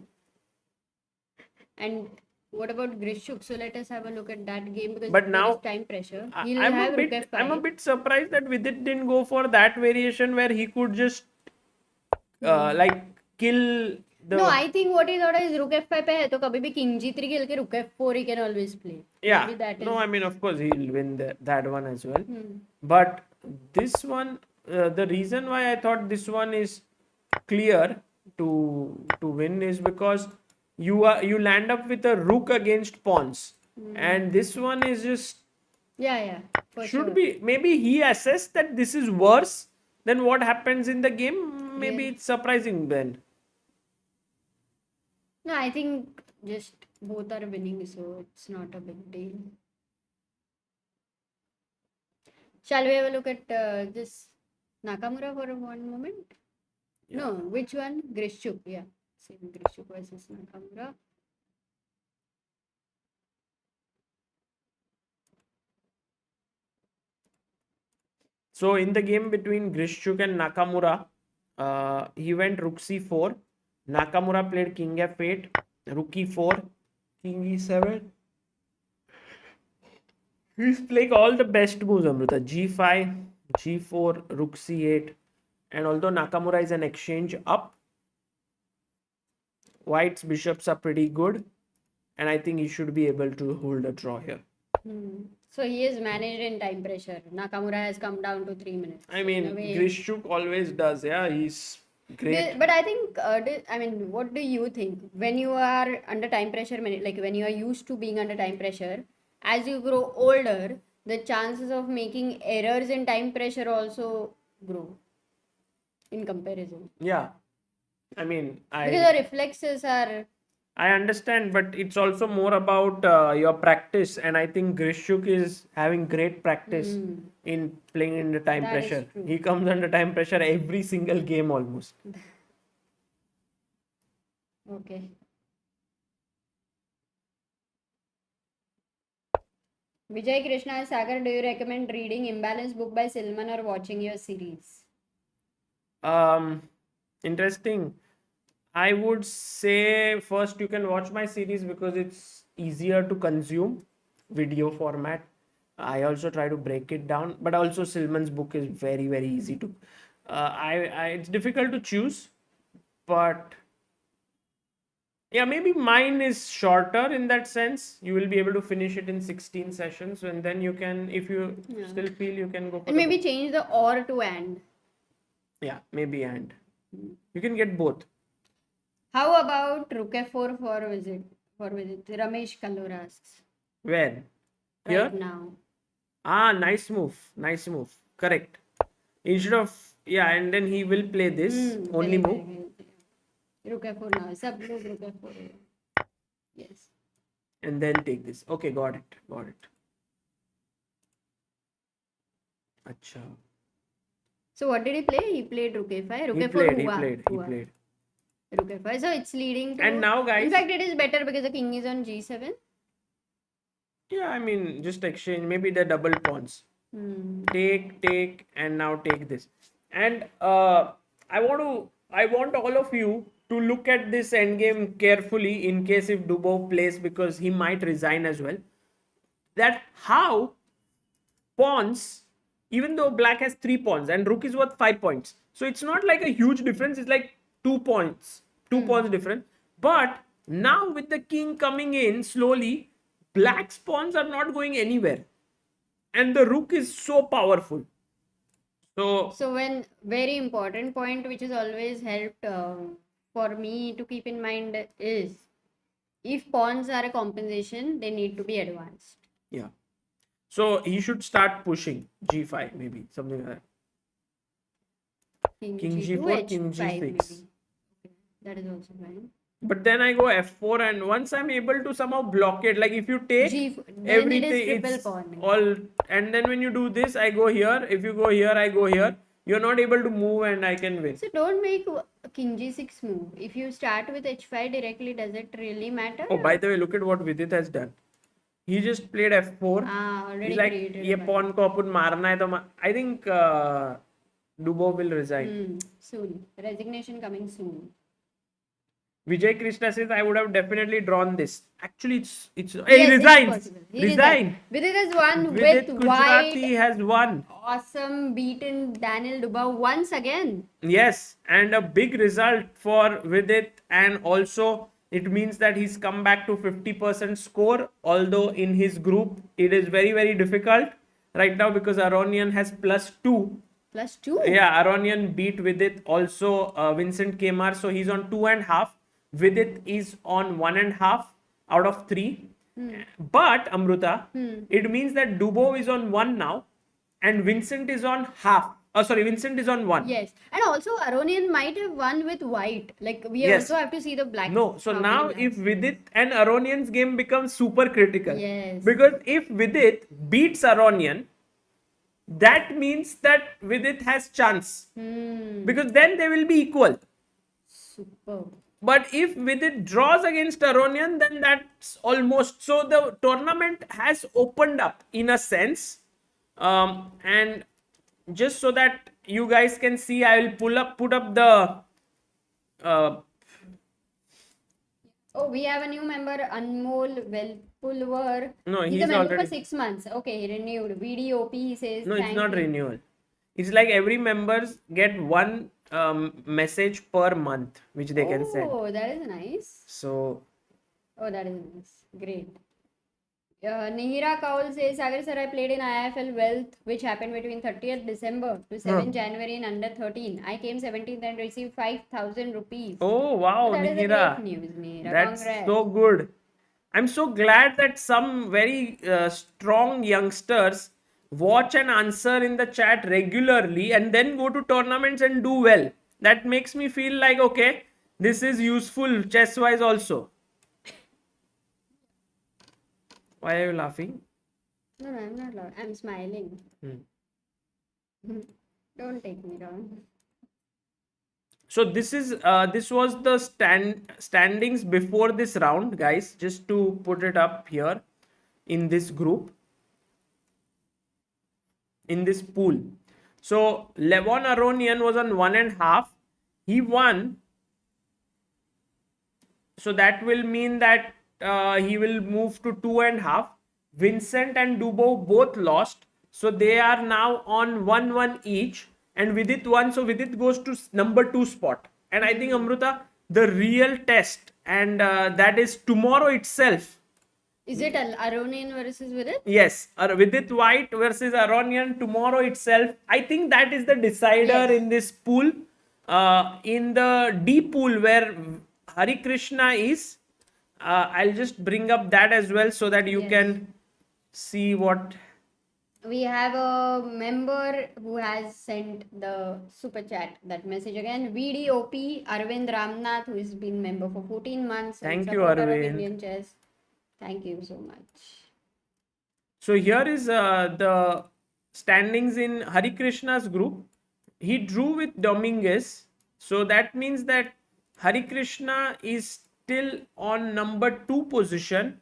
And what about Grishuk? So let us have a look at that game because But there now, is time pressure. He'll I'm have a rook bit, f5. I'm a bit surprised that Vidit didn't go for that variation where he could just like kill the. No, I think what he thought is rook f5 पे है तो कभी भी king g3 खेल के rook f4 he can always play. Yeah, Maybe that no, is. I mean, of course, he'll win that one as well. Hmm. But this one, the reason why I thought this one is clear to win is because you land up with a rook against pawns, and this one is just Yeah, for should sure. be, maybe he assessed that this is worse than what happens in the game. Maybe Yeah. it's surprising then. No, I think just both are winning, so it's not a big deal. Shall we have a look at this Nakamura for one moment? No, which one? Grishuk, yeah. Same Grishuk versus Nakamura. So in the game between Grishuk and Nakamura, he went rook c4. Nakamura played king f8, rook e4, king e7. He's playing all the best moves, Amrita. g5, g4, rook c8. And although Nakamura is an exchange up, White's bishops are pretty good. And I think he should be able to hold a draw here. So he is managed in time pressure. Nakamura has come down to 3 minutes. I mean, Grishuk always does. Yeah, he's great. But I think, what do you think when you are under time pressure? Like when you are used to being under time pressure, as you grow older, the chances of making errors in time pressure also grow in comparison. Yeah, I mean, Because the reflexes are. I understand, but it's also more about your practice, and I think Grishuk is having great practice in playing under time That is pressure. true. He comes under time pressure every single game almost. Okay. Vijay Krishna Sagar, do you recommend reading Imbalance book by Silman or watching your series? Interesting. I would say first you can watch my series because it's easier to consume video format. I also try to break it down, but also Silman's book is very, very easy to. It's difficult to choose, but yeah, maybe mine is shorter in that sense. You will be able to finish it in 16 sessions, and then you can, if you still feel you can go for And maybe change the or to and. Yeah, maybe and. You can get both. How about rook f4 for visit? Ramesh Kalur asks. Where? Right Here? now. Nice move. Nice move. Correct. Instead of, yeah, and then he will play this only move. Rook f4 now. Sab log rook f4. Yes. And then take this. Okay, got it. Got it. Acha. So what did he play? He played rook a5. Rook He f4 played. hua. He played. Rook f5. So it's leading to. And now, guys. In fact, it is better because the king is on g7. Yeah, I mean, just exchange. Maybe the double pawns. Take, and now take this. And I want all of you to look at this endgame carefully in case if Dubov plays, because he might resign as well. That how pawns, even though black has 3 pawns and rook is worth 5 points. So it's not like a huge difference. It's like 2 points. 2 pawns different. But now with the king coming in slowly, black's pawns are not going anywhere. And the rook is so powerful. So when very important point which has always helped for me to keep in mind is if pawns are a compensation, they need to be advanced. yeah. So he should start pushing g5, maybe something like that. King King G2, G4, King H5 G6. maybe. Okay. That is also fine. But then I go F4, and once I'm able to somehow block it, like if you take G4, then everything, it is triple it's pawn. all, and then when you do this, I go here. If you go here, I go here. You're not able to move, and I can win. So don't make King G6 move. If you start with H5 directly, does it really matter? Oh, by the way, look at what Vidit has done. He just played F4. Already He's like, created ये a pawn को अपन मारना है तो I think Dubov will resign. soon. Resignation coming soon. Vijay Krishna says I would have definitely drawn this. Actually, it's Yes, he it's resigns. possible. He Resign. Vidit has won Vidit with Gujrathi white. has won. Awesome, beaten Daniil Dubov once again. Yes, and a big result for Vidit, and also it means that he's come back to 50% score. Although in his group it is very, very difficult right now because Aronian has +2. +2. Yeah, Aronian beat Vidit. Also, Vincent Kemar, so he's on 2.5. Vidit is on 1.5 out of 3. But Amruta, it means that Dubov is on 1 now, and Vincent is on half. Vincent is on 1. Yes, and also Aronian might have won with white. Like we Yes. also have to see the black. No, so how now many if black. Vidit and Aronian's game becomes super critical. Yes. Because if Vidit beats Aronian, that means that Vidit has chance. Because then they will be equal. Super. But if Vidit draws against Aronian, then that's almost, so the tournament has opened up in a sense. And just so that you guys can see, I will put up the Oh, we have a new member, Anmol Velpulvar. No, he's he's a member already- for 6 months. Okay, he renewed. VDOP, he says. No, it's thank not you. renewal. It's like every members get one message per month which they can send. Oh, that is nice. So Oh, that is nice. Great. Nihira Kaul says, Sagar sir, I played in IFL Wealth, which happened between 30th December to 7th January in under 13. I came 17th and received 5,000 rupees. oh wow, That is a Nihira. great news, Nihira. That's Congrats. so good. I'm so glad that some very strong youngsters watch and answer in the chat regularly and then go to tournaments and do well. That makes me feel like, okay, this is useful chess wise also. Why are you laughing? No, I'm not loud. I'm smiling. Don't take me down. So this is this was the standings before this round, guys. Just to put it up here in this group, in this pool. So Levon Aronian was on 1.5. He won. So that will mean that he will move to 2.5. Vincent and Dubov both lost. So they are now on 1-1 each. And Vidit won. So Vidit goes to number 2 spot. And I think, Amruta, the real test, and that is tomorrow itself. Is it Aronian versus Vidit? Yes, Vidit White versus Aronian tomorrow itself. I think that is the decider Yes. in this pool. In the D pool where Harikrishna is, I'll just bring up that as well so that you Yes. can see what. We have a member who has sent the super chat, that message again. VDOP, Arvind Ramnath, who has been member for 14 months. and Thank you, supporter of Arvind. Indian chess. Thank you so much. So here is the standings in Harikrishna's group. He drew with Dominguez. So that means that Harikrishna is still on number 2 position.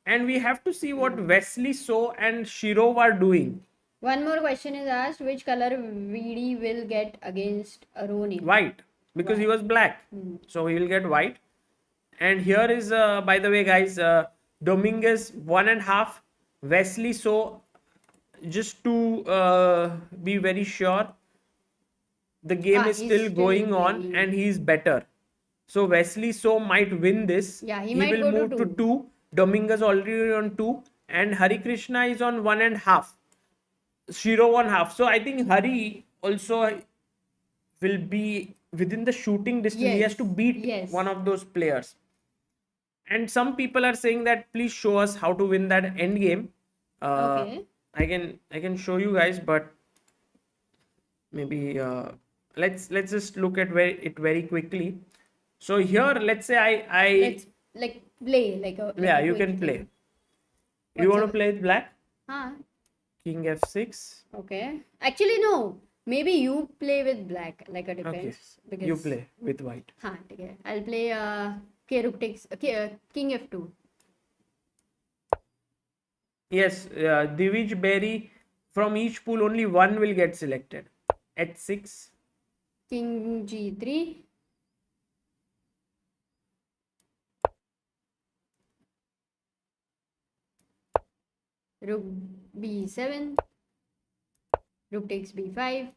And we have to see what Wesley So and Shirov are doing. One more question is asked, which color VD will get against Aronian? White, because he was black. So he will get white. And here is, by the way, guys, Dominguez 1.5. Wesley So, just to be very sure, the game is he's still still going on playing. and he's better. So Wesley So might win this. Yeah, he might will go to move to two. 2. Dominguez already on 2. And Harikrishna is on 1.5. Shiro 1.5. So I think Hari also will be within the shooting distance. He has Yes, to beat yes. one of those players. And some people are saying that please show us how to win that end game. Okay. I can show you guys, but maybe let's just look at it very quickly. So here, let's say I Let's like play like a yeah, you quick can play. thing. You want to What's play with black? Huh? King f6. Okay. Actually, no. Maybe you play with black, like a Okay. defense. Because You play with white. हाँ ठीक है. I'll play K rook takes king f2. Yes, Divij Berry, from each pool only one will get selected. h6. King g3. Rook b7. Rook takes b5.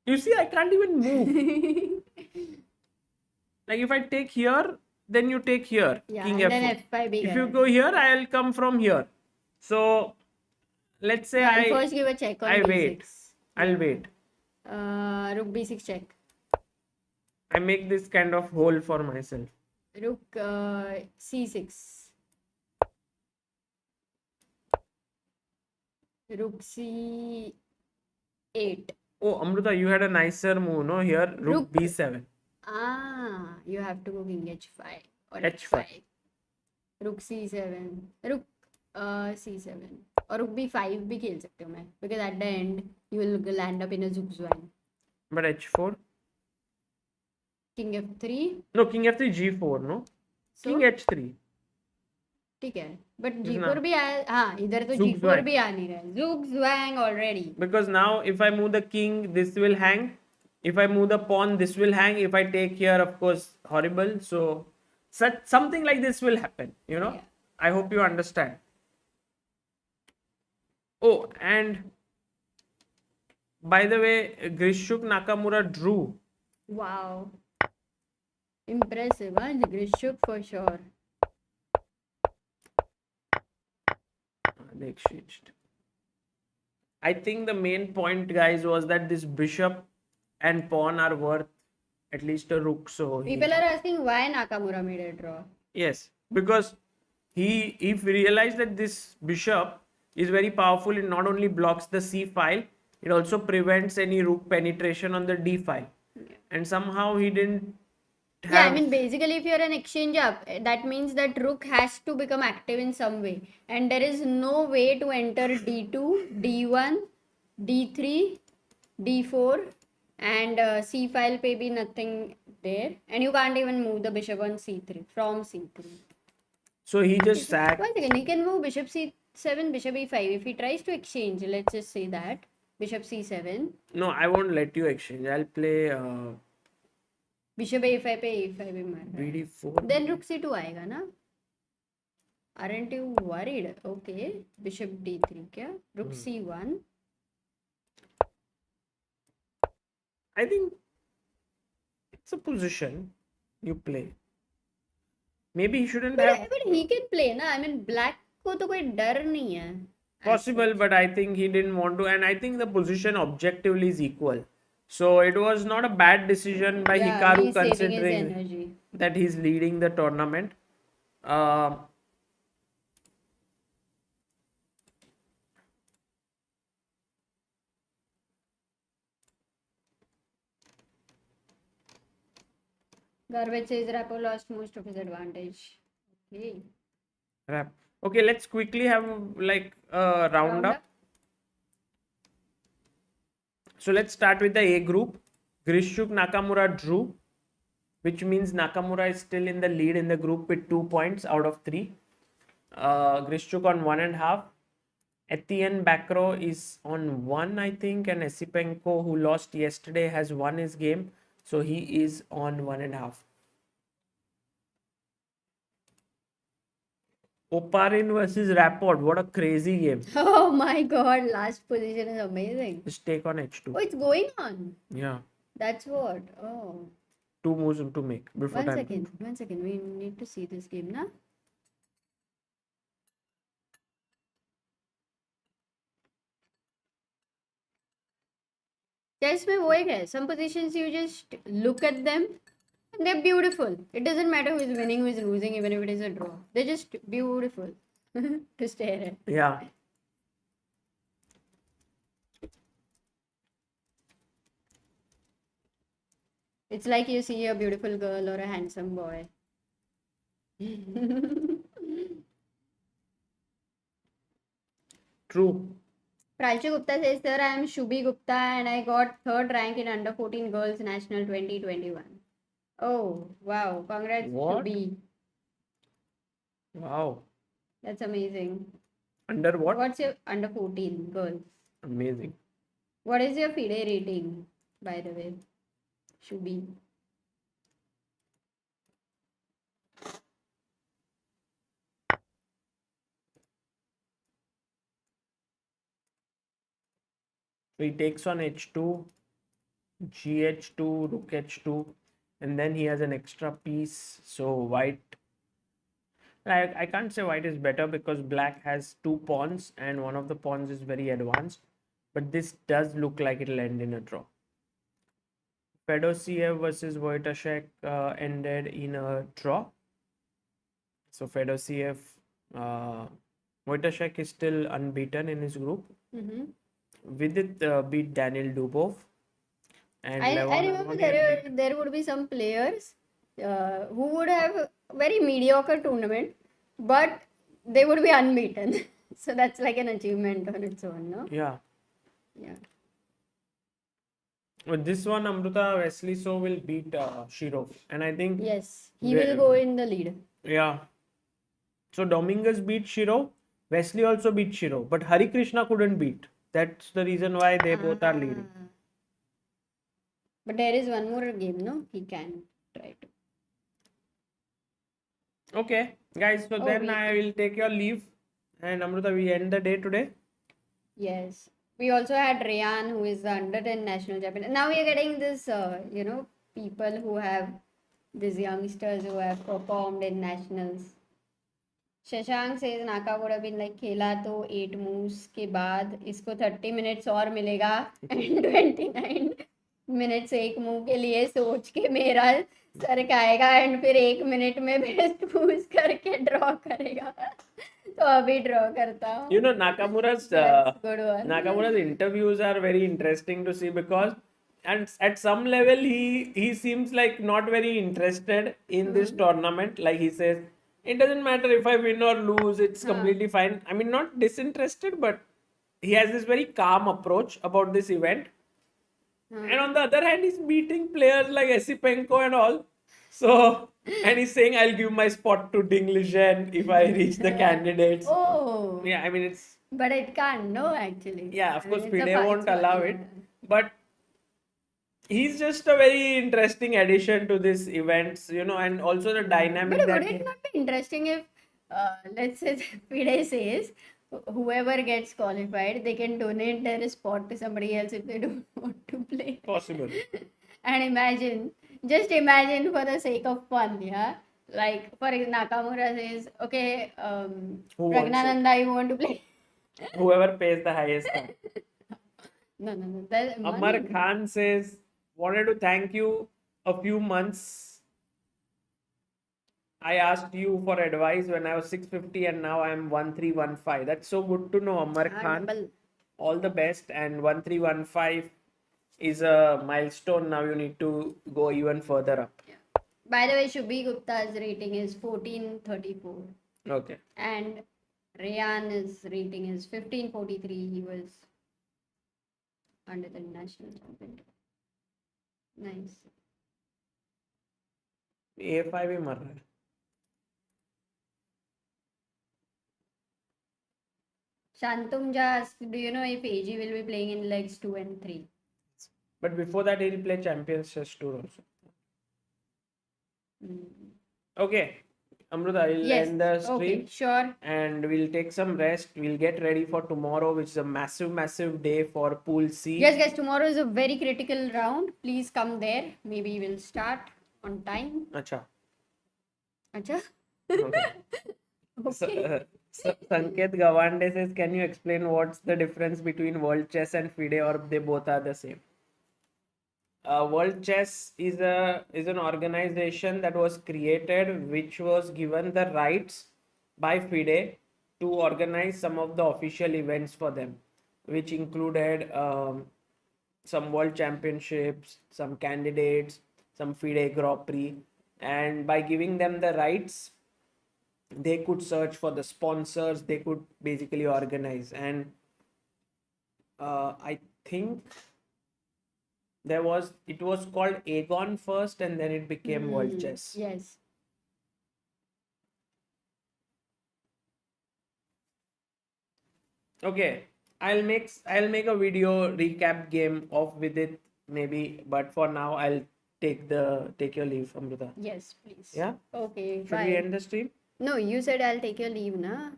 You see, I can't even move. Like if I take here, then you take here. Yeah, King and f4. then f5 big. If you go here, I'll come from here. So let's say I'll first give a check on I b6. wait. I'll wait. Rook b6 check. I make this kind of hole for myself. Rook c6. Rook c8. Oh, Amruta, you had a nicer move, no? Here, rook b7. Ah, you have to go king h5 or H5. h5. Rook c7. Rook c7. और rook b5 भी खेल सकते हो मैं, because at the end you will land up in a zugzwang. But h4. King f3. No, king f3, g4, no? So, King h3. ठीक है, but ना. g4 भी आया. हाँ, इधर तो Zugzwang. g4 भी आ नहीं रहा है. Zugzwang already. Because now if I move the king, this will hang. If I move the pawn, this will hang. If I take here, of course, horrible. So something like this will happen, you know. Yeah. I hope you understand. Oh, and by the way, Grishuk Nakamura drew. Wow. Impressive, huh? Grisha for sure. They exchanged. I think the main point, guys, was that this bishop and pawn are worth at least a rook. So People are asking why Nakamura made a draw. yes, because he realized that this bishop is very powerful. It not only blocks the c file, it also prevents any rook penetration on the d file. And somehow he didn't have. Yeah, I mean, basically, if you're an exchange up, that means that rook has to become active in some way. And there is no way to enter d2, d1, d3, d4, and c file may be nothing there. And you can't even move the bishop on c3, from c3. So he just sacked. One second, he can move bishop c7, bishop e5. If he tries to exchange, let's just say that, bishop c7. No, I won't let you exchange. I'll play Bishop a5 पे a5 भी मार रहा है. bd4. Then rook c2 आएगा ना? Aren't you worried? Okay, bishop d3 क्या? Rook c1. I think it's a position you play. Maybe he shouldn't have. But he can play ना. I mean, black को तो कोई डर नहीं है. Possible, but I think he didn't want to, and I think the position objectively is equal. So it was not a bad decision by Yeah, Hikaru, he's saving his considering energy. that he's leading the tournament. Garbage says Rapo lost most of his advantage. Okay. Okay, let's quickly have like a round up. So let's start with the A group. Grishuk Nakamura drew, which means Nakamura is still in the lead in the group with 2 points out of 3. Grishuk on 1.5. Etienne Bakro is on 1, I think, and Esipenko, who lost yesterday, has won his game. So he is on 1.5. Oparin versus Rapport. What a crazy game. Oh my god, last position is amazing. Just take on h2. Oh, it's going on. Yeah. That's what. Oh. 2 moves to make before One time. second. We need to see this game, na? Chess में वो एक है. Some positions you just look at them and they're beautiful. It doesn't matter who is winning, who is losing, even if it is a draw. They're just beautiful to stare at. Yeah. It's like you see a beautiful girl or a handsome boy. True. Pralchi Gupta says, Sir, I am Shubhi Gupta and I got third rank in under 14 girls national 2021. Oh, wow. Congrats, What? Shubhi. Wow. That's amazing. Under what? What's your under 14 girls? Amazing. What is your FIDE rating, by the way? Shubhi. So he takes on h2, gh2, rook h2, and then he has an extra piece. So white, I can't say white is better because black has two pawns and one of the pawns is very advanced. But this does look like it'll end in a draw. Fedosiev versus Wojtaszek ended in a draw. So Fedosiev, Wojtaszek is still unbeaten in his group. Mm-hmm. Vidit beat Daniil Dubov. And I Levon remember Aronian there would be some players who would have very mediocre tournament, but they would be unbeaten. So that's like an achievement on its own, no? Yeah. Yeah. With this one, Amruta Wesley so will beat Shirov. And I think, Yes, he will go in the lead. yeah. So Dominguez beat Shirov. Wesley also beat Shirov. But Harikrishna couldn't beat. That's the reason why they both are leading. But there is one more game, no? He can try to. Okay, guys. So then I will take your leave. And Amruta, we end the day today. Yes. We also had Rayan, who is the under 10 national champion. Now we are getting this, people who have these youngsters who have performed in nationals. Shashank says Naka would have been like खेला तो 8 moves के बाद इसको 30 minutes और मिलेगा and 29 minutes एक move के लिए सोच के मेरा सर खाएगा and फिर 1 minute में best moves करके draw करेगा. तो अभी draw करता हूँ. You know, Nakamura's interviews are very interesting to see because and at some level he seems like not very interested in this tournament. Like he says, it doesn't matter if I win or lose, it's completely fine. I mean, not disinterested, but he has this very calm approach about this event. And on the other hand, he's beating players like Esipenko and all. So, and he's saying, I'll give my spot to Dinglish if I reach the candidates. Oh. Yeah, I mean, it's. But it can't, no, actually. Yeah, of course, it's a FIDE won't allow it. But he's just a very interesting addition to this events, and also the dynamic. But would it not be interesting if, let's say, FIDE says whoever gets qualified, they can donate their spot to somebody else if they don't want to play? Possible. And just imagine for the sake of fun, yeah? Like, for example, Nakamura says, okay, Pragnananda, you want to play? Whoever pays the highest. No. Amar Khan says, wanted to thank you a few months. I asked you for advice when I was 650 and now I am 1315. That's so good to know, Amar Khan. All the best. And 1315 is a milestone. Now you need to go even further up. Yeah. By the way, Shubhi Gupta's rating is 1434. Okay. And Rayan's rating is 1543. He was under the national champion. Nice. A5 भी मर रहा है. Shantum asked, do you know if AG will be playing in legs 2 and 3? But before that, he'll play Champions Chess Tour also. Okay. Amruta, we'll end the stream. Okay, sure. And we'll take some rest. We'll get ready for tomorrow, which is a massive day for Pool C. Yes, guys, tomorrow is a very critical round. Please come there. Maybe we'll start on time. Acha. Okay. Sanket Gawande says, can you explain what's the difference between World Chess and FIDE, or they both are the same? World Chess is an organization that was created, which was given the rights by FIDE to organize some of the official events for them, which included some world championships, some candidates, some FIDE Grand Prix, and by giving them the rights, they could search for the sponsors, they could basically organize. And I think it was called Aegon first, and then it became World Chess. Yes. Okay, I'll make a video recap game of Vidit maybe, but for now I'll take your leave, Amrita. Yes, please. Yeah? Okay, Should bye. we end the stream? No, you said I'll take your leave, na?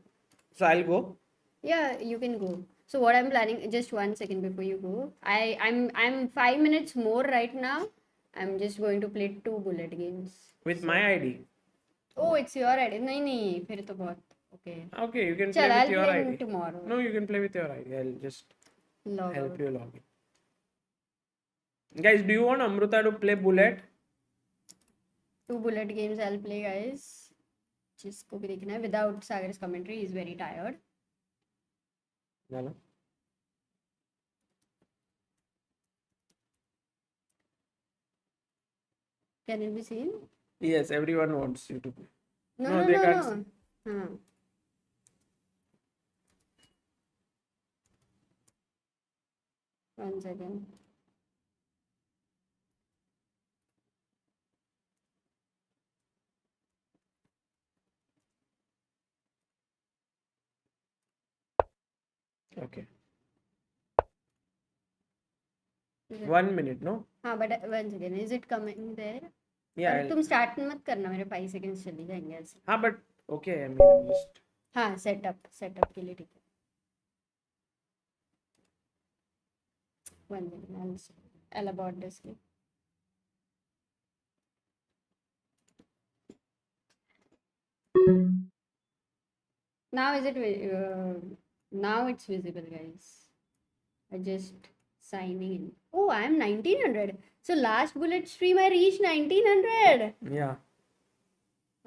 So I'll go. Yeah, you can go. So what I'm planning, just 1 second before you go. I'm 5 minutes more right now. I'm just going to play 2 bullet games. With my ID. Oh, it's your ID. नहीं, फिर तो बहुत. Okay. Okay, you can Chal, play I'll with your play ID. tomorrow. No, you can play with your ID. I'll just Log help out. you log in. Guys, do you want Amrita to play bullet? 2 bullet games I'll play, guys. जिसको भी देखना है without Sagar's commentary. He's very tired. Hello. Can it be seen? Yes, everyone wants you to play. No, they no, can't no. Huh. One second. Okay. Is it- 1 minute, no? हाँ, but one second. Is it coming there? Yeah. अरे तुम start मत करना, मेरे 5 seconds चले जाएंगे ऐसे. हाँ, but okay. I mean, I'm just. हाँ, सेटअप के लिए ठीक है. One second. I'll abort this game. Now is it now it's visible, guys. I just signing in. Oh, I am 1900. So last bullet stream I reached 1900. Yeah.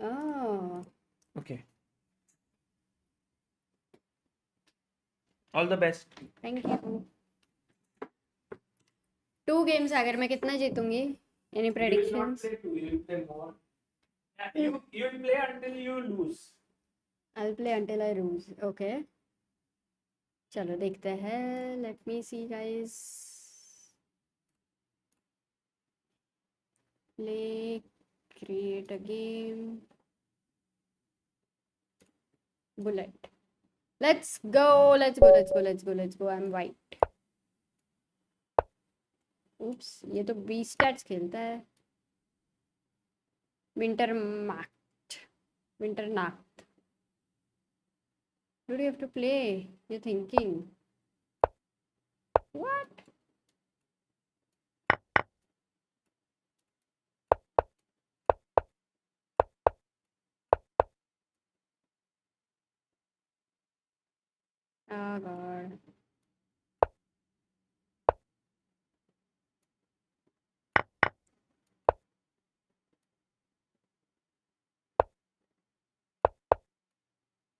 Oh. Okay. All the best. Thank you. 2 games अगर मैं कितना जीतूंगी? Any predictions? You'll play more. You'll play until you lose. I'll play until I lose. Okay. चलो देखते हैं. Let me see, guys. Play, create a game. Bullet. Let's go. I'm white. Oops, ये तो 20 stats खेलता है. Winter Nacht. What do you have to play? You're thinking. What? Oh God.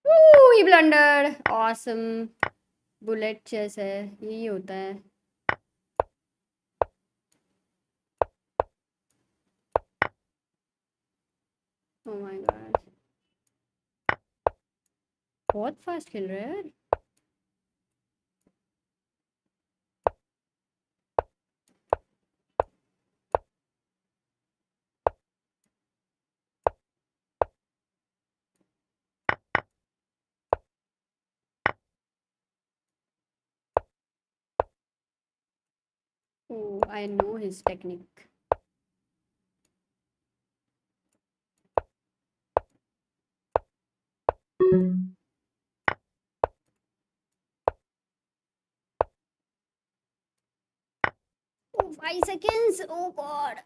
Woo! He blundered. Awesome. Bullet chess है. यही होता है. Oh my God. बहुत fast खेल रहा है यार. Oh, I know his technique. Oh, 5 seconds. Oh God.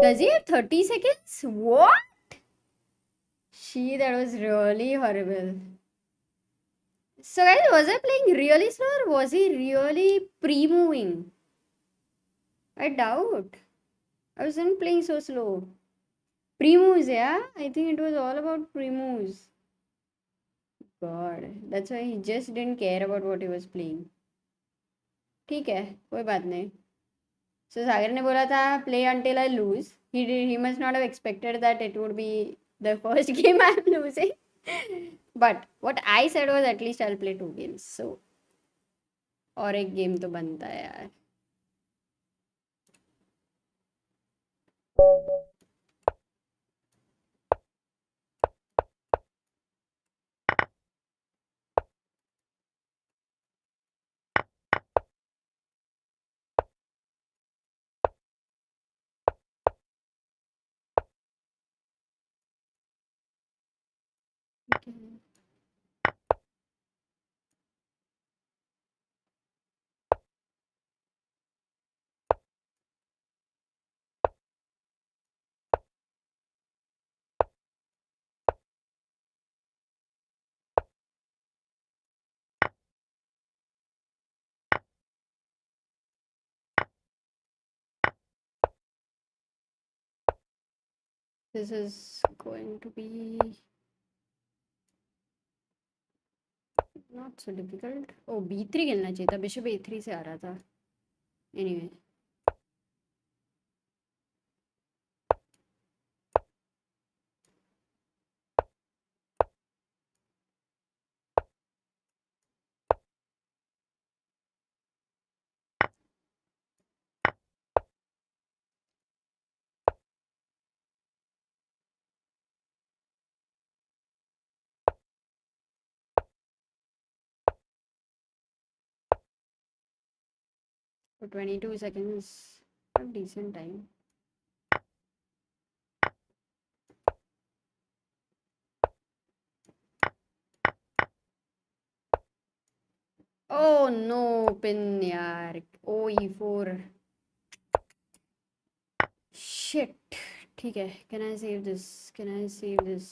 Does he have 30 seconds? What? That was really horrible. So guys, was I playing really slow or was he really pre-moving? I doubt. I wasn't playing so slow. Pre-moves, yeah? I think it was all about pre-moves. God, that's why he just didn't care about what he was playing. ठीक है, कोई बात नहीं. So सागर ने बोला था play until I lose. He must not have expected that it would be the first game I'm losing. But what I said was at least I'll play 2 games. So और एक गेम तो बनता है यार. Okay. This is going to be not so difficult. Oh, b3 खेलना चाहिए था. Bishop a3 से आ रहा था. Anyway. For 22 seconds, a decent time. Oh no, pin yaar. Oh, e4. Shit. ठीक है. Can I save this? Can I save this?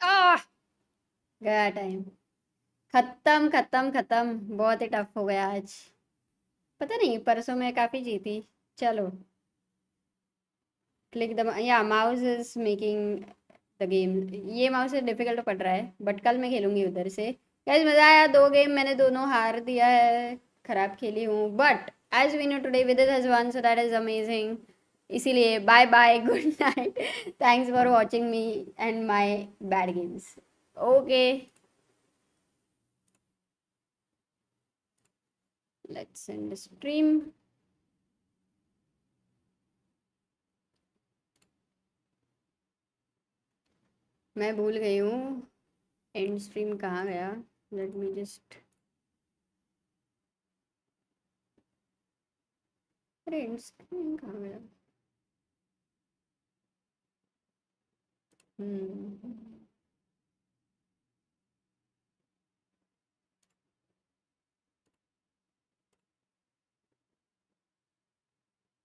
Ah! गया time. खत्म खत्म खत्म. बहुत ही टफ हो गया आज. पता नहीं, परसों मैं काफी जीती. चलो. क्लिक द या mouse is making the game. ये माउस से डिफिकल्ट पड़ रहा है, बट कल मैं खेलूंगी उधर से. गाइस मजा आया. 2 गेम मैंने दोनों हार दिया है. खराब खेली हूँ, but as we know today Vidit has won, so that is amazing. इसीलिए bye bye, good night. Thanks for watching me and my bad games. Okay, let's end stream. मैं भूल गई हूँ एंड स्ट्रीम कहाँ गया. Let me just. अरे end stream कहाँ गया.